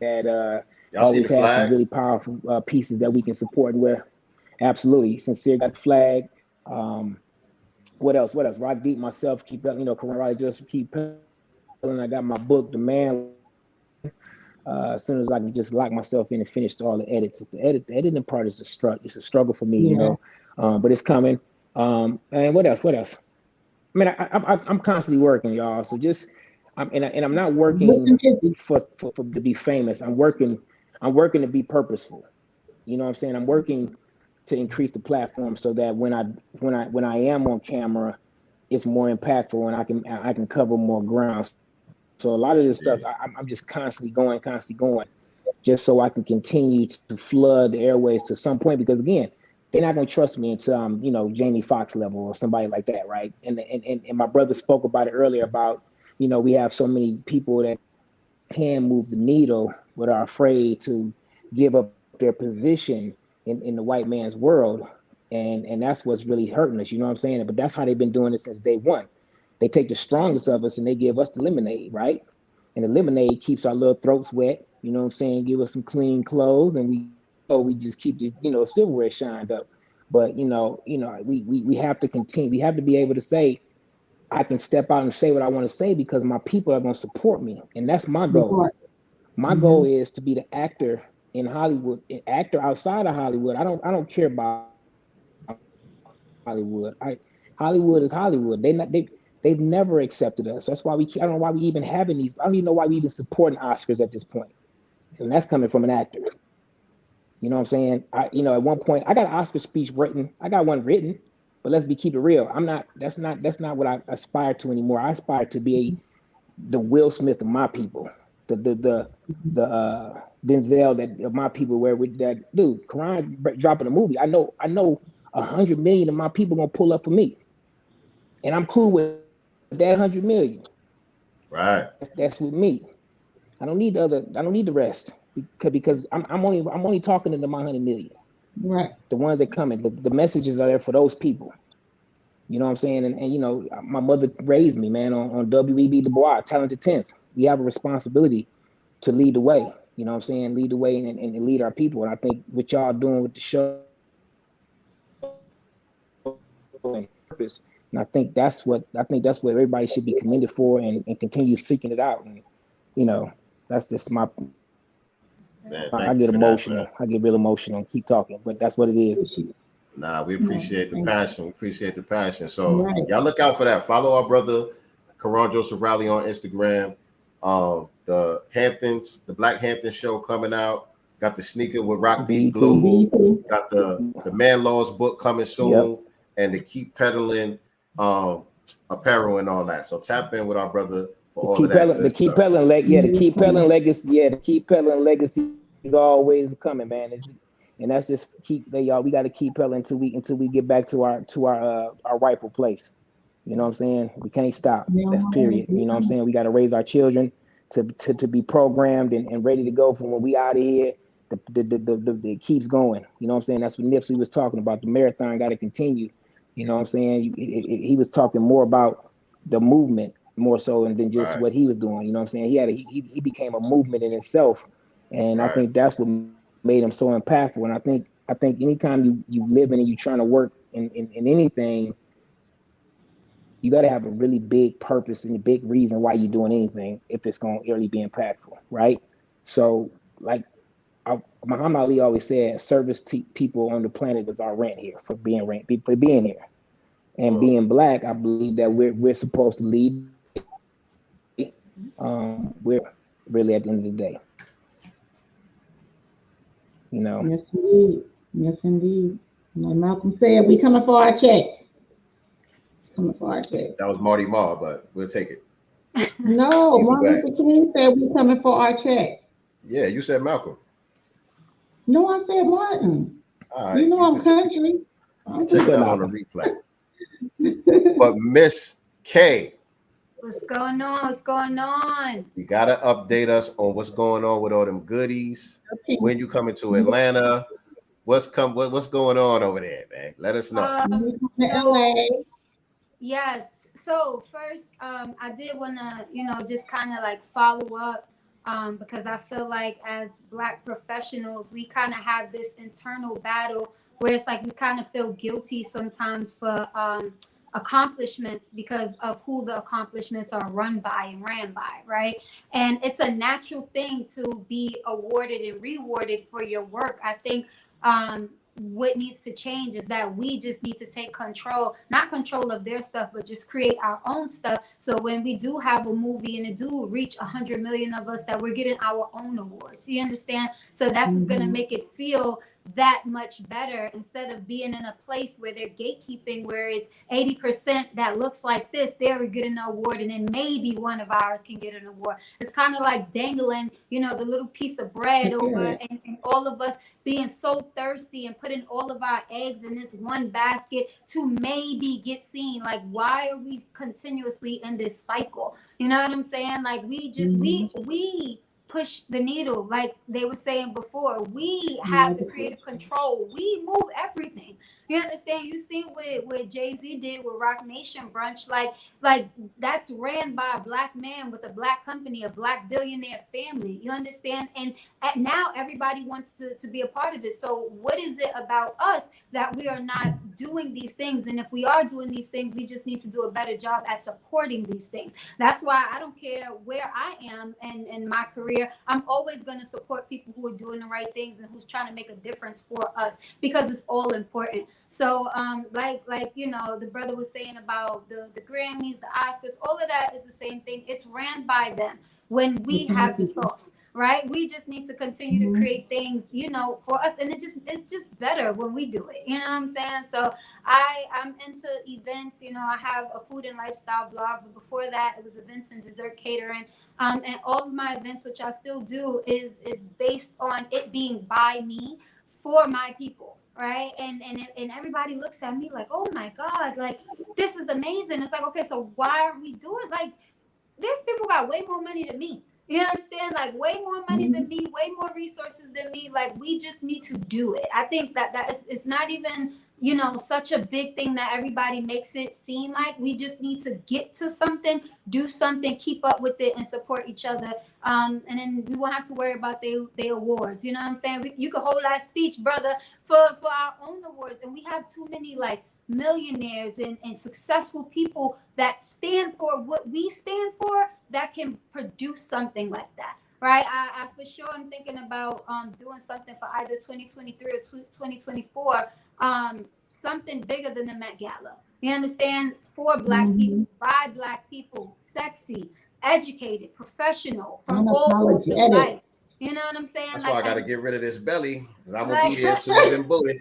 that always has some really powerful pieces that we can support and wear. Absolutely. Sincere got the flag. What else? Rock Deep, myself, keep up, Karan Riley, just keep pelling. I got my book, The Man. As soon as I can just lock myself in and finish all the edits. The editing part is it's a struggle for me, but it's coming. And what else? I mean, I'm constantly working, y'all. So I'm not working for to be famous. I'm working to be purposeful. You know what I'm saying? I'm working to increase the platform so that when I am on camera, it's more impactful and I can cover more ground. So a lot of this stuff, I'm just constantly going, just so I can continue to flood the airways to some point. Because again, they're not going to trust me until I'm, Jamie Foxx level or somebody like that, right? And my brother spoke about it earlier about, we have so many people that can move the needle but are afraid to give up their position in the white man's world. And that's what's really hurting us, you know what I'm saying? But that's how they've been doing it since day one. They take the strongest of us and they give us the lemonade, right? And the lemonade keeps our little throats wet, you know what I'm saying? Give us some clean clothes and we just keep the, silverware shined up. But we have to continue. We have to be able to say, I can step out and say what I want to say because my people are going to support me. And that's my goal. My goal is to be the actor in Hollywood, an actor outside of Hollywood. I don't care about Hollywood. Hollywood is Hollywood. They've never accepted us. That's why I don't know why we even having these. I don't even know why we even supporting Oscars at this point. And that's coming from an actor. You know what I'm saying? At one point I got an Oscar speech written. I got one written, but keep it real. That's not what I aspire to anymore. I aspire to be the Will Smith of my people, the Denzel that of my people. Where with that dude, Karan dropping a movie. I know 100 million of my people gonna pull up for me, and I'm cool with that 100 million. Right. That's with me. I don't need the rest because I'm only talking to my 100 million. Right. The ones that come in, the messages are there for those people. You know what I'm saying? And my mother raised me, man, on W.E.B. Du Bois, Talented 10th. We have a responsibility to lead the way. You know what I'm saying? Lead the way and lead our people. And I think what y'all doing with the show and purpose. And I think that's what everybody should be commended for and continue seeking it out. And that's just my. Man, I get emotional. I get real emotional and keep talking, but that's what it is. Nah, we appreciate the passion. So y'all look out for that. Follow our brother Karan Joseph Riley on Instagram. The Hamptons, the Black Hamptons show coming out. Got the sneaker with Rock Beat Global. Got the Man Laws book coming soon, and the Keep Peddling apparel and all that. So tap in with our brother for all of that. The Keep Peddling legacy is always coming, man. And that's just y'all. We got to keep peddling until we get back to our rightful place. You know what I'm saying? We can't stop. That's period. You know what I'm saying? We got to raise our children to be programmed and ready to go from when we out of here. It keeps going. You know what I'm saying? That's what Nipsey was talking about. The marathon got to continue. You know what I'm saying? He was talking more about the movement more so than just what he was doing. You know what I'm saying? He became a movement in itself, and I think that's what made him so impactful. And I think anytime you live in and you're trying to work in anything, you got to have a really big purpose and a big reason why you're doing anything if it's going to really be impactful, right? So, like Muhammad Ali always said, service to people on the planet is our rent here for being here, and being Black. I believe that we're supposed to lead. We're really at the end of the day. Yes, indeed. Like Malcolm said, we coming for our check. That was Marty Marr, but we'll take it. No, Martin Luther King said we coming for our check. Yeah, you said Malcolm. No, I said Martin. All right, you know I'm country. Check that on the replay. But Miss K, what's going on? You gotta update us on what's going on with all them goodies. When you coming to Atlanta? What's going on over there, man? Let us know. LA. Yes. So first, I did want to, just kind of like follow up because I feel like as Black professionals, we kind of have this internal battle where it's like we kind of feel guilty sometimes for accomplishments because of who the accomplishments are run by and ran by, right? And it's a natural thing to be awarded and rewarded for your work. I think what needs to change is that we just need to take not control of their stuff, but just create our own stuff. So when we do have a movie and it do reach 100 million of us, that we're getting our own awards. You understand? So that's what's going to make it feel that much better instead of being in a place where they're gatekeeping, where it's 80% that looks like this, they're getting an award, and then maybe one of ours can get an award. It's kind of like dangling, you know, the little piece of bread over, and all of us being so thirsty and putting all of our eggs in this one basket to maybe get seen. Like, why are we continuously in this cycle? You know what I'm saying? Like, we just we push the needle, like they were saying before. We have the creative control. We move everything. You understand? You see what Jay-Z did with Rock Nation Brunch, like that's ran by a black man with a black company, a black billionaire family. You understand? And now everybody wants to be a part of it. So what is it about us that we are not doing these things? And if we are doing these things, we just need to do a better job at supporting these things. That's why I don't care where I am in my career. I'm always going to support people who are doing the right things and who's trying to make a difference for us, because it's all important. So like you know, the brother was saying about the Grammys, the Oscars, all of that is the same thing. It's ran by them when we have the sauce, right? We just need to continue to create things, you know, for us, and it's just better when we do it. You know what I'm saying? So I'm into events. You know, I have a food and lifestyle blog, but before that, it was events and dessert catering. And all of my events, which I still do, is based on it being by me for my people, right? And everybody looks at me like, oh my God, like this is amazing. It's like, okay, so why are we doing, like, these people got way more money than me. You understand? Like, way more money than me, way more resources than me. Like, we just need to do it. I think that it's not even, you know, such a big thing that everybody makes it seem like. We just need to get to something, do something, keep up with it, and support each other. And then we won't have to worry about their awards. You know what I'm saying? You could hold that speech, brother, for our own awards. And we have too many, like, millionaires and successful people that stand for what we stand for, that can produce something like that, right? I for sure am thinking about doing something for either 2023 or 2024, something bigger than the Met Gala. You understand? For black people, by black people, sexy, educated, professional, from all walks of life. You know what I'm saying? That's like, why I got to get rid of this belly, because I'm going to be there sooner than booty.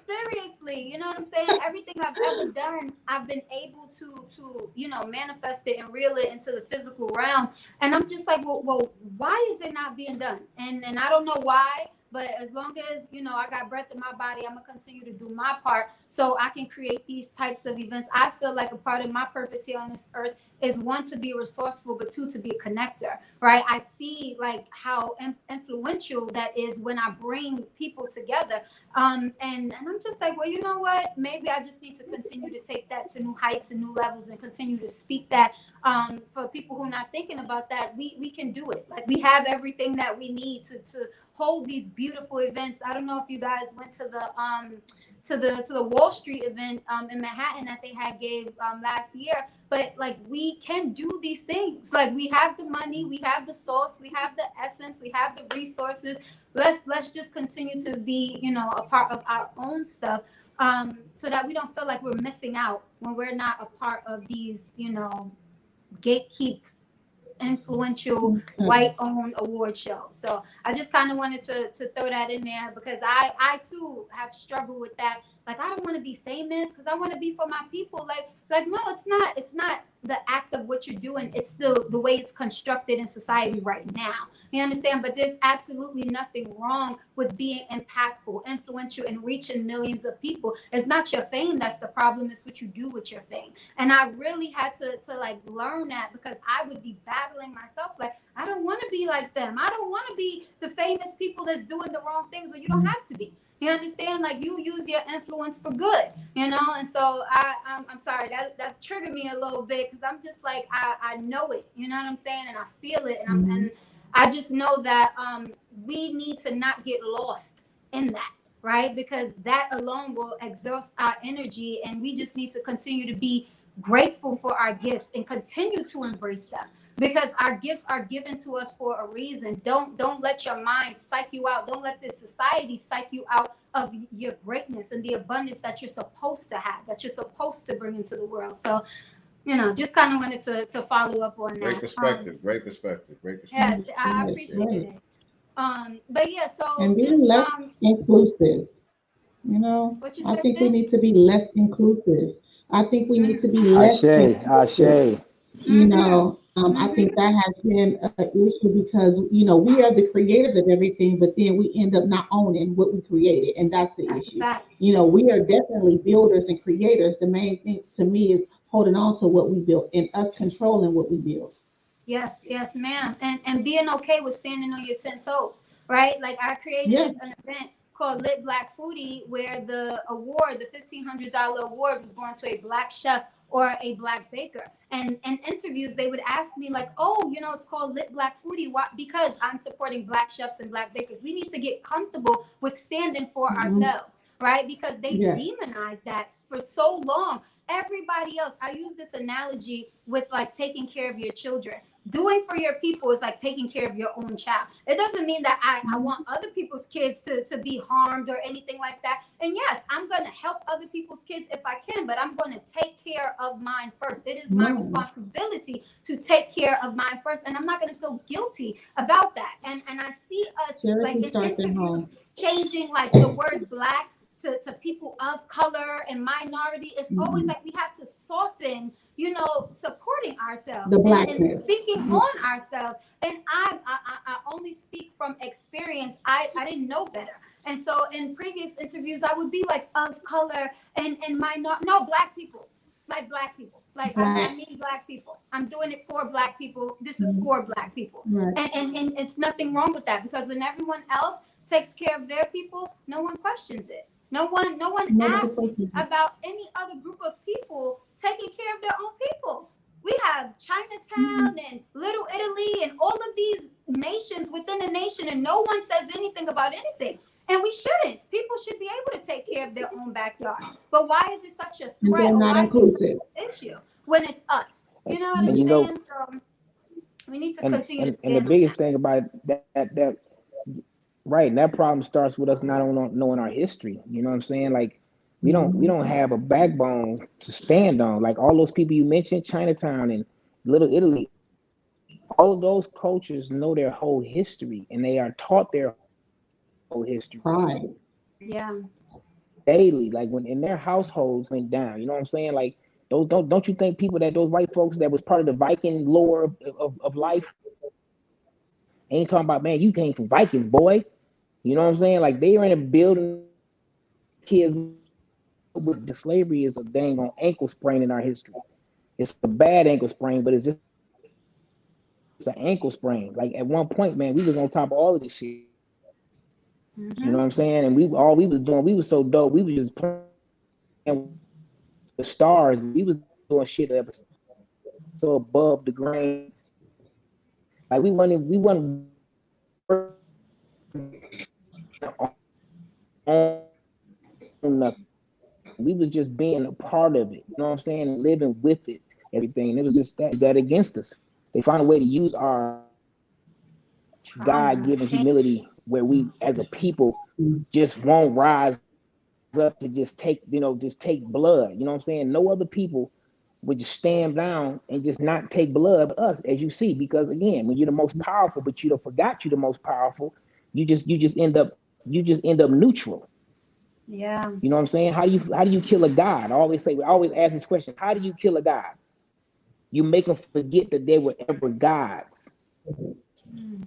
Seriously, you know what I'm saying? Everything I've ever done, I've been able to you know, manifest it and reel it into the physical realm. And I'm just like, well, why is it not being done? And I don't know why, but as long as, you know, I got breath in my body, I'm gonna continue to do my part so I can create these types of events. I feel like a part of my purpose here on this earth is, one, to be resourceful, but two, to be a connector, right? I see like how influential that is when I bring people together. And I'm just like, well, you know what? Maybe I just need to continue to take that to new heights and new levels, and continue to speak that for people who are not thinking about that. We can do it. Like, we have everything that we need to hold these beautiful events. I don't know if you guys went to the Wall Street event in Manhattan that they gave last year, but like, we can do these things. Like, we have the money, we have the sauce, we have the essence, we have the resources. Let's just continue to be, you know, a part of our own stuff, so that we don't feel like we're missing out when we're not a part of these, you know, gatekeeped, influential, white-owned award show. So I just kind of wanted to throw that in there, because I too have struggled with that. Like, I don't want to be famous because I want to be for my people. Like no, it's not the act of what you're doing. It's the way it's constructed in society right now. You understand? But there's absolutely nothing wrong with being impactful, influential, and reaching millions of people. It's not your fame that's the problem. It's what you do with your fame. And I really had to like learn that, because I would be battling myself. Like, I don't want to be like them. I don't want to be the famous people that's doing the wrong things, but you don't have to be. You understand? Like, you use your influence for good, you know? And so I'm sorry, that triggered me a little bit, because I'm just like, I know it, you know what I'm saying? And I feel it. And I just know that we need to not get lost in that, right? Because that alone will exhaust our energy, and we just need to continue to be grateful for our gifts and continue to embrace them. Because our gifts are given to us for a reason. Don't let your mind psych you out. Don't let this society psych you out of your greatness and the abundance that you're supposed to have, that you're supposed to bring into the world. So, you know, just kind of wanted to follow up on that. Great perspective. Great perspective. Yeah, I appreciate it. But yeah, so And be just less inclusive. You know, what you I said, think we sis? need to be less inclusive. I think we need to be less Ashe. inclusive. You know, I think that has been an issue because, you know, we are the creators of everything, but then we end up not owning what we created. And that's the That's a issue. fact. You know, we are definitely builders and creators. The main thing to me is holding on to what we built and us controlling what we build. Yes, ma'am. And being okay with standing on your 10 toes, right? Like I created Yeah. an event called Lit Black Foodie where the award, the $1,500 award was going to a black chef or a black baker. And in interviews, they would ask me like, oh, you know, it's called Lit Black Foodie. Why? Because I'm supporting black chefs and black bakers. We need to get comfortable with standing for ourselves, right? Because they demonize that for so long. Everybody else, I use this analogy with like taking care of your children. Doing for your people is like taking care of your own child. It doesn't mean that I want other people's kids to be harmed or anything like that. And yes, I'm going to help other people's kids if I can, but I'm going to take care of mine first. It is my responsibility to take care of mine first. And I'm not going to feel guilty about that. And I see us like in interviews changing like the word black to people of color and minority. It's always like we have to soften, you know, supporting ourselves and speaking on ourselves. And I only speak from experience. I didn't know better. And so in previous interviews, I would be like of color and black people, like black people. Like I mean black people. I'm doing it for black people. This is for black people. And it's nothing wrong with that because when everyone else takes care of their people, no one questions it. No one asks about any other group of people taking care of their own people. We have Chinatown and Little Italy and all of these nations within a nation, and no one says anything about anything. And we shouldn't. People should be able to take care of their own backyard. But why is it such a threat? Not why inclusive. is it such an issue when it's us? You know what I'm saying? So we need to continue to stand and the biggest thing about that right, and that problem starts with us not knowing our history. You know what I'm saying? Like we don't have a backbone to stand on. Like all those people you mentioned, Chinatown and Little Italy, all of those cultures know their whole history and they are taught their whole history. Right. Yeah. Daily, like when in their households went down. You know what I'm saying? Like those don't you think those white folks that was part of the Viking lore of life ain't talking about, man, you came from Vikings, boy. You know what I'm saying? Like they are in a building kids with the slavery is a dang on ankle sprain in our history. It's a bad ankle sprain, but it's an ankle sprain. Like at one point, man, we was on top of all of this shit. You know what I'm saying? And we was doing, we was so dope. We was just playing the stars. We was doing shit that was so above the grain. Like we wasn't on nothing. We was just being a part of it. You know what I'm saying? Living with it, everything. And it was just that against us. They found a way to use our God-given humility where we as a people just won't rise up to just take blood. You know what I'm saying? No other people would just stand down and just not take blood but us, as you see, because again, when you're the most powerful, but you don't forgot you're the most powerful, you just end up neutral. Yeah. You know what I'm saying? How do you kill a god? I always ask this question: how do you kill a god? You make them forget that they were ever gods.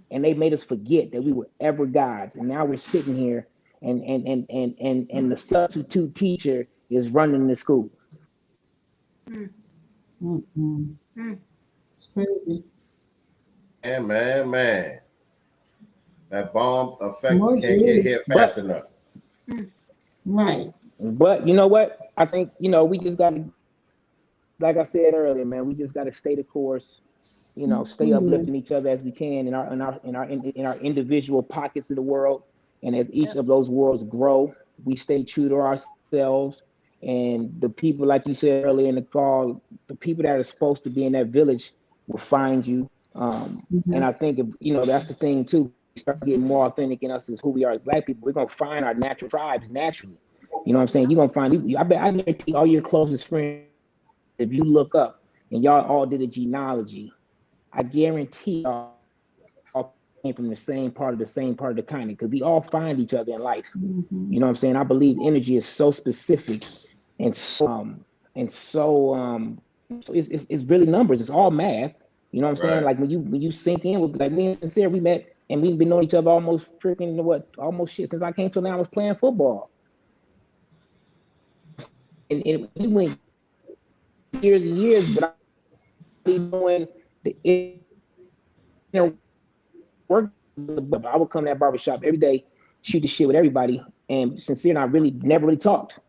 And they made us forget that we were ever gods. And now we're sitting here and the substitute teacher is running the school. It's crazy. Man. That bomb effect can't get here fast enough. Right. But you know what? I think, we just got to, like I said earlier, man, we just got to stay the course. Stay uplifting each other as we can in our individual pockets of the world, and as each of those worlds grow, we stay true to ourselves. And the people, like you said earlier in the call, the people that are supposed to be in that village will find you. And I think that's the thing too. We start getting more authentic in us as who we are as Black people. We're gonna find our natural tribes naturally. You know what I'm saying? You're gonna find. I guarantee all your closest friends, if you look up and y'all all did a genealogy, I guarantee y'all came from the same part of the continent, because we all find each other in life. You know what I'm saying? I believe energy is so specific and so it's really numbers. It's all math. You know what I'm saying? Like when you sink in with, like, me and Sincere, we met and we've been knowing each other almost since I came to now. I was playing football. And we went years and years, but I be doing the inner work. I would come to that barbershop every day, shoot the shit with everybody. And Sincere and I never really talked.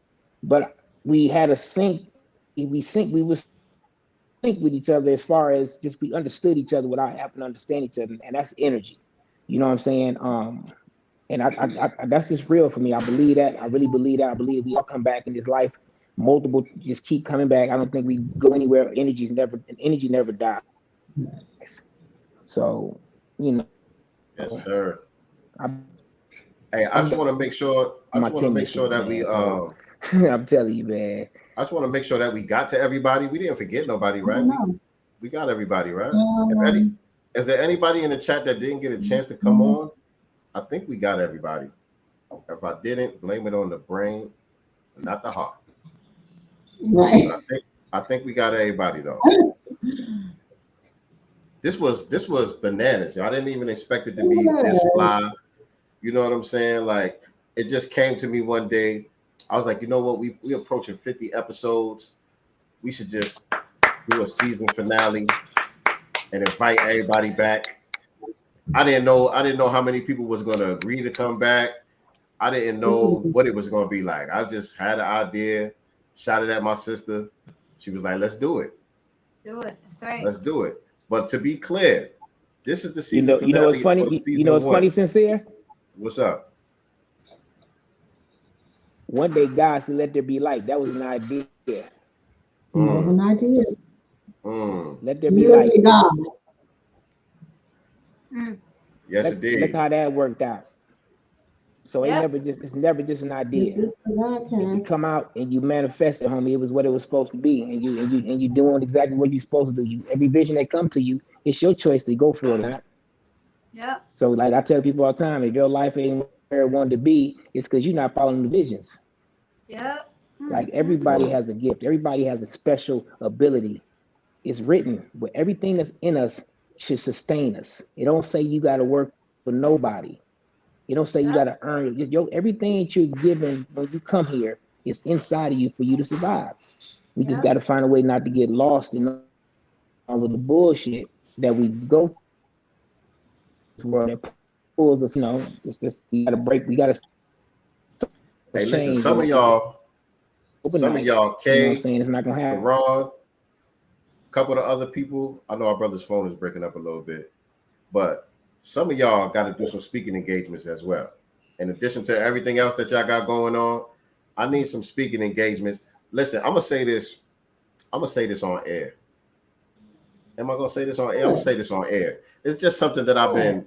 But we had a sync. We would sync with each other as far as just we understood each other without having to understand each other. And that's energy. You know what I'm saying? And I that's just real for me. I believe that. I really believe that. I believe we all come back in this life. Multiple just keep coming back. I don't think we go anywhere. Energy never dies. So, you know. Yes, sir. I just want to make sure. That we. I'm telling you, man. I just want to make sure that we got to everybody. We didn't forget nobody, right? We got everybody, right? Is there anybody in the chat that didn't get a chance to come on? I think we got everybody. If I didn't, blame it on the brain, not the heart. Right. I think we got everybody though. This was bananas. I didn't even expect it to be this fly. You know what I'm saying? Like, it just came to me one day. I was like, you know what? We approaching 50 episodes. We should just do a season finale and invite everybody back. I didn't know how many people was going to agree to come back. I didn't know what it was going to be like. I just had an idea, shot it at my sister. She was like, let's do it. Do it. That's right. Let's do it. But to be clear, this is the season finale. You know what's funny? You know what's funny, Sincere? What's up? One day God said, let there be light. That was an idea. That was an idea. Let there be light. God. Yes, it did. Look how that worked out. So it's never just an idea. You come out and you manifest it, homie. It was what it was supposed to be, and you doing exactly what you're supposed to do. Every vision that come to you, it's your choice to go for it or not. Yeah. So, like I tell people all the time, if your life ain't where it wanted to be, it's because you're not following the visions. Yeah. Like, everybody has a gift. Everybody has a special ability. It's written, but everything that's in us should sustain us. It don't say you got to work for nobody. It don't say you got to earn it. Everything that you're given when you come here is inside of you for you to survive. We just got to find a way not to get lost in all of the bullshit that we go through this world that pulls us. You know, we got to break. We got to. Hey, listen, some of y'all, K, you know what I'm saying? It's not gonna happen. Ron, a couple of other people. I know our brother's phone is breaking up a little bit, but some of y'all got to do some speaking engagements as well. In addition to everything else that y'all got going on, I need some speaking engagements. Listen, I'm gonna say this on air. Am I gonna say this on air? I'm gonna say this on air. It's just something that I've been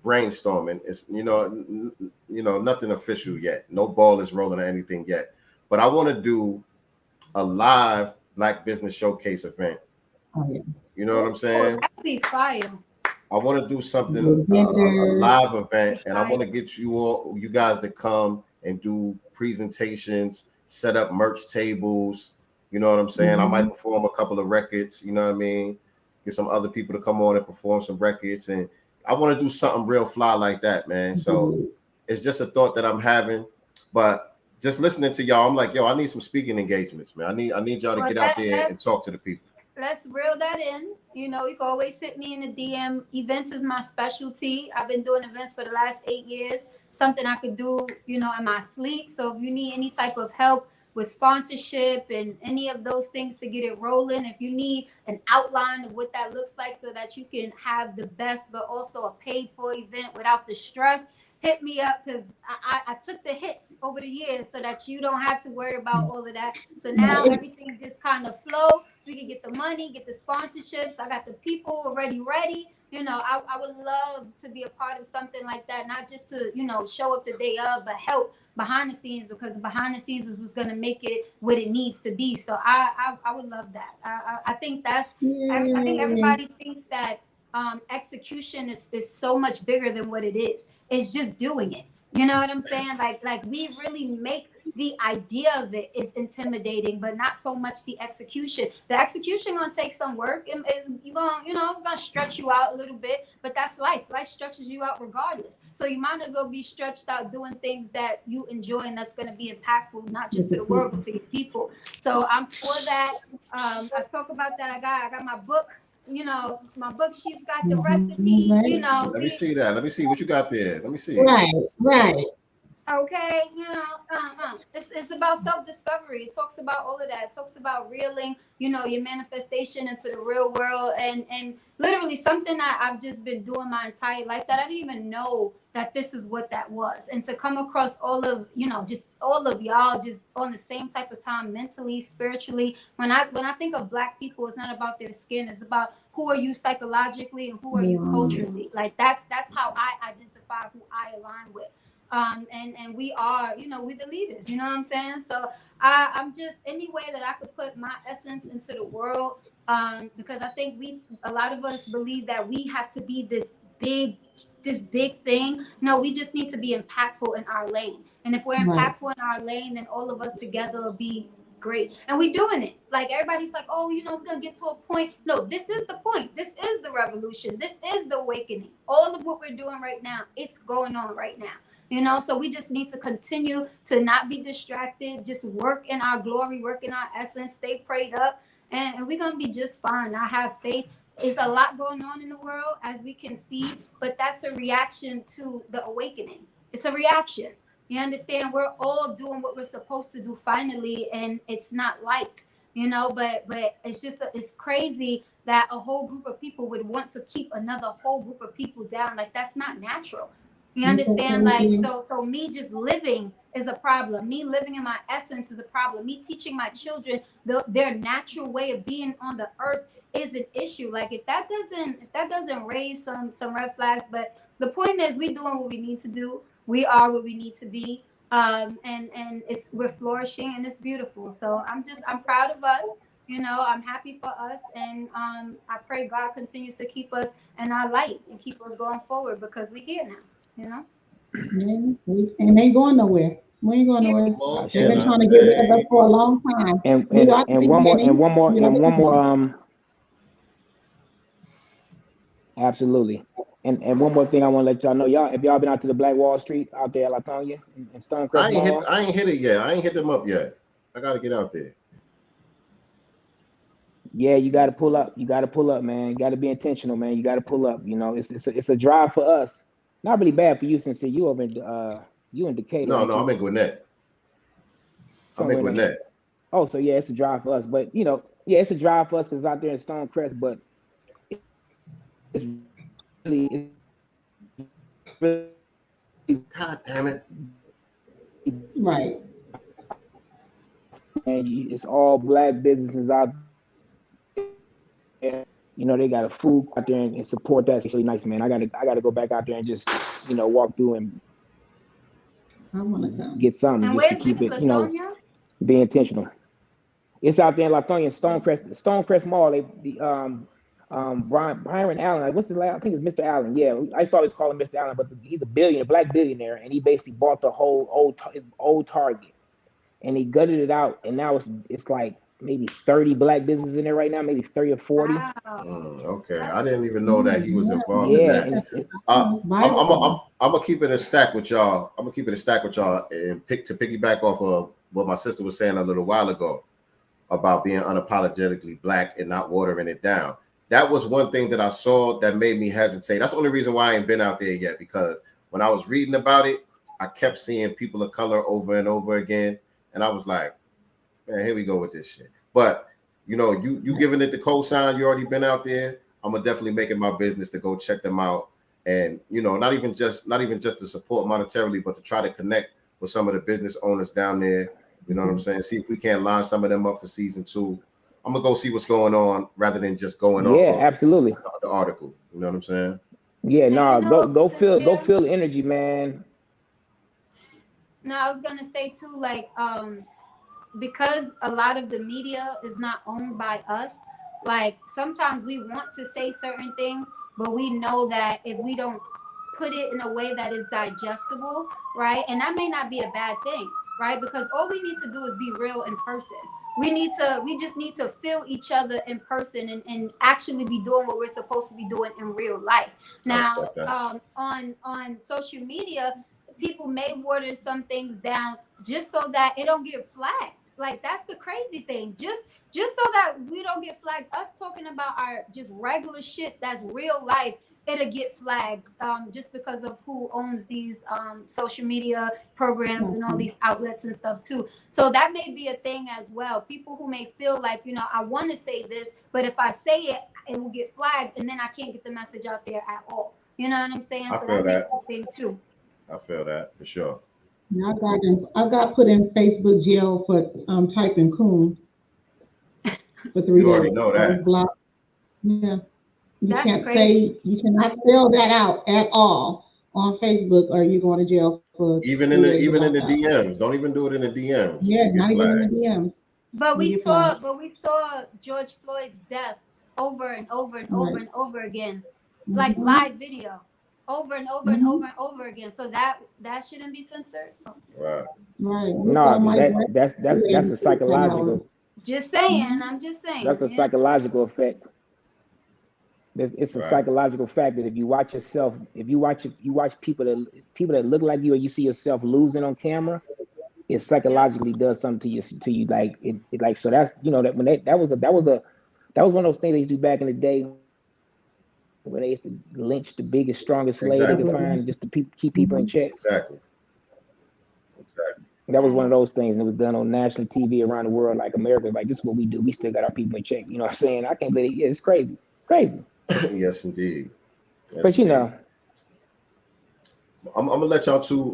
brainstorming. It's nothing official yet. No ball is rolling or anything yet. But I want to do a live Black Business Showcase event. You know what I'm saying? That'd be fire. I want to do something, a live event, and I want to get you guys to come and do presentations, set up merch tables. You know what I'm saying? I might perform a couple of records. You know what I mean? Get some other people to come on and perform some records, and I want to do something real fly like that, man. So it's just a thought that I'm having, but just listening to y'all, I'm like, yo, I need some speaking engagements, man. I need y'all to get out there and talk to the people. Let's reel that in. You know, you can always hit me in the DM. Events is my specialty. I've been doing events for the last 8 years. Something I could do, you know, in my sleep. So if you need any type of help with sponsorship and any of those things to get it rolling, if you need an outline of what that looks like so that you can have the best but also a paid for event without the stress, hit me up, because I took the hits over the years so that you don't have to worry about all of that. So now everything just kind of flow. We can get the money, get the sponsorships. I got the people already ready. You know, I would love to be a part of something like that, not just to, you know, show up the day of, but help behind the scenes, because behind the scenes is what's going to make it what it needs to be. So I would love that. I think that's, I think everybody thinks that execution is so much bigger than what it is. It's just doing it. You know what I'm saying? Like we really make the idea of it is intimidating, but not so much the execution. The execution gonna take some work, and you gonna, it's gonna stretch you out a little bit, but that's life. Life stretches you out regardless. So you might as well be stretched out doing things that you enjoy and that's gonna be impactful, not just to the world, but to your people. So I'm for that. I talk about that. I got my book. My book, she's got the recipe, Let me see that. Let me see what you got there. Let me see. Right. Okay, it's about self-discovery. It talks about all of that. It talks about reeling, your manifestation into the real world, and literally something that I've just been doing my entire life that I didn't even know that this is what that was. And to come across all of, just all of y'all just on the same type of time, mentally, spiritually. When I think of Black people, it's not about their skin. It's about who are you psychologically and who are you culturally. Like that's how I identify who I align with. And we are, we the leaders, you know what I'm saying? So I'm just any way that I could put my essence into the world, because I think a lot of us believe that we have to be this big thing. No, we just need to be impactful in our lane. And if we're impactful in our lane, then all of us together will be great. And we're doing it. Like everybody's like, oh, we're gonna get to a point. No, this is the point. This is the revolution. This is the awakening. All of what we're doing right now, it's going on right now. So we just need to continue to not be distracted, just work in our glory, work in our essence, stay prayed up, and we're going to be just fine. I have faith. There's a lot going on in the world, as we can see, but that's a reaction to the awakening. It's a reaction. You understand? We're all doing what we're supposed to do finally, and it's not liked, but it's crazy that a whole group of people would want to keep another whole group of people down. Like, that's not natural. You understand? Like, so me just living is a problem. Me living in my essence is a problem. Me teaching my children their natural way of being on the earth is an issue. Like, if that doesn't raise some red flags, but the point is we're doing what we need to do. We are what we need to be. And we're flourishing and it's beautiful. So I'm proud of us. I'm happy for us, and I pray God continues to keep us in our light and keep us going forward, because we're here now. Yeah, we ain't going nowhere. We ain't going nowhere. They've been trying to get rid of us for a long time. And one more. Absolutely. And one more thing I want to let y'all know, if y'all been out to the Black Wall Street out there, Latonia and Stonecrest Mall. I ain't hit it yet. I ain't hit them up yet. I got to get out there. Yeah, you got to pull up. You got to pull up, man. You got to be intentional, man. You got to pull up. It's a drive for us. Not really bad for you, since you over in Decatur. No, I'm in Gwinnett. Oh, so yeah, it's a drive for us. But it's a drive for us because out there in Stonecrest. But it's really God damn it. Right. And it's all Black businesses out there. They got a food out there and support that. It's really nice, man. I gotta go back out there and just walk through and I want to come get something and just to keep it, be intentional. It's out there in Latonia, Stonecrest Mall. Byron Allen, what's his last? I think it's Mr. Allen. Yeah, I used to always call him Mr. Allen, but he's a Black billionaire, and he basically bought the whole old Target, and he gutted it out, and now it's like maybe 30 Black businesses in there right now, maybe 30 or 40. Wow. Okay, I didn't even know that he was involved in that. I'm gonna keep it a stack with y'all. And to piggyback off of what my sister was saying a little while ago about being unapologetically Black and not watering it down. That was one thing that I saw that made me hesitate. That's the only reason why I ain't been out there yet, because when I was reading about it, I kept seeing people of color over and over again, and I was like, man, here we go with this shit. But you giving it the cosign, you already been out there. I'm gonna definitely make it my business to go check them out, and not even just to support monetarily, but to try to connect with some of the business owners down there. You know what I'm saying? See if we can't line some of them up for season 2. I'm gonna go see what's going on rather than just going off. Yeah, absolutely. The article. You know what I'm saying? Yeah, go feel the energy, man. No, I was gonna say too, like, because a lot of the media is not owned by us, like sometimes we want to say certain things, but we know that if we don't put it in a way that is digestible, right? And that may not be a bad thing, right? Because all we need to do is be real in person. We just need to feel each other in person and actually be doing what we're supposed to be doing in real life. Now, on social media, people may water some things down just so that it don't get flagged. Like, that's the crazy thing. Just so that we don't get flagged, us talking about our just regular shit that's real life, it'll get flagged just because of who owns these social media programs and all these outlets and stuff too. So that may be a thing as well. People who may feel like, you know, I want to say this, but if I say it, it will get flagged and then I can't get the message out there at all. You know what I'm saying? I feel that. Thing too. I feel that for sure. I got put in Facebook jail for typing coon for 3 days. You already know that. Blocked. Yeah. You That's can't crazy. you cannot spell that out at all on Facebook, or you're going to jail for even in the DMs. Don't even do it in the DMs. Yeah, not even in the DMs. But we saw George Floyd's death over and over and over and over again, like live video, over and over and over and over again. So that shouldn't be censored. Right. No, that's a psychological. Just saying. I'm just saying. That's a psychological effect. It's a psychological fact that if you watch yourself, if you watch people that look like you, or you see yourself losing on camera, it psychologically does something to you. Like it like, so that's, you know, that when that was one of those things they used to do back in the day when they used to lynch the biggest, strongest slave they could find just to keep people in check. Exactly. That was one of those things, and it was done on national TV around the world. Like, America, like, this is what we do. We still got our people in check. You know what I'm saying? I can't believe it. Yeah, it's crazy. Yes, indeed. Yes, but you know, I'm gonna let y'all two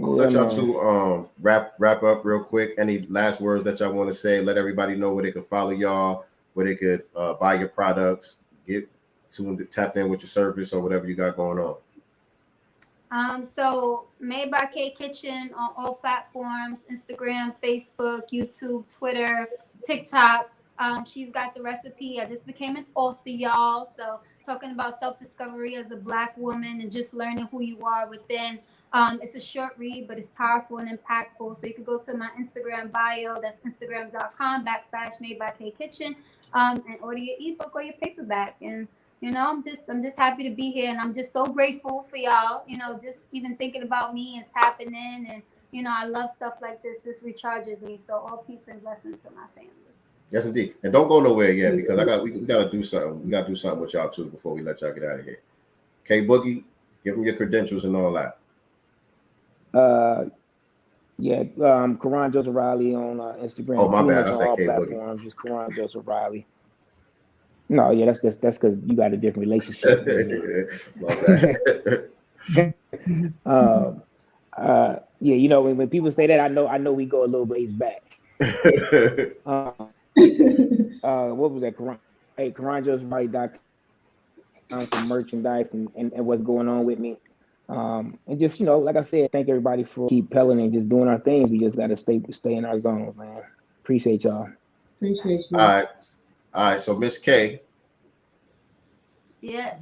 wrap up real quick. Any last words that y'all want to say? Let everybody know where they can follow y'all, where they could buy your products, get tapped in with your service or whatever you got going on. So Made by K Kitchen on all platforms: Instagram, Facebook, YouTube, Twitter, TikTok. She's got the recipe. I just became an author, y'all. So talking about self-discovery as a Black woman and just learning who you are within. It's a short read, but it's powerful and impactful. So you can go to my Instagram bio. That's instagram.com/Made by K Kitchen, and order your ebook or your paperback. And you know, I'm just happy to be here, and I'm just so grateful for y'all. You know, just even thinking about me and tapping in, and you know, I love stuff like this. This recharges me. So all peace and blessings to my family. Yes, indeed. And don't go nowhere yet, because we gotta do something. We gotta do something with y'all too before we let y'all get out of here. K Boogie, give them your credentials and all that. Karan Joseph Riley on Instagram. Oh, my bad. I said all K platforms, just Karan Joseph Riley. No, yeah, that's because you got a different relationship. Yeah, you know, when people say that, I know we go a little ways back. What was that? KaranJosephRiley.com for merchandise and what's going on with me. And just, you know, like I said, thank everybody for keep pelling and just doing our things. We just got to stay in our zones, man. Appreciate y'all. Appreciate you. All right. So Miss K. Yes.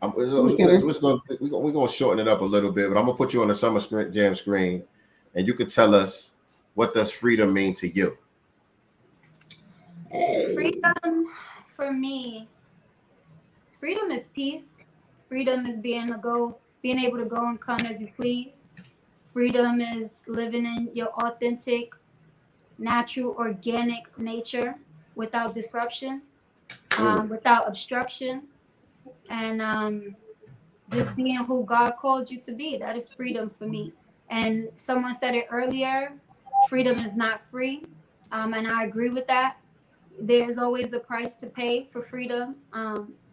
We're gonna shorten it up a little bit, but I'm gonna put you on the Summer Jam screen, and you could tell us, what does freedom mean to you? Freedom for me. Freedom is peace. Freedom is being able to go and come as you please. Freedom is living in your authentic, natural, organic nature without disruption, without obstruction, and just being who God called you to be. That is freedom for me. And someone said it earlier, freedom is not free. And I agree with that. There's always a price to pay for freedom,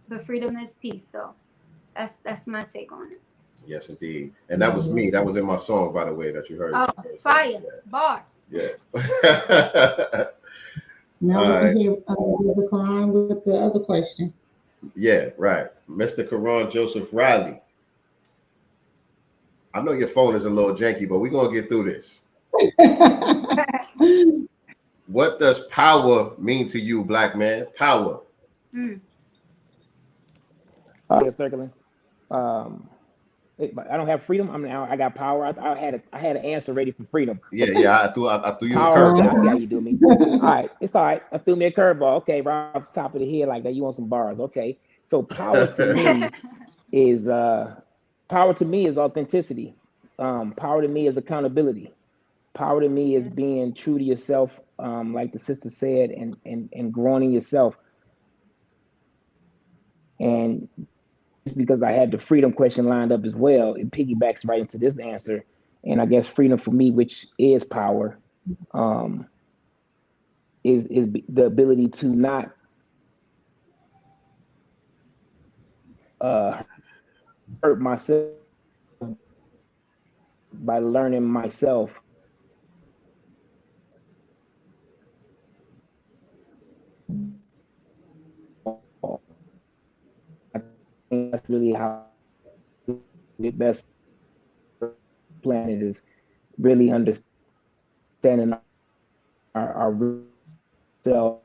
but freedom is peace. So that's my take on it. Yes, indeed. And that was me. That was in my song, by the way, that you heard. Oh, fire. Bars. Yeah. Now we can hear the Karan with the other question. Yeah, right. Mr. Karan Joseph Riley. I know your phone is a little janky, but we're going to get through this. What does power mean to you, Black man? Power. Circling. I don't have freedom. I got power. I had an answer ready for freedom. Yeah. I threw you the Power. curveball. I see how you do me. All right, it's all right. I threw me a curveball. Okay, right off the top of the head like that. You want some bars? Okay. So power to me is authenticity. Power to me is accountability. Power to me is being true to yourself, like the sister said, and growing in yourself. And just because I had the freedom question lined up as well, it piggybacks right into this answer. And I guess freedom for me, which is power, is the ability to not hurt myself by learning myself. I think that's really how the best planet is, really understanding our self,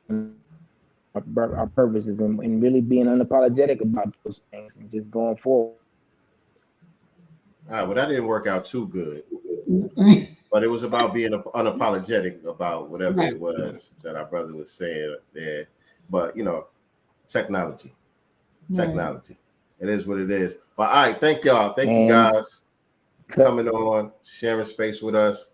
our purposes, and really being unapologetic about those things and just going forward. All right, well, that didn't work out too good, but it was about being unapologetic about whatever it was that our brother was saying there. But technology. It is what it is. But all right, thank y'all. Thank you guys for coming on, sharing space with us.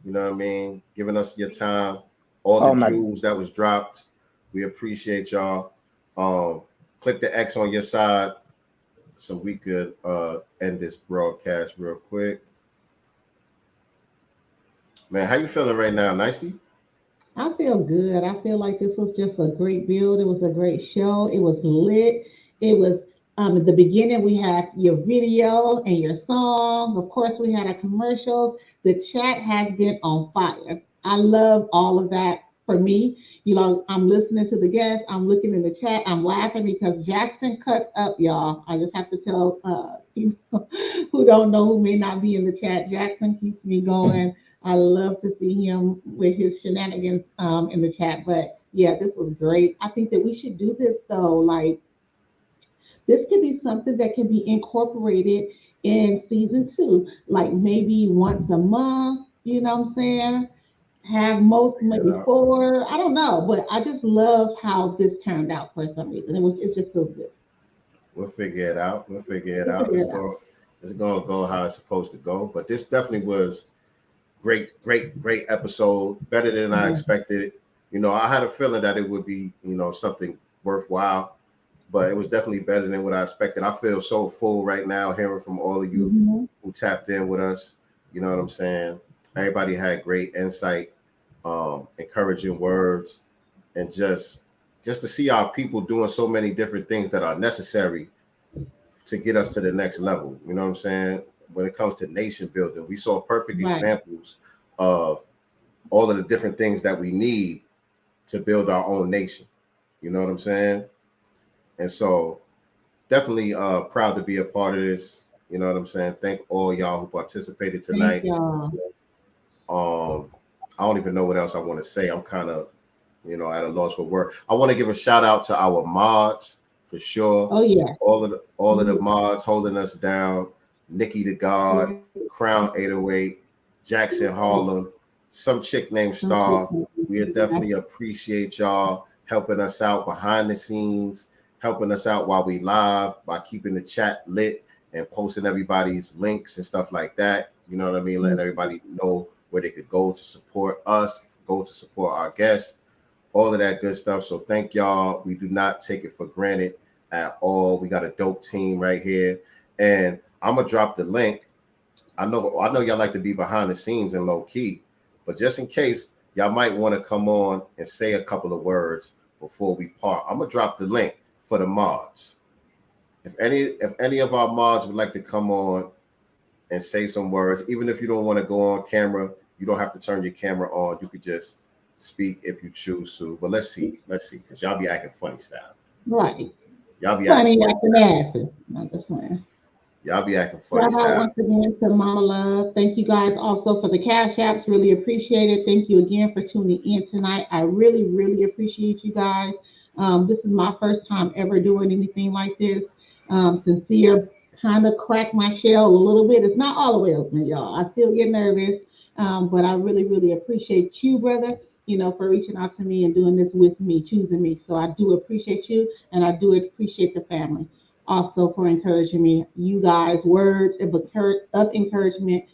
You know what I mean? Giving us your time. All the jewels that was dropped. We appreciate y'all. Click the X on your side so we could end this broadcast real quick. Man, how you feeling right now, Nicely? I feel good. I feel like this was just a great build. It was a great show. It was lit. It was at the beginning, we had your video and your song. Of course, we had our commercials. The chat has been on fire. I love all of that. For me, I'm listening to the guests. I'm looking in the chat. I'm laughing because Jackson cuts up, y'all. I just have to tell people who don't know, who may not be in the chat. Jackson keeps me going. I love to see him with his shenanigans in the chat. But yeah, this was great. I think that we should do this though. Like, this could be something that can be incorporated in season 2, like maybe once a month. You know what I'm saying? Have most maybe 4. I don't know, but I just love How this turned out for some reason. It just feels good. We'll figure it out. It's gonna go how it's supposed to go. But this definitely was great episode. Better than I expected. I had a feeling that it would be something worthwhile, but it was definitely better than what I expected. I feel so full right now hearing from all of you who tapped in with us. You know what I'm saying? Everybody had great insight, encouraging words, and just to see our people doing so many different things that are necessary to get us to the next level. You know what I'm saying? When it comes to nation building, we saw perfect examples of all of the different things that we need to build our own nation. You know what I'm saying? And so definitely proud to be a part of this. You know what I'm saying? Thank all y'all who participated tonight. I don't even know what else I want to say. I'm kind of, at a loss for words. I want to give a shout out to our mods for sure. Oh yeah. All of the mods holding us down. Nikki the God, Crown 808, Jackson Harlem, some chick named Star. We definitely appreciate y'all helping us out behind the scenes, helping us out while we live by keeping the chat lit and posting everybody's links and stuff like that. You know what I mean? Letting everybody know where they could go to support us, go to support our guests, all of that good stuff. So thank y'all. We do not take it for granted at all. We got a dope team right here. And I'm gonna drop the link. I know y'all like to be behind the scenes and low key, but just in case, y'all might want to come on and say a couple of words before we part. I'm gonna drop the link for the mods. If any of our mods would like to come on and say some words, even if you don't want to go on camera, you don't have to turn your camera on. You could just speak if you choose to. But let's see, because y'all be acting funny style. Right. Y'all be funny acting acting. Not just playing. Y'all be acting funny Shout out style. once again to Mama Love. Thank you guys also for the cash apps. Really appreciate it. Thank you again for tuning in tonight. I really, really appreciate you guys. This is my first time ever doing anything like this. Sincere kind of cracked my shell a little bit. It's not all the way open, y'all. I still get nervous, but I really, really appreciate you, brother, for reaching out to me and doing this with me, choosing me. So I do appreciate you, and I do appreciate the family also for encouraging me. You guys, words of encouragement,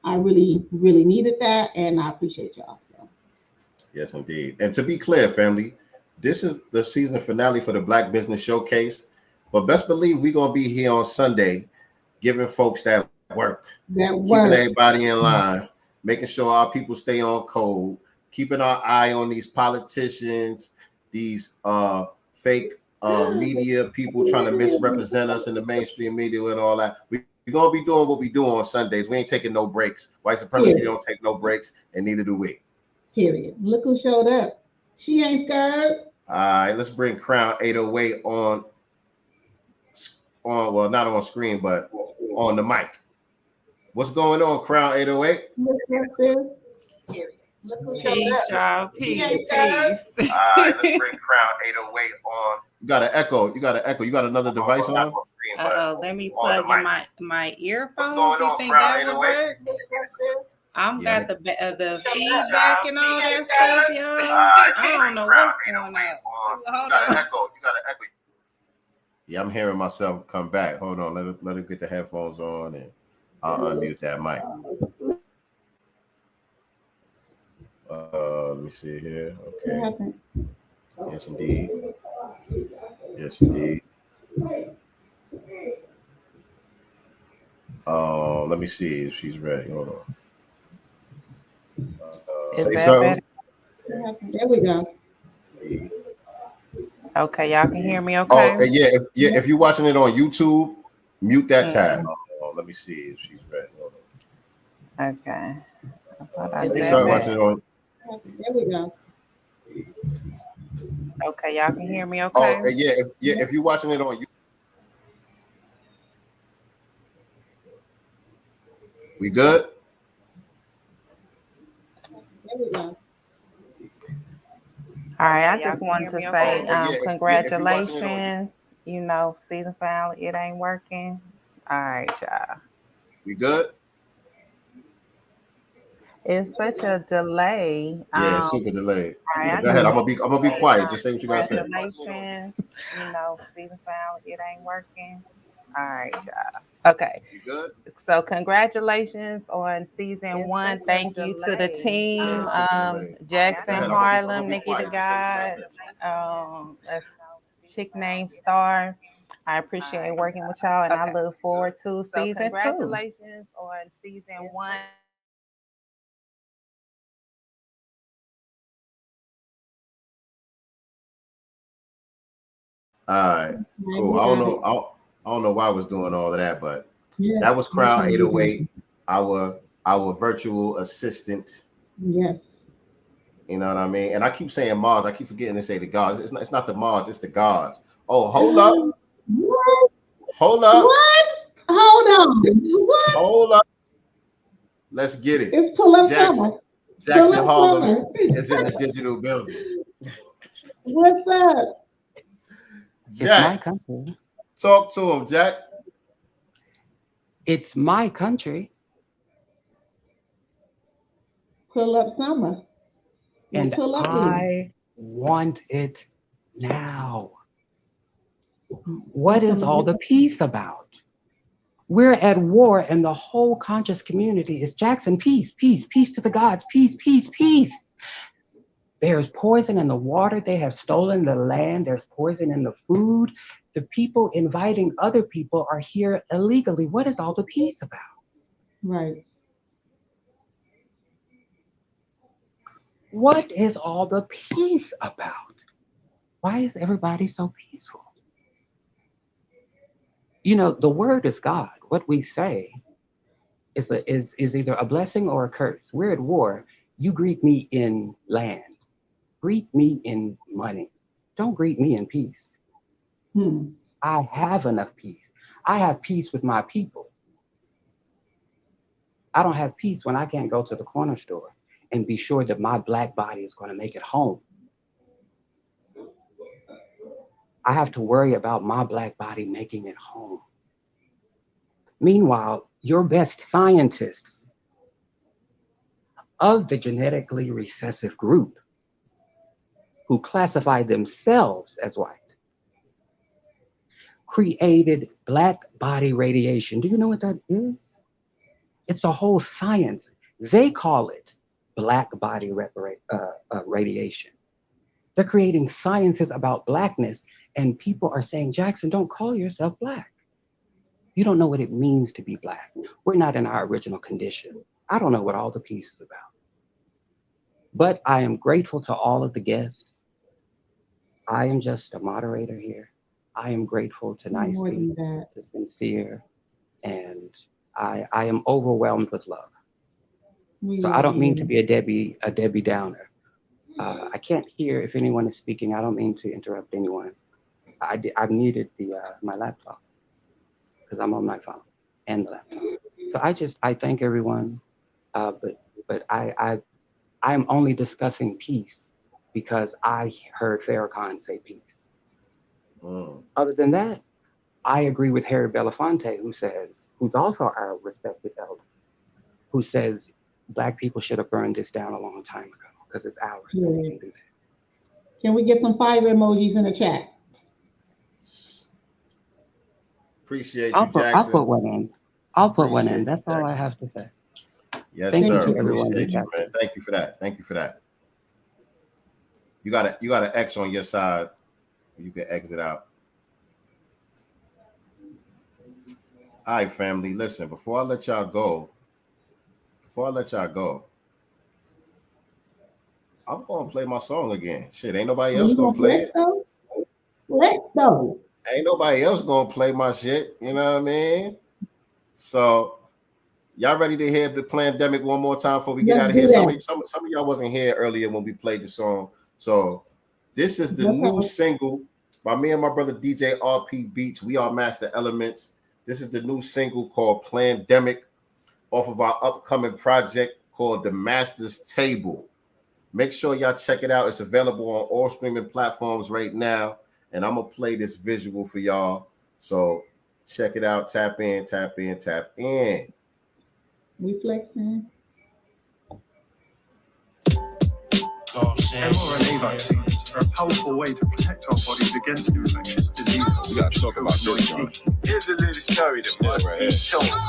I really, really needed that, and I appreciate y'all. So. Yes, indeed. And to be clear, family, this is the season finale for the Black Business Showcase. But best believe we're going to be here on Sunday giving folks that work, keeping everybody in line, making sure our people stay on code, keeping our eye on these politicians, these fake media people trying to misrepresent us in the mainstream media and all that. We're going to be doing what we do on Sundays. We ain't taking no breaks. White supremacy don't take no breaks, and neither do we. Period. Look who showed up. She ain't scared. All right, let's bring Crown 808 on, well, not on screen, but on the mic. What's going on, Crown 808? Peace, y'all. Peace. All right, let's bring Crown 808 on. You got an echo. You got another device on? Let me plug in my earphones. You think that would work? I'm got the feedback and all that stuff, y'all. I don't know what's going on. Hold on. You got an echo. Yeah, I'm hearing myself come back. Hold on. Let her get the headphones on, and I'll unmute that mic. Let me see here. Okay. Yes, indeed. Yes, indeed. Let me see if she's ready. Hold on. Say something. There we go. Okay, y'all can hear me okay? Oh, yeah. If you're watching it on YouTube, mute that tab. Let me see if she's ready. Hold on. Okay. I thought I did that. There we go. Okay, y'all can hear me okay? Oh, yeah. If you're watching it on YouTube. We good? There we go. All right, I just wanted to say congratulations. Season finale, it ain't working. All right, y'all. We good? It's such a delay. Yeah, super delayed. Right, go ahead. I'm gonna be quiet. Just say what you gotta say. Congratulations. Season finale, it ain't working. All right, y'all. Okay. You good? So congratulations on season 1. Thank you to the team. Jackson, Harlem, Nikki the God, chick named Star. I appreciate working with y'all, and I look forward to season 2. Congratulations on season 1. All right, cool. I don't know why I was doing all of that, but that was Crown 808, our virtual assistant. Yes. You know what I mean? And I keep saying mods. I keep forgetting to say the gods. It's not the mods. It's the gods. Oh, hold up. What? Hold up. What? Hold on. What? Hold up. Let's get it. It's pull up summer. Jackson Harlem is in the digital building. What's up? Jack, it's my country. Talk to him, Jack. It's my country. Pull up summer. And I want it now. What is all the peace about? We're at war, and the whole conscious community is Jackson, peace, peace, peace to the gods, peace, peace, peace. There's poison in the water. They have stolen the land. There's poison in the food. The people inviting other people are here illegally. What is all the peace about? Right. What is all the peace about? Why is everybody so peaceful? The word is God. What we say is either a blessing or a curse. We're at war. You greet me in land. Greet me in money. Don't greet me in peace. I have enough peace. I have peace with my people. I don't have peace when I can't go to the corner store and be sure that my Black body is going to make it home. I have to worry about my Black body making it home. Meanwhile, your best scientists of the genetically recessive group who classify themselves as white created Black body radiation. Do you know what that is? It's a whole science. They call it Black body radiation. They're creating sciences about Blackness, and people are saying, Jackson, don't call yourself Black. You don't know what it means to be Black. We're not in our original condition. I don't know what all the piece is about. But I am grateful to all of the guests. I am just a moderator here. I am grateful to Nicely, to Sincere, and I am overwhelmed with love. So I don't mean to be a Debbie Downer. I can't hear if anyone is speaking. I don't mean to interrupt anyone. I've muted my laptop because I'm on my phone and the laptop. So I thank everyone, but I am only discussing peace because I heard Farrakhan say peace. Other than that, I agree with Harry Belafonte, who's also our respected elder, who says Black people should have burned this down a long time ago because it's ours. Yeah. We can do that. Can we get some fire emojis in the chat? Appreciate you, Jackson. I'll put one in. I'll put one in. That's all I have to say. Yes, Thank sir. you, everyone. Appreciate you, man. Thank you for that. Thank you for that. You got an X on your side. You can exit out. All right, family. Listen, before I let y'all go, I'm gonna play my song again. Shit, ain't nobody else gonna play it. Let's go. Ain't nobody else gonna play my shit. You know what I mean? So, y'all ready to hear the Plandemic one more time before we get out of here? Some of y'all wasn't here earlier when we played the song. So, this is the new single by me and my brother DJ RP Beats. We are Master Elements. This is the new single called Plandemic off of our upcoming project called The Master's Table. Make sure y'all check it out. It's available on all streaming platforms right now. And I'm going to play this visual for y'all. So check it out. Tap in, tap in, tap in. We flexing. mRNA vaccines are a powerful way to protect our bodies against infectious diseases. We got to talk about this, John. Here's a little story that right here.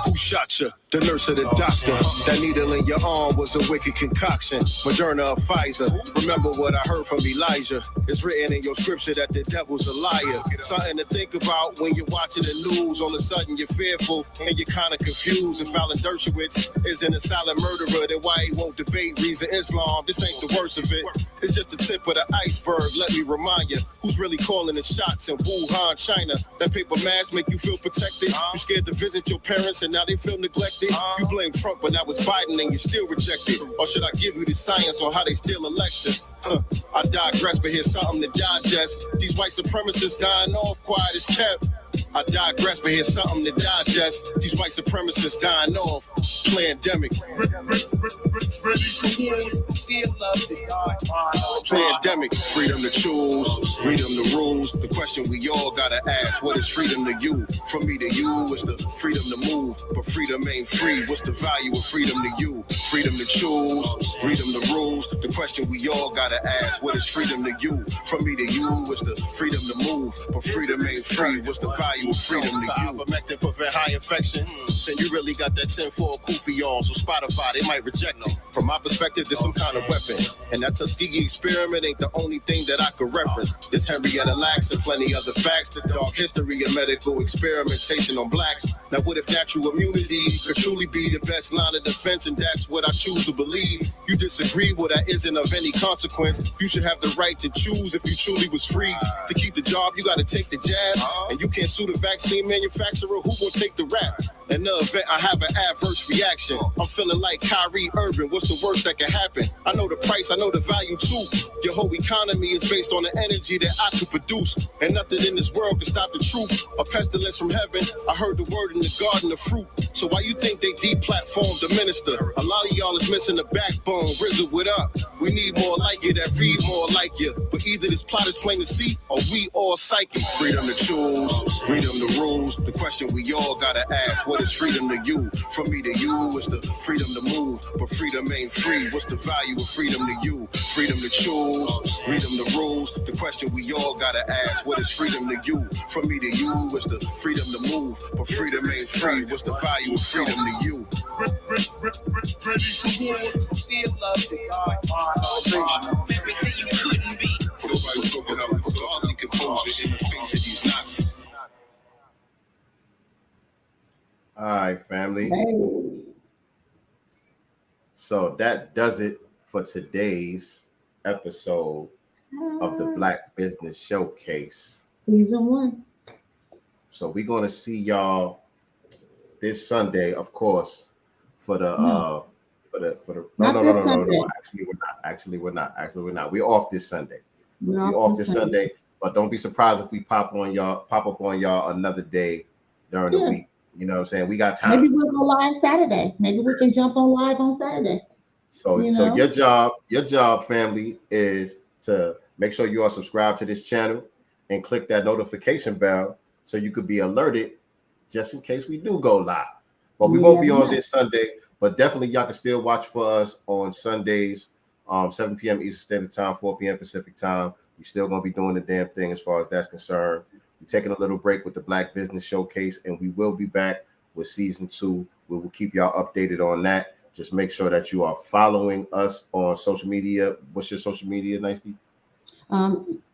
Who shot you? The nurse or the doctor? That needle in your arm was a wicked concoction. Moderna or Pfizer? Remember what I heard from Elijah. It's written in your scripture that the devil's a liar. Something to think about when you're watching the news. All of a sudden you're fearful and you're kind of confused. If Alan Dershowitz isn't a silent murderer, then why he won't debate reason Islam? This ain't the worst of it. It's just the tip of the iceberg. Let me remind you, who's really calling the shots in Wuhan, China? That paper mask make you feel protected. You scared to visit your parents and now they feel neglected. You blame Trump, but now it's Biden and you still rejected. Or should I give you the science on how they steal elections? I digress, but here's something to digest. These white supremacists dying off, quiet as kept. I digress, but here's something to digest. These white supremacists dying off. Plandemic. Plandemic. Freedom to choose, freedom to rules. The question we all gotta ask: what is freedom to you? From me to you, it's the freedom to move, but freedom ain't free. What's the value of freedom to you? Freedom to choose, freedom to rules. The question we all gotta ask: what is freedom to you? From me to you, it's the freedom to move, but freedom ain't free. What's the value of freedom to you? Ivermectin prevent high infection. Then you really got that 10-4 kufi on, so Spotify they might reject them. From my perspective, there's some kind of weapon, and that Tuskegee experiment ain't the only thing that I could reference. There's Henrietta Lacks and plenty other facts. The dark history of medical experimentation on blacks. Now, what if natural immunity could truly be the best line of defense, and that's what I choose to believe? You disagree, well, that isn't of any consequence. You should have the right to choose if you truly was free. To keep the job, you got to take the jab, and you can't sue the vaccine manufacturer who will take the rap. In the event I have an adverse reaction, I'm feeling like Kyrie Irving. What's the worst that can happen? I know the price, I know the value too. Your whole economy is based on the energy that I could produce, and nothing in this world can stop the truth. A pestilence from heaven, I heard the word in the garden of fruit. So why you think they deplatformed the minister? A lot of y'all is missing the backbone. Rizzo, what up? We need more like you that read more like you. But either this plot is plain to see, or we all psychic. Freedom to choose, freedom to rules. The question we all gotta ask, what is freedom to you? From me to you, it's the freedom to move, but freedom ain't free. What's the value of freedom to you? Freedom to choose, freedom to rules. The question we all gotta ask, what is freedom to you? From me to you, it's the freedom to move, but freedom ain't free. What's the value of freedom to you? Sincere love to God, everything you couldn't be. Nobody's looking up with godly composure in the face of these Nazis. All right, family. So that does it for today's episode of the Black Business Showcase. Season 1. So we're going to see y'all this Sunday, of course, for the no. Actually, we're not. We're off this Sunday. We're off this Sunday, but don't be surprised if we pop up on y'all another day during the week. You know what I'm saying? We got time. Maybe we'll go live Saturday. Maybe we can jump on live on Saturday. So your job, family, is to make sure you are subscribed to this channel and click that notification bell so you could be alerted just in case we do go live. But we won't be on this Sunday, but definitely y'all can still watch for us on Sundays, 7 p.m. Eastern Standard Time, 4 p.m. Pacific Time. We're still going to be doing the damn thing as far as that's concerned. We're taking a little break with the Black Business Showcase, and we will be back with season 2. We will keep y'all updated on that. Just make sure that you are following us on social media. What's your social media, Nicey?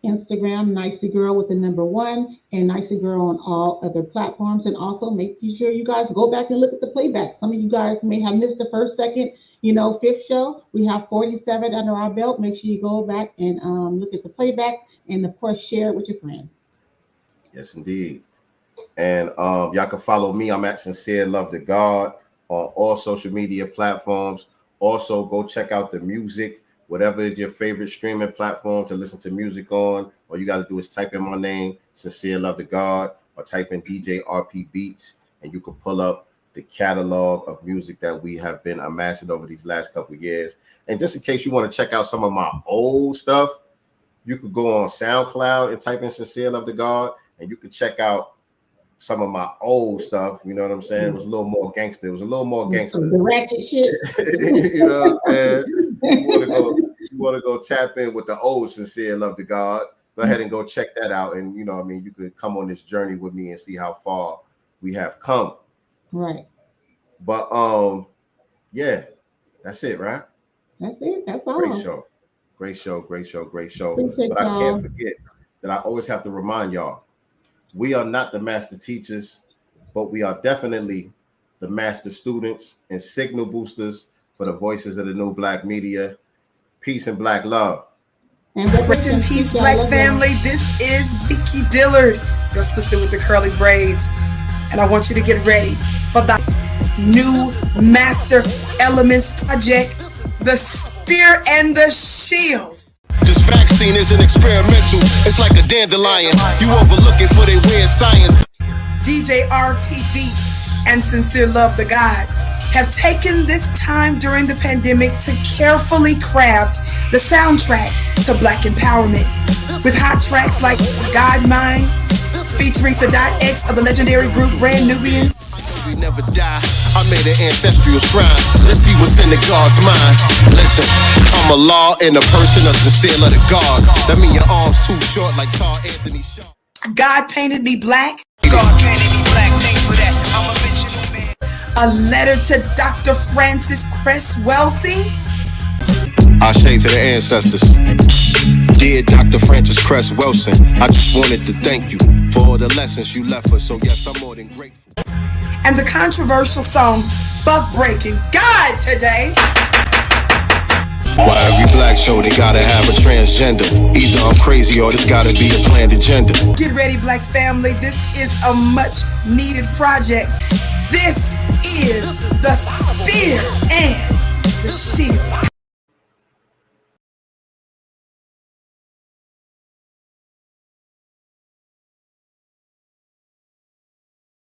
Instagram, Nicey Girl with the number 1, and Nicey Girl on all other platforms. And also make sure you guys go back and look at the playback. Some of you guys may have missed the first, second, 5th show. We have 47 under our belt. Make sure you go back and look at the playbacks, and of course share it with your friends. Yes, indeed. And y'all can follow me. I'm at Sincere Love to God on all social media platforms. Also, go check out the music, whatever is your favorite streaming platform to listen to music on. All you got to do is type in my name, Sincere Love to God, or type in DJ RP Beats, and you can pull up the catalog of music that we have been amassing over these last couple of years. And just in case you want to check out some of my old stuff, you could go on SoundCloud and type in Sincere Love to God, and you could check out some of my old stuff. You know what I'm saying? It was a little more gangster. The ratchet shit. You know what I'm saying? You want to go tap in with the old Sincere Love to God. Go ahead and go check that out. And you could come on this journey with me and see how far we have come. Right. But yeah, that's it, right? That's it. That's all. Great show. Appreciate but I can't forget that I always have to remind y'all, we are not the master teachers, but we are definitely the master students and signal boosters for the voices of the new Black media. Peace and Black love. Rest in peace, Black family. This is Vicky Dillard, your sister with the curly braids. And I want you to get ready for the new Master Elements project, The Spear and the Shield. This vaccine isn't experimental. It's like a dandelion. You overlook it for their weird science. DJ RP Beats and Sincere Love the God have taken this time during the pandemic to carefully craft the soundtrack to Black empowerment with hot tracks like God Mine, featuring Sadat X of the legendary group Brand Nubians. We never die. I made an ancestral shrine. Let's see what's in the God's mind. Listen, I'm a law in the person of Sincere Love to God. That mean your arms too short like Tar Anthony Shaw. God painted me black. God painted me black. Thanks for that. I'm a mention man. A letter to Dr. Francis Cress Welsing. I say to the ancestors, dear Dr. Francis Cress Wilson, I just wanted to thank you for all the lessons you left us. So yes, I'm more than grateful. And the controversial song Buck Breaking God today. Why every Black show they gotta have a transgender? Either I'm crazy or this gotta be a planned agenda. Get ready, Black family. This is a much needed project. This is the Spear and the Shield.